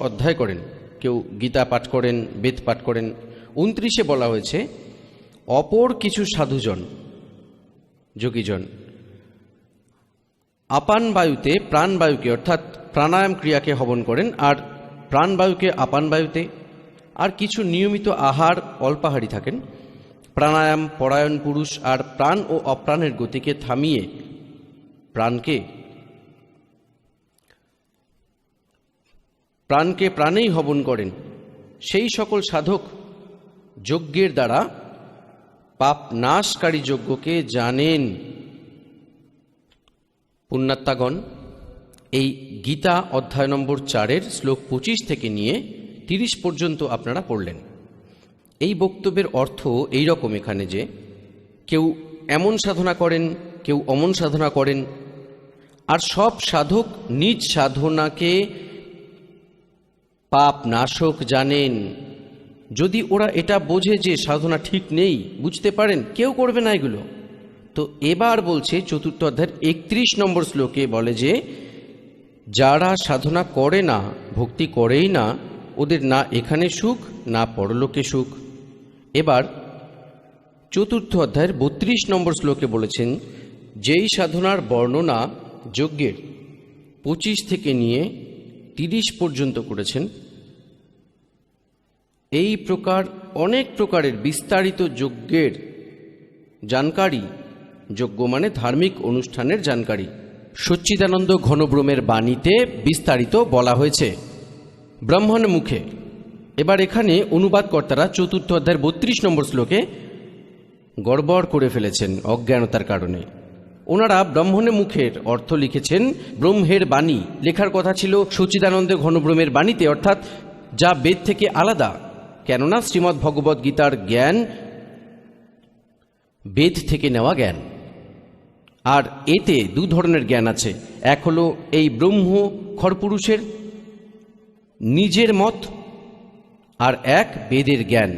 Speaker 1: অধ্যায় করেন। কেউ গীতা পাঠ করেন, বেদ পাঠ করেন। 29-এ বলা হয়েছে অপর কিছু সাধুজন, যোগীজন আপান বায়ুতে প্রাণবায়ুকে, অর্থাৎ প্রাণায়াম ক্রিয়াকে হবন করেন, আর প্রাণবায়ুকে আপান বায়ুতে। আর কিছু নিয়মিত আহার অল্পাহারী থাকেন। প্রাণায়াম পরায়ণ পুরুষ আর প্রাণ ও অপ্রাণের গতিকে থামিয়ে প্রাণকে প্রাণেই হবন করেন। সেই সকল সাধক যজ্ঞের দ্বারা পাপ নাশকারী যজ্ঞকে জানেন। পুণ্যাত্মাগণ, এই গীতা অধ্যায় নম্বর 4-এর শ্লোক 25 থেকে নিয়ে 30 পর্যন্ত আপনারা পড়লেন। এই বক্তব্যের অর্থ এই রকম এখানে যে কেউ এমন সাধনা করেন, কেউ অমন সাধনা করেন, আর সব সাধক নিজ সাধনাকে পাপ নাশক জানেন। যদি ওরা এটা বোঝে যে সাধনা ঠিক নেই, বুঝতে পারেন, কেউ করবে না এগুলো। তো এবার বলছে 4th অধ্যায়ের 31 নম্বর শ্লোকে বলে যে যারা সাধনা করে না, ভক্তি করেই না, ওদের না এখানে সুখ না পরলোকে সুখ। এবার 4th অধ্যায়ের 32 নম্বর শ্লোকে বলেছেন যেই সাধনার বর্ণনা যজ্ঞের 25 থেকে নিয়ে 30 পর্যন্ত করেছেন, এই প্রকার অনেক প্রকারের বিস্তারিত যজ্ঞের জানকারী, যজ্ঞ মানে ধার্মিক অনুষ্ঠানের জানকারী, সচ্চিদানন্দ ঘনব্রহ্মের বাণীতে বিস্তারিত বলা হয়েছে ব্রাহ্মণ মুখে। এবার এখানে অনুবাদকর্তারা 4th অধ্যায়ের 32 নম্বর শ্লোকে গড়বড় করে ফেলেছেন অজ্ঞানতার কারণে। ওনারা ব্রাহ্মণের মুখের অর্থ লিখেছেন ব্রহ্মের বাণী। লেখার কথা ছিল সচ্চিদানন্দ ঘনব্রহ্মের বাণীতে, অর্থাৎ যা বেদ থেকে আলাদা। কেননা শ্রীমদ্ ভগবদ্ গীতার জ্ঞান বেদ থেকে নেওয়া জ্ঞান, আর এতে 2 ধরনের জ্ঞান আছে। এক হলো এই ব্রহ্ম খরপুরুষের নিজের মত, আর এক বেদের জ্ঞান।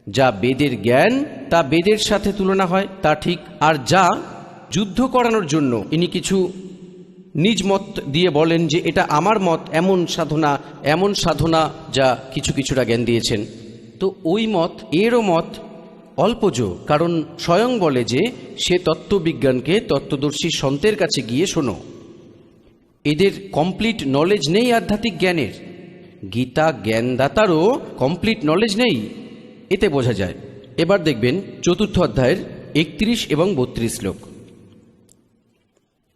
Speaker 1: যা বেদের জ্ঞান তা বেদের সাথে তুলনা হয়, তা ঠিক। আর যা যুদ্ধ করানোর জন্য ইনি কিছু নিজ মত দিয়ে বলেন যে এটা আমার মত, এমন সাধনা যা কিছুটা জ্ঞান দিয়েছেন, তো ওই মত এরও মত অল্পজ। কারণ স্বয়ং বলে যে সে তত্ত্ববিজ্ঞানকে তত্ত্বদর্শী সন্তের কাছে গিয়ে শোনো। এদের কমপ্লিট নলেজ নেই আধ্যাত্মিক জ্ঞানের। গীতা জ্ঞানদাতারও কমপ্লিট নলেজ নেই, এতে বোঝা যায়। এবার দেখবেন 4th অধ্যায়ের 31 এবং 32 শ্লোক।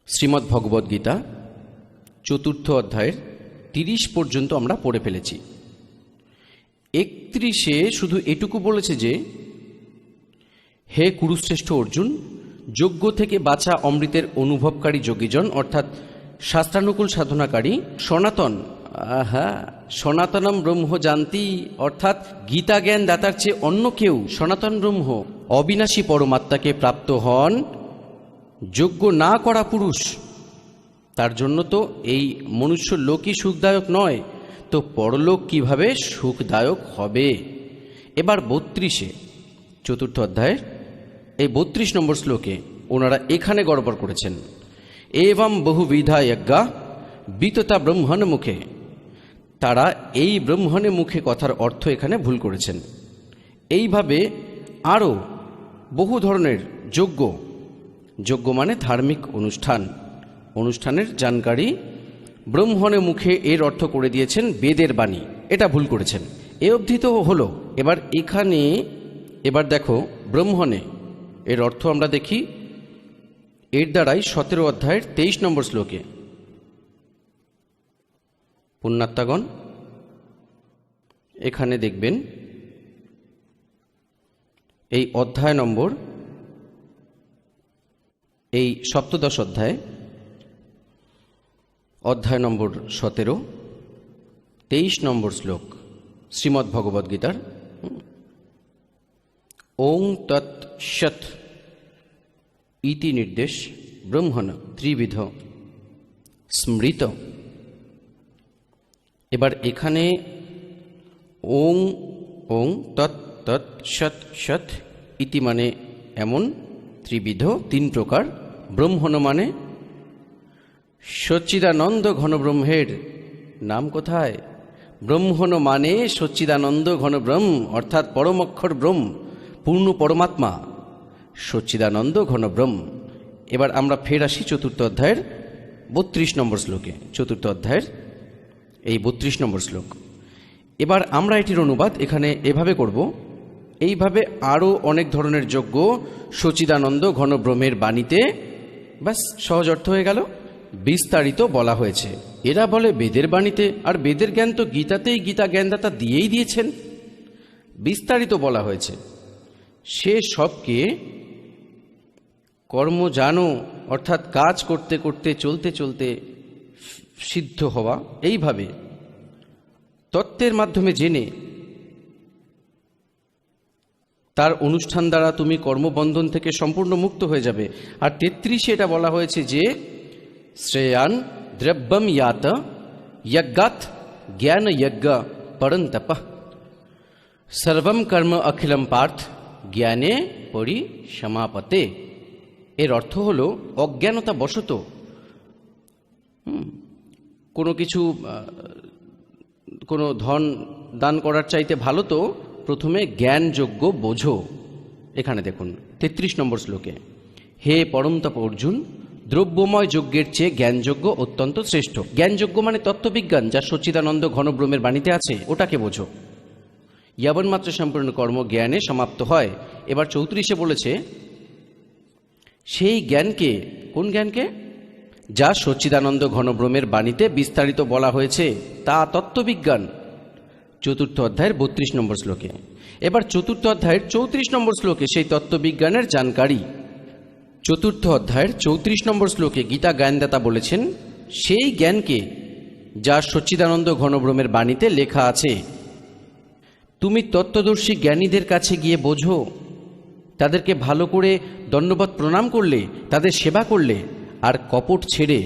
Speaker 1: শ্রীমদ্ ভগবদ্ গীতা 4th অধ্যায়ের 30 পর্যন্ত আমরা পড়ে ফেলেছি। 31-এ শুধু এটুকু বলেছে যে হে কুরুশ্রেষ্ঠ অর্জুন, যজ্ঞ থেকে বাছা অমৃতের অনুভবকারী যোগীজন, অর্থাৎ শাস্ত্রানুকূল সাধনাকারী সনাতনম ব্রহ্ম জানতি, অর্থাৎ গীতা জ্ঞান দাতার চেয়ে অন্য কেউ সনাতন ব্রহ্ম অবিনাশী পরমাত্মাকে প্রাপ্ত হন যজ্ঞ না করা পুরুষ। তার জন্য তো এই মনুষ্য লোকই সুখদায়ক নয়, তো পরলোক কিভাবে সুখদায়ক হবে। এবার 32-এ 4th অধ্যায়ের এই 32 নম্বর শ্লোকে ওনারা এখানে গড়বড় করেছেন। এবং বহুবিধা যজ্ঞা বিততা ব্রহ্মণ মুখে। তারা এই ব্রহ্মণে মুখে কথার অর্থ এখানে ভুল করেছেন। এইভাবে আরও বহু ধরনের যজ্ঞ মানে ধার্মিক অনুষ্ঠানের জানকারী ব্রহ্মণে মুখে এর অর্থ করে দিয়েছেন বেদের বাণী, এটা ভুল করেছেন। এ অবধি তো হলো। এবার দেখো ব্রহ্মণে এর অর্থ আমরা দেখি এর দ্বারাই 17 অধ্যায়ের 23 নম্বর শ্লোকে। পুণ্যাত্মাগণ, এখানে দেখবেন এই অধ্যায় নম্বর, এই 17 অধ্যায় অধ্যায় নম্বর 17, 23 নম্বর শ্লোক শ্রীমদ্ ভগবদ্গীতার। ওং তৎ সৎ ইতি নির্দেশ ব্রহ্মণ ত্রিবিধ স্মৃত। এবার এখানে ওং ওং তৎ তৎ সৎ সৎ ইতি মানে এমন, ত্রিবিধ তিন প্রকার, ব্রহ্মণ মানে সচ্চিদানন্দ ঘন ব্রহ্মের নাম কোথায়? ব্রহ্মণ মানে সচ্চিদানন্দ ঘন ব্রহ্ম, অর্থাৎ পরমক্ষর ব্রহ্ম, পূর্ণ পরমাত্মা, সচ্চিদানন্দ ঘন ব্রহ্ম। এবার আমরা ফের আসি চতুর্থ অধ্যায়ের 32 নম্বর শ্লোকে। চতুর্থ অধ্যায়ের এই 32 নম্বর শ্লোক। এবার আমরা এটির অনুবাদ এখানে এভাবে করব, এইভাবে আরও অনেক ধরনের যজ্ঞ সচ্চিদানন্দ ঘন ব্রহ্মের বাণীতে, ব্যাস সহজ অর্থ হয়ে গেল, বিস্তারিত বলা হয়েছে। এরা বলে বেদের বাণীতে, আর বেদের জ্ঞান তো গীতাতেই গীতা জ্ঞানদাতা দিয়েই দিয়েছেন, বিস্তারিত বলা হয়েছে। সে সবকে কর্ম জানো, অর্থাৎ কাজ করতে করতে চলতে চলতে সিদ্ধ হওয়া, এইভাবে তত্ত্বের মাধ্যমে জেনে তার অনুষ্ঠান দ্বারা তুমি কর্মবন্ধন থেকে সম্পূর্ণ মুক্ত হয়ে যাবে। আর 33-এ এটা বলা হয়েছে যে শ্রেয়ান দ্রব্যম ইয়াত যজ্ঞাত জ্ঞান যজ্ঞ পরন্তপ সর্বম কর্ম অখিলম পার্থ জ্ঞানে পরিসমাপতে। এর অর্থ হল অজ্ঞানতা বশত কোনো ধন দান করার চাইতে ভালো তো প্রথমে জ্ঞানযোগ্য বোঝো। এখানে দেখুন 33 নম্বর শ্লোকে, হে পরমতপ অর্জুন, দ্রব্যময় যজ্ঞের চেয়ে জ্ঞানযোগ্য অত্যন্ত শ্রেষ্ঠ। জ্ঞানযোগ্য মানে তত্ত্ববিজ্ঞান, যা সচ্চিদানন্দ ঘনব্রহ্মের বাণীতে আছে, ওটাকে বোঝো। ইয়াবন্মাত্র সম্পূর্ণ কর্ম জ্ঞানে সমাপ্ত হয়। এবার 34-এ বলেছে সেই জ্ঞানকে, কোন জ্ঞানকে? যা সচ্চিদানন্দ ঘনব্রহ্মের বাণীতে বিস্তারিত বলা হয়েছে, তা তত্ত্ববিজ্ঞান। চতুর্থ অধ্যায়ের 32 নম্বর শ্লোকে। এবার চতুর্থ অধ্যায়ের 34 নম্বর শ্লোকে সেই তত্ত্ববিজ্ঞানের জানকারী। চতুর্থ অধ্যায়ের 34 নম্বর শ্লোকে গীতা জ্ঞানদাতা বলেছেন সেই জ্ঞানকে যা সচ্চিদানন্দ ঘনব্রহ্মের বাণীতে লেখা আছে। তুমি তত্ত্বদর্শী জ্ঞানীদের কাছে গিয়ে বোঝো, তাদেরকে ভালো করে দণ্ডবত প্রণাম করলে, তাদের সেবা করলে, আর কপট ছেড়ে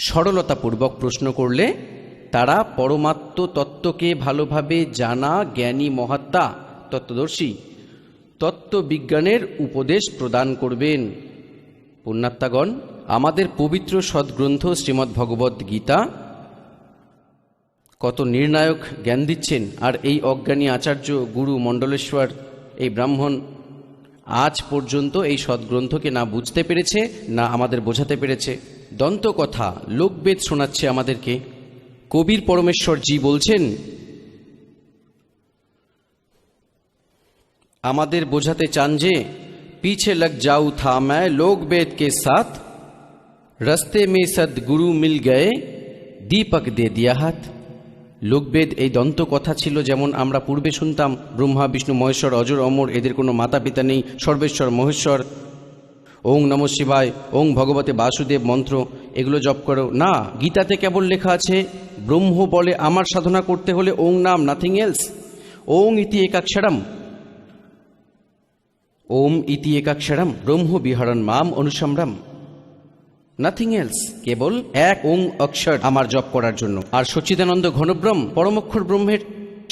Speaker 1: সরলতাপূর্বক প্রশ্ন করলে তারা পরমাত্ম তত্ত্বকে ভালোভাবে জানা জ্ঞানী মহাত্মা তত্ত্বদর্শী তত্ত্ববিজ্ঞানের উপদেশ প্রদান করবেন। পুণ্যাত্মাগণ, আমাদের পবিত্র সদ্গ্রন্থ শ্রীমদ্ ভগবদ্ গীতা কত নির্ণায়ক জ্ঞান দিচ্ছেন। আর এই অজ্ঞানী আচার্য গুরু মণ্ডলেশ্বর এই ব্রাহ্মণ আজ পর্যন্ত এই সদ্গ্রন্থকে না বুঝতে পেরেছে, না আমাদের বোঝাতে পেরেছে। দন্তকথা লোকবেদ শোনাচ্ছে আমাদেরকে। কবির পরমেশ্বর জি বলছেন আমাদের বোঝাতে চান যে পিছে লগ যাও থা मैं लोकवेद के साथ रस्ते में सदगुरु मिल गए दीपक दे दिया हाथ। লোকবেদ এই দন্তকথা ছিল, যেমন আমরা পূর্বে শুনতাম ব্রহ্মা বিষ্ণু মহেশ্বর অজর অমর, এদের কোনো মাতা পিতা নেই, সর্বেশ্বর মহেশ্বর, ওং নম শিবায়, ওং ভগবতে বাসুদেব মন্ত্র এগুলো জপ করো না। গীতাতে কেবল লেখা আছে ব্রহ্ম বলে আমার সাধনা করতে হলে ওং নাম, নাথিং এলস। ওং ইতি একাক্ষরম, ওম ইতি একাক্ষরম ব্রহ্ম বিহরণ মাম অনুসম্ভ্রম, নাথিং এলস, কেবল এক ওং অক্ষর আমার জপ করার জন্য। আর সচ্চিদানন্দ ঘনব্রহ্ম পরমক্ষর ব্রহ্মের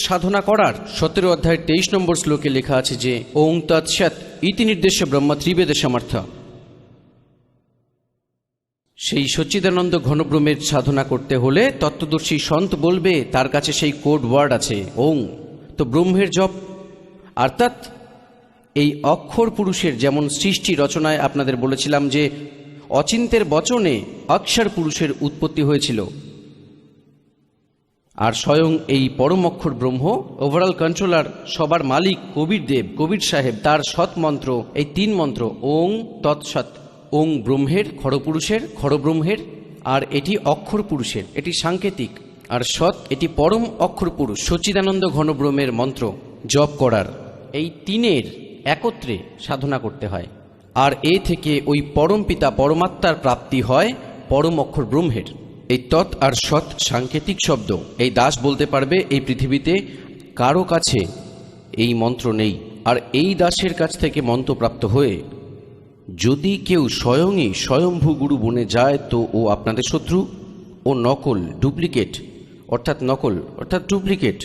Speaker 1: সাধনা করার 17 অধ্যায়ের 23 নম্বর শ্লোকে লেখা আছে যে ওং তৎসৎ ইতি নির্দেশ ব্রহ্ম ত্রিবেদে সমর্থ। সেই সচ্চিদানন্দ ঘনব্রহ্মের সাধনা করতে হলে তত্ত্বদর্শী সন্ত বলবে, তার কাছে সেই কোড ওয়ার্ড আছে ওং। তো ব্রহ্মের জপ, অর্থাৎ এই অক্ষর পুরুষের, যেমন সৃষ্টি রচনায় আপনাদের বলেছিলাম যে অচিন্তের বচনে অক্ষর পুরুষের উৎপত্তি হয়েছিল, আর স্বয়ং এই পরম অক্ষর ব্রহ্ম ওভারঅল কন্ট্রোলার, সবার মালিক কবির দেব, কবির সাহেব, তার সৎ মন্ত্র এই 3 মন্ত্র ওং তৎসৎ। ওং ব্রহ্মের, খড়পুরুষের, খড়ব্রহ্মের, আর এটি অক্ষর পুরুষের, এটি সাংকেতিক, আর সৎ এটি পরম অক্ষর পুরুষ সচ্চিদানন্দ ঘনব্রহ্মের মন্ত্র জপ করার। এই 3-এর একত্রে সাধনা করতে হয়, আর এ থেকে ওই পরম পিতা পরমাত্মার প্রাপ্তি হয় পরম অক্ষর ব্রহ্মের। এই তৎ আর সৎ সাংকেতিক শব্দ। এই দাস বলতে পারবে এই পৃথিবীতে কারো কাছে এই মন্ত্র নেই। আর এই দাসের কাছ থেকে মন্ত্রপ্রাপ্ত হয়ে যদি কেউ স্বয়ংই স্বয়ম্ভু গুরু বনে যায় তো ও আপনাদের শত্রু। ও নকল, ডুপ্লিকেট অর্থাৎ নকল অর্থাৎ ডুপ্লিকেট,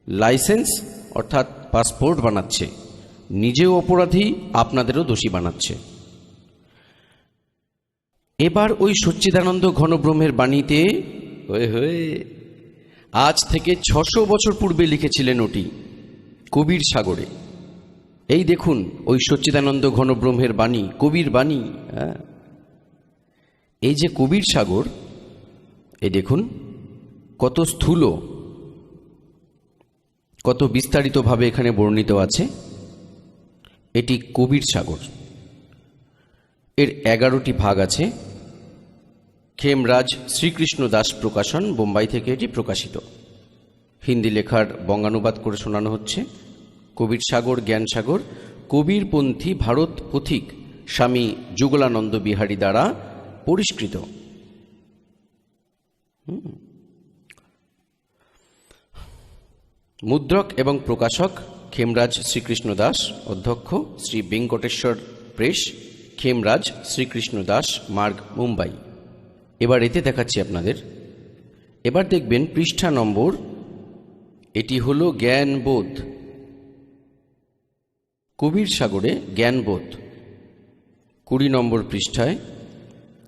Speaker 1: লাইসেন্স অর্থাৎ পাসপোর্ট বানাচ্ছে, নিজেও অপরাধী, আপনাদেরও দোষী বানাচ্ছে। এবার ওই সচ্চিদানন্দ ঘনব্রহ্মের বাণীতে আজ থেকে 600 বছর পূর্বে লিখেছিলেন ওটি কবির সাগরে। এই দেখুন ওই সচ্চিদানন্দ ঘনব্রহ্মের বাণী, কবির বাণী। এই যে কবির সাগর, এই দেখুন কত স্থূল, কত বিস্তারিতভাবে এখানে বর্ণিত আছে। এটি কবির সাগর। এর 11টি ভাগ আছে। খেমরাজ শ্রীকৃষ্ণ দাস প্রকাশন, বোম্বাই থেকে এটি প্রকাশিত। হিন্দি লেখার বঙ্গানুবাদ করে শোনানো হচ্ছে। কবির সাগর, জ্ঞান সাগর, কবিরপন্থী ভারত পথিক স্বামী যুগলানন্দ বিহারী দ্বারা পরিষ্কৃত। মুদ্রক এবং প্রকাশক খেমরাজ শ্রীকৃষ্ণ দাস, অধ্যক্ষ শ্রী বেঙ্কটেশ্বর প্রেস, খেমরাজ শ্রীকৃষ্ণ দাস মার্গ, মুম্বাই। এবার এতে দেখাচ্ছি আপনাদের। এবার দেখবেন পৃষ্ঠা নম্বর, এটি হলো জ্ঞানবোধ, কবির সাগরে জ্ঞানবোধ, 20 নম্বর পৃষ্ঠায়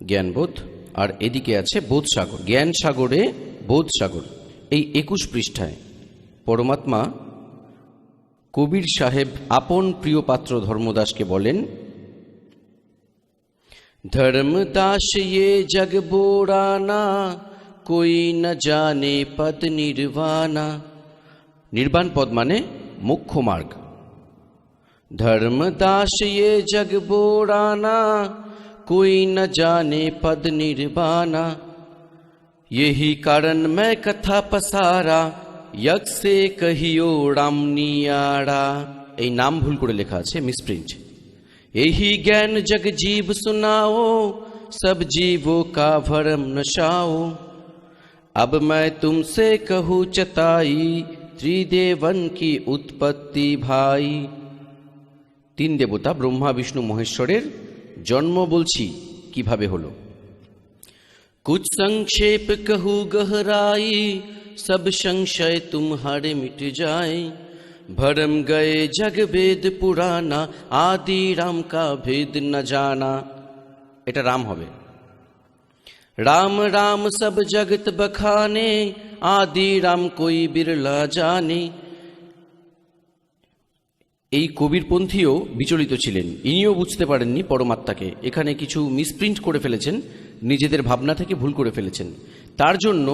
Speaker 1: জ্ঞানবোধ। আর এদিকে আছে বোধ সাগর, জ্ঞান সাগরে বোধ সাগর। এই 21 পৃষ্ঠায় পরমাত্মা কবির সাহেব আপন প্রিয় পাত্র ধর্মদাসকে বলেন, ধর্মদাস ये जग बोराना कोई न जाने पद निर्वाणा। निर्वाण पद माने मुख्य मार्ग। धर्मदास ये जग बोराना कोई न जाने पद निर्वाणा। यही कारण मैं कथा पसारा यज्ञ से कहियो रामनियारा। এই নাম ভুল করে লেখা আছে, মিসপ্রিন্ট। यही ज्ञान जग जीव सुनाओ सब जीवों का भरम नशाओ। अब मैं तुमसे कहूँ चताई त्रिदेवन की उत्पत्ति भाई। 3 দেবতা ব্রহ্মা বিষ্ণু মহেশ্বরের জন্ম বলছি কিভাবে হলো। कुछ संक्षेप कहूँ गहराई सब संशय तुम्हारे मिट जाए। भरम गए जग वेद पुराना आदि राम का भेद न जाना। এটা রাম হবে। राम राम सब जगत बखाने आदि राम कोई बिरला जाने। এই কবিরপন্থীও বিচলিত ছিলেন, ইনিও বুঝতে পারেননি পরমাত্মাকে। এখানে কিছু মিসপ্রিন্ট করে ফেলেছেন, নিজেদের ভাবনা থেকে ভুল করে ফেলেছেন। তার জন্য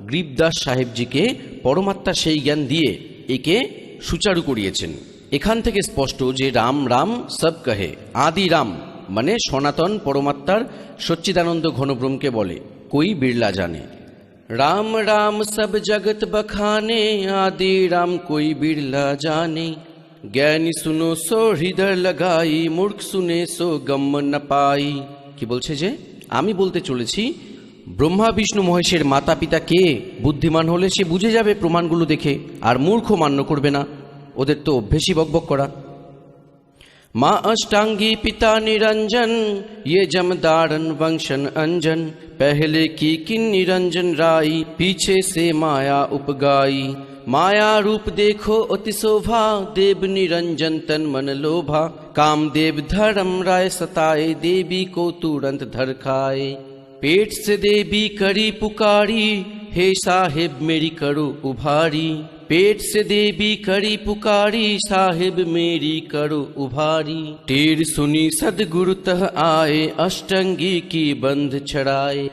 Speaker 1: গ্রীবদাস সাহেবজিকে পরমাত্মা সেই জ্ঞান দিয়ে একে সুচারু করিয়েছেন। এখান থেকে স্পষ্ট যে রাম রাম সব কহে, আদি রাম মানে সনাতন পরমাত্মার সচ্চিদানন্দ ঘনব্রহ্মকে বলে, কই বিড়লা জানে। রাম রাম সব জগৎ বখানে আদি রাম কই বিড়লা জানে। জ্ঞানী শুনো সো হৃদয় লাগাই মূর্খ শুনে সো গম্য ন পাই। কি বলছে যে আমি বলতে চলেছি ব্রহ্মা বিষ্ণু মহেশের মাতা পিতা কে, বুদ্ধিমান হলে সে বুঝে যাবে প্রমাণগুলো দেখে, আর মূর্খ মান্য করবে না, ওদের তো অভ্যেসই বকবক করা। মা अष्टांगी पिता निरंजन ये जमदारन वंशन अंजन। पहले की किन निरंजन राई पीछे से माया उपगाई। माया रूप देखो अति शोभा देव निरंजन तन मन लोभा। कामदेव धर्म राय सताए देवी को तुरंत धर खाए। पेट से देवी करी पुकारी हे साहिब मेरी करो उभारी। पेट से देवी करी पुकारी साहिब मेरी करो उभारी। टेर सुनी सदगुरु तह आए अष्टांगी की बंध छड़ाए।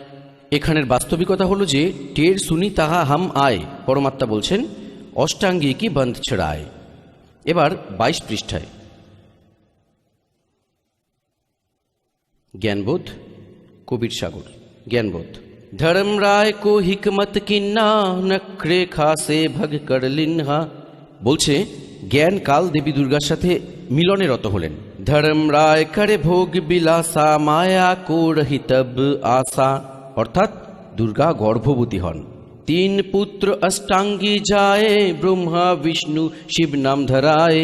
Speaker 1: এখানের বাস্তবিকতা হলো যে টের শুনি তাহা হাম আয়, পরমাত্মা বলছেন অষ্টাঙ্গী কি বন্ধ ছড়ায়। এবার 22 পৃষ্ঠায় জ্ঞানবোধ, কবির সাগর, জ্ঞানবোধ। धर्म राय को हिकमत किन्ना नखरे खासे भग कर लिन्हा। বলছে জ্ঞান কাল দেবী দুর্গার সাথে মিলনে রত হলেন। ধর্মরায় করে ভোগ বিলাসা মায়া কো রহি তব আশা। অর্থাৎ দুর্গা গর্ভবতী হন। 3 পুত্র অষ্টাঙ্গী যায় ব্রহ্মা বিষ্ণু শিব নাম ধরায়।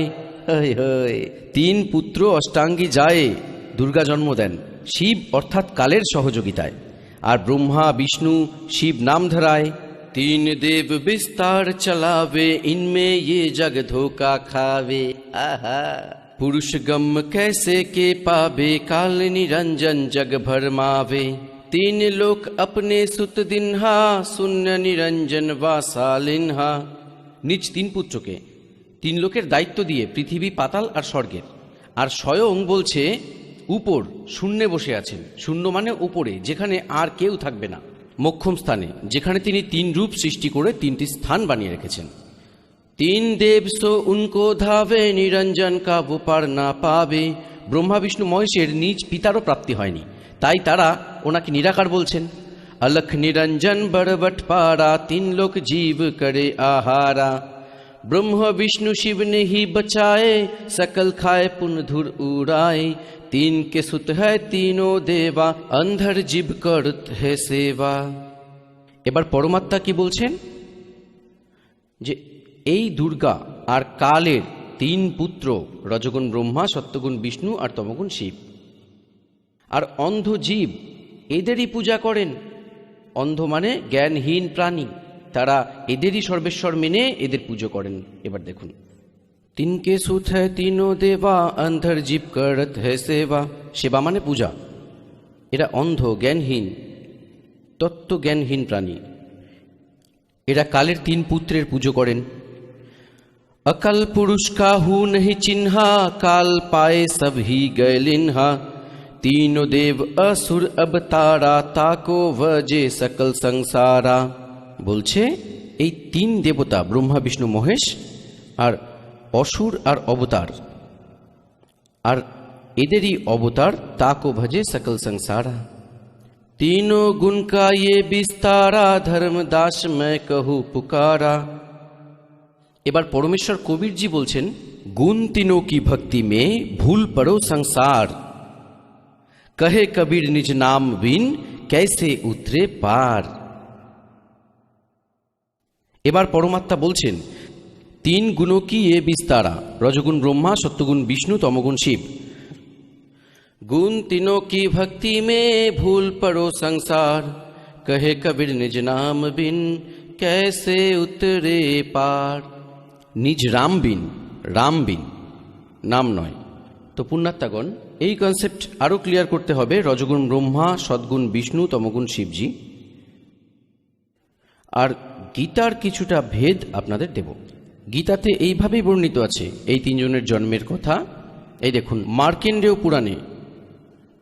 Speaker 1: 3 পুত্র অষ্টাঙ্গী যায় দুর্গা জন্ম দেন শিব অর্থাৎ কালের সহযোগিতায়, আর ব্রহ্মা বিষ্ণু শিব নাম ধরায়। 3 দেব বিস্তার চলাবে ইনমে ये जग धोखा खावे। आहा पुरुष गम कैसे के पावे काल निरंजन जग भरमावे। 3 लोक अपने सुत दिन्हा शून्य निरंजन वासालिन्हा। নিজ 3 পুত্রকে 3 লোকের দায়িত্ব দিয়ে পৃথিবী পাতাল আর স্বর্গের, আর স্বয়ং বলছে উপর শূন্যে বসে আছেন। শূন্য মানে উপরে, যেখানে আর কেউ থাকবে না, মোক্ষম স্থানে, যেখানে তিনি 3 রূপ সৃষ্টি করে 3টি স্থান বানিয়ে রেখেছেন। 3 দেব সো উনকো ধাবে নিরঞ্জন কা वो पार না পাবে। ব্রহ্মা বিষ্ণু মহেশের নিজ পিতারও প্রাপ্তি হয়নি, তাই তারা ওনাকে নিরাকার বলছেন। अलख निरंजन बड़बट पारा 3 लोक जीव करे आहारा। ब्रह्म विष्णु शिव ने ही बचाए सकल खाए पुन धुर उड़ाए। 3 के सुत है तीनों देवा अंधर जीव करत है सेवा। এবার পরমাত্মা কি বলছেন যে এই দুর্গা আর কালের 3 পুত্র রজগুণ ব্রহ্মা, সত্যগুণ বিষ্ণু আর তমগুণ শিব, আর অন্ধ জীব এদেরই পূজা করেন। অন্ধ মানে জ্ঞানহীন প্রাণী, তারা এদেরই সর্বেশ্বর মেনে এদের পুজো করেন। এবার দেখুন, 3 के सुत है तीनों देवा अंधर जीव करत है सेवा। সেবা মানে পূজা। এরা অন্ধ, জ্ঞানহীন, তত্ত্বজ্ঞানহীন প্রাণী। এরা কালের 3 পুত্রের পুজো করেন। अकल पुरुष काहू नहीं चिन्हा काल पाए सब ही गए लिन्हा। 3 देव असुर अवतारा ताको वजे सकल संसारा। বলছে এই 3 দেবতা ব্রহ্মা বিষ্ণু মহেশ আর অসুর আর অবতার, আর এদেরই অবতার তাকো ভজে সকল সংসারা। 3 गुण का ये विस्तारा धर्मदास मैं कहूँ पुकारा। এবার পরমেশ্বর কবিরজি বলছেন, गुण तीनों की भक्ति में भूल पड़ो संसार कहे कबीर निज नाम बिन कैसे उतरे पार। এবার পরমাত্মা বলছেন 3 गुणों की ये विस्तारा, रजगुण ब्रह्मा, सत्वगुण विष्णु, तमोगुण शिव। गुण तीनों की भक्ति में भूल पड़ो संसार कहे कबीर निज नाम बिन कैसे उतरे पार। নিজ রাম বিন নাম নয়। তো পুণ্যাত্মাগণ, এই কনসেপ্ট আরও ক্লিয়ার করতে হবে রজগুণ ব্রহ্মা, সদ্গুণ বিষ্ণু, তমগুণ শিবজি। আর গীতার কিছুটা ভেদ আপনাদের দেব। গীতাতে এইভাবেই বর্ণিত আছে এই 3 জনের জন্মের কথা। এই দেখুন, মার্কেন্ডেয় পুরাণে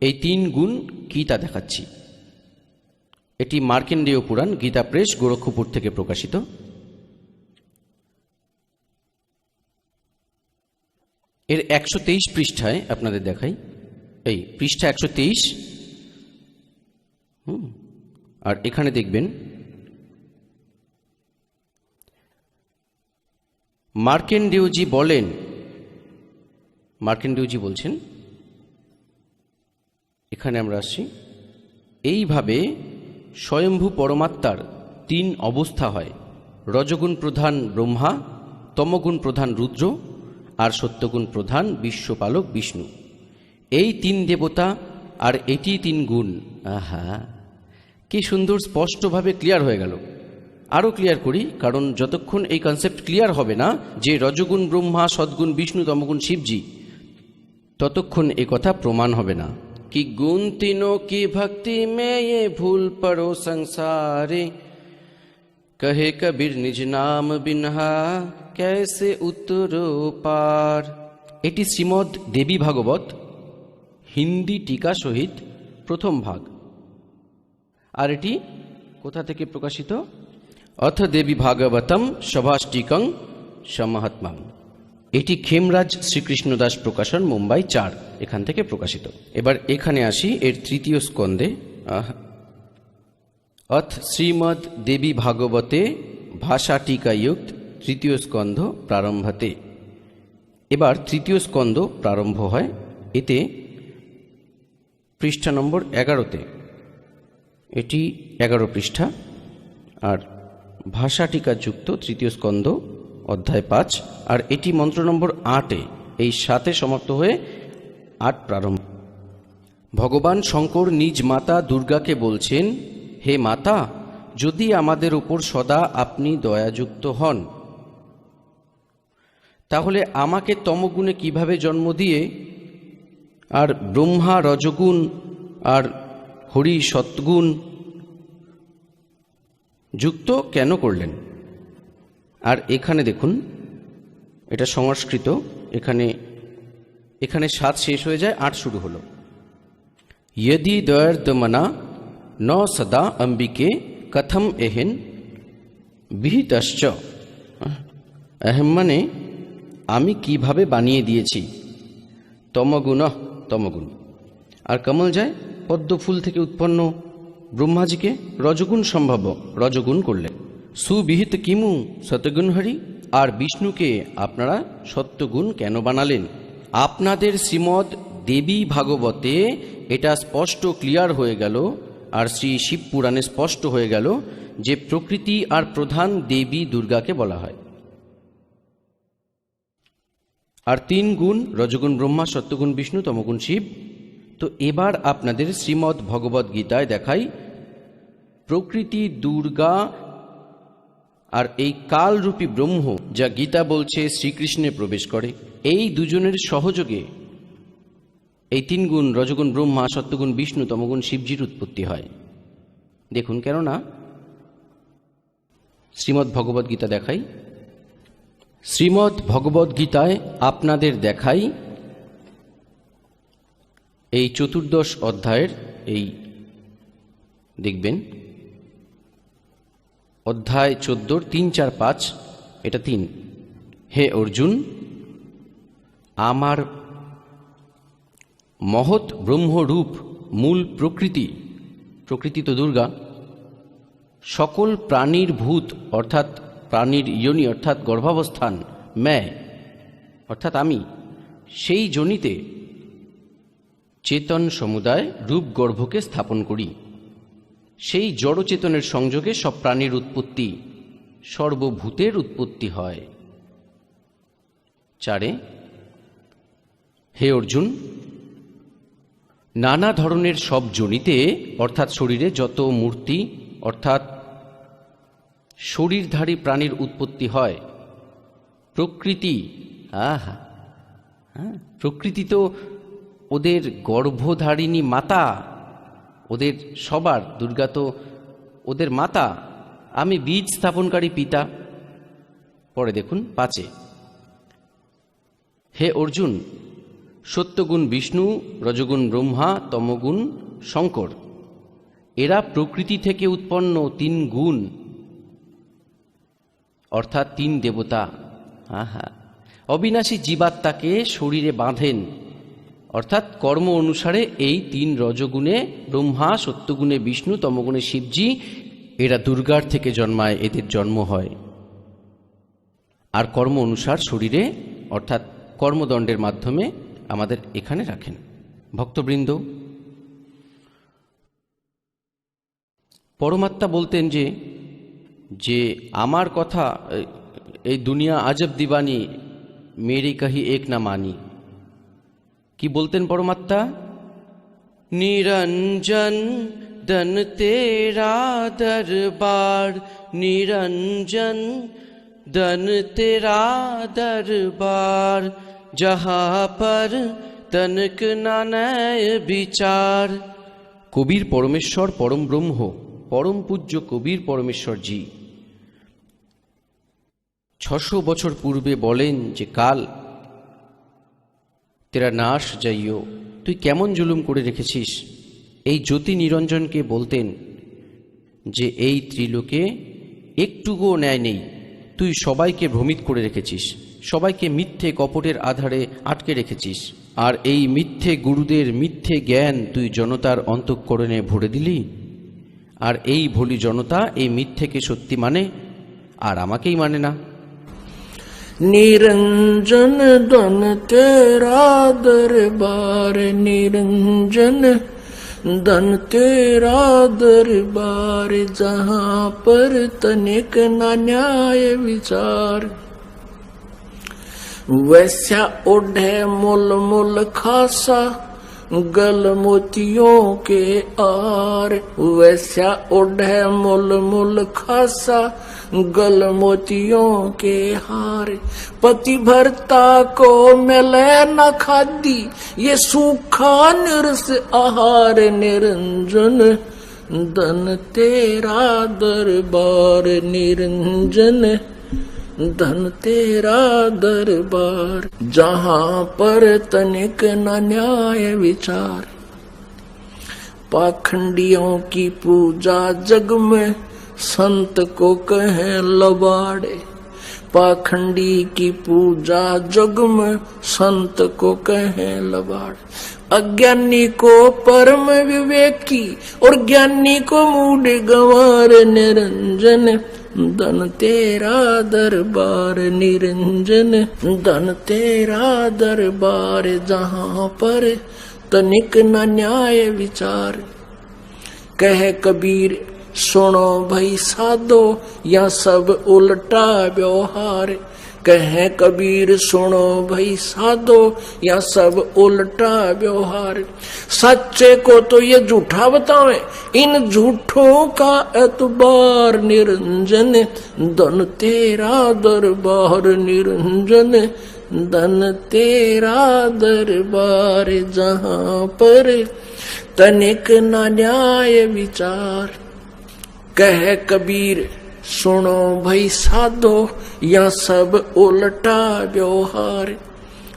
Speaker 1: এই 3 গুণ গীতা দেখাচ্ছি। এটি মার্কেন্ডেয় পুরাণ, গীতা প্রেস, গোরক্ষপুর থেকে প্রকাশিত। এর 123 পৃষ্ঠায় আপনাদের দেখাই। এই পৃষ্ঠা 123, আর এখানে দেখবেন মার্কেন্ডেয়জি বলছেন, এখানে আমরা আসছি, এইভাবে স্বয়ম্ভু পরমাত্মার 3 অবস্থা হয়। রজগুণ প্রধান ব্রহ্মা, তমগুণ প্রধান রুদ্র, আর সত্যগুণ প্রধান বিশ্বপালক বিষ্ণু। এই 3 দেবতা আর এটি 3 গুণ। আহা, কি সুন্দর স্পষ্টভাবে ক্লিয়ার হয়ে গেল। আরও ক্লিয়ার করি, কারণ যতক্ষণ এই কনসেপ্ট ক্লিয়ার হবে না যে রজগুণ ব্রহ্মা, সদ্গুণ বিষ্ণু, তমগুণ শিবজি, ততক্ষণ এ কথা প্রমাণ হবে না। कि गुण तीनों की भक्ति में ये भूल पड़ो संसारे कहे कबीर निज नाम बिन्हा कैसे उतरो पार। এটি শ্রীমদ দেবী ভাগবত হিন্দি টিকা সহিত প্রথম ভাগ। আর এটি কোথা থেকে প্রকাশিত? অথ দেবী ভাগবতম সভাষ্টিকং সমহাত্মাং। এটি খেমরাজ শ্রীকৃষ্ণদাস প্রকাশন, মুম্বাই 4, এখান থেকে প্রকাশিত। এবার এখানে আসি এর 3য় স্কন্ধে। অথ শ্রীমদ দেবী ভাগবতে ভাষা টিকাযুক্ত 3য় স্কন্ধ প্রারম্ভতে। এবার 3য় স্কন্ধ প্রারম্ভ হয় এতে পৃষ্ঠা নম্বর 11-তে, এটি 11 পৃষ্ঠা, আর ভাষা টিকাযুক্ত তৃতীয় স্কন্ধ অধ্যায় 5, আর এটি মন্ত্র নম্বর 8-এ, এই 7-এ সমাপ্ত হয়ে 8 প্রারম্ভ। ভগবান শঙ্কর নিজ মাতা দুর্গাকে বলছেন, হে মাতা, যদি আমাদের উপর সদা আপনি দয়াযুক্ত হন, তাহলে আমাকে তমগুণে কিভাবে জন্ম দিয়ে আর ব্রহ্মা রজগুণ আর হরি সৎগুণ যুক্ত কেন করলেন? আর এখানে দেখুন, এটা সংস্কৃত, এখানে 7 শেষ হয়ে যায়, 8 শুরু হলো। यदि दर्दमना न सदा अंबिके कथम एहन विहितश्च। अहम মানে আমি কিভাবে বানিয়ে দিয়েছি, তমগুণ, তমগুণ। আর কমল যায় পদ্ম ফুল থেকে উৎপন্ন ব্রহ্মাজিকে রজগুণ সম্ভাব্য রজগুণ করলেন। সুবিহিত কিমু সতগুণ হরি, আর বিষ্ণুকে আপনারা সত্যগুণ কেন বানালেন? আপনাদের শ্রীমদ দেবী ভাগবতে এটা স্পষ্ট ক্লিয়ার হয়ে গেল, আর শ্রী শিব পুরাণে স্পষ্ট হয়ে গেল যে প্রকৃতি আর প্রধান দেবী দুর্গাকে বলা হয়। আর 3 গুণ, রজগুণ ব্রহ্মা, সত্যগুণ বিষ্ণু, তমগুণ শিব। তো এবার আপনাদের শ্রীমদ্ ভগবদ গীতায় দেখাই প্রকৃতি দুর্গা আর এই কালরূপী ব্রহ্ম, যা গীতা বলছে শ্রীকৃষ্ণে প্রবেশ করে, এই দুজনের সহযোগে এই 3 গুণ, রজগুণ ব্রহ্মা, সত্যগুণ বিষ্ণু, তমগুণ শিবজির উৎপত্তি হয়। দেখুন, কেননা শ্রীমদ্ ভগবদ গীতা দেখাই, শ্রীমদ্ ভগবদ গীতায় আপনাদের দেখাই এই 14 অধ্যায়ের, এই দেখবেন অধ্যায় 14, 3, 4, 5, এটা 3। হে অর্জুন, আমার মহৎ ব্রহ্মরূপ মূল প্রকৃতি, প্রকৃতি তো দুর্গা, সকল প্রাণীর ভূত অর্থাৎ প্রাণীর যোনি অর্থাৎ গর্ভাবস্থান, ম্যায় অর্থাৎ আমি, সেই যোনিতে চেতন সমুদায় রূপ গর্ভকে স্থাপন করি। সেই জড়চেতনের সংযোগে সব প্রাণীর উৎপত্তি, সর্বভূতের উৎপত্তি হয়। 4, হে অর্জুন, নানা ধরনের সব যোনিতে অর্থাৎ শরীরে যত মূর্তি অর্থাৎ শরীরধারী প্রাণীর উৎপত্তি হয়, প্রকৃতি, প্রকৃতি তো ওদের গর্ভধারিণী মাতা, ওদের সবার, দুর্গা তো ওদের মাতা, আমি বীজ স্থাপনকারী পিতা। পরে দেখুন 5, হে অর্জুন, সত্যগুণ বিষ্ণু, রজগুণ ব্রহ্মা, তমগুণ শঙ্কর, এরা প্রকৃতি থেকে উৎপন্ন 3 গুণ অর্থাৎ 3 দেবতা। অবিনাশী জীবাত্মাকে শরীরে বাঁধেন, অর্থাৎ কর্ম অনুসারে এই 3 রজগুণে ব্রহ্মা, সত্যগুণে বিষ্ণু, তমগুণে শিবজি, এরা দুর্গার থেকে জন্মায়, এদের জন্ম হয়। আর কর্ম অনুসার শরীরে অর্থাৎ কর্মদণ্ডের মাধ্যমে আমাদের এখানে রাখেন। ভক্তবৃন্দ, পরমাত্মা বলতেন যে আমার কথা, এই দুনিয়া আজব দিবানি, মেরি কহি এক না মানি। কি বলতেন পরমাত্মা? নিরঞ্জন দন তেরা দরবার, নিরঞ্জন দন তেরা দরবার, जहाँ पर तनक नानय বিচার। কবির পরমেশ্বর পরম ব্রহ্ম, পরম পূজ্য কবির পরমেশ্বর জি 600 বছর পূর্বে বলেন যে কাল তেরা নাশ যাইও, তুই কেমন জুলুম করে রেখেছিস। এই জ্যোতি নিরঞ্জনকে বলতেন যে এই ত্রিলোকে একটুকুও ন্যায় নেই, তুই সবাইকে ভ্রমিত করে রেখেছিস, সবাইকে মিথ্যে কপটের আধারে আটকে রেখেছিস, আর এই মিথ্যে গুরুদের মিথ্যে জ্ঞান তুই জনতার অন্তঃকরণে ভরে দিলি। আর এই ভোলি জনতা এই মিথ্যেকে সত্যি মানে, আর আমাকেই মানে না।
Speaker 3: निरंजन धन तेरा दरबार, निरंजन धन तेरा दरबार, जहाँ पर तनिक न न्याय विचार। वैसा ओढ़े मुल मुल खासा, गल मोतियों के आर। वैसा ओढ़े मुल मुल खासा, गल मोतियों के हार। पति भरता को मिले न खादी, ये सूखा निरस आहार। निरंजन धन तेरा दरबार, निरंजन धन तेरा दरबार, जहाँ पर तनिक न न्याय विचार। पाखंडियों की पूजा जग में, संत को कहे लबाड़े। पाखंडी की पूजा जग में, संत को कहे लबाड़े। अज्ञानी को परम विवेकी, और ज्ञानी को मूढ़ गंवार। निरंजन धन तेरा दरबार, निरंजन धन तेरा दरबार, जहाँ पर तनिक न न्याय विचार। कहे कबीर सुनो भाई साधो, या सब उल्टा व्यवहार। कहे कबीर सुनो भाई साधो, या सब उल्टा व्यवहार। सच्चे को तो ये झूठा बतावे, इन झूठों का एतबार। निरंजन धन तेरा दरबार, निरंजन धन तेरा दरबार, जहाँ पर तनिक न न्याय विचार। कहे कबीर सुनो भाई साधो, या सब उल्टा व्यवहार।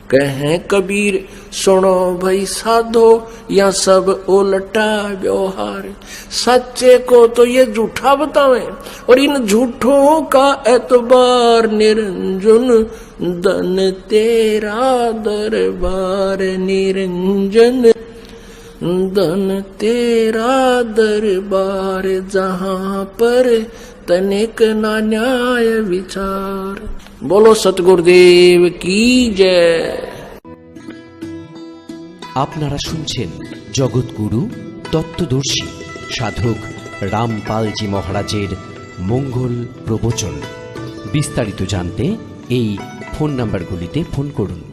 Speaker 3: कहे कबीर सुनो भाई साधो, या सब उल्टा व्यवहार। सच्चे को तो ये झूठा बतावे, और इन झूठों का एतबार। निरंजन धन तेरा दरबार, निरंजन धन तेरा दरबार, जहाँ पर तनिक न न्याय विचार। बोलो सतगुरुदेव की जय।
Speaker 1: আপনারা শুনছেন জগৎগুরু তত্ত্বদর্শী সাধক রামপালজি মহারাজের মঙ্গল প্রবচন। বিস্তারিত জানতে এই ফোন নাম্বারগুলিতে ফোন করুন।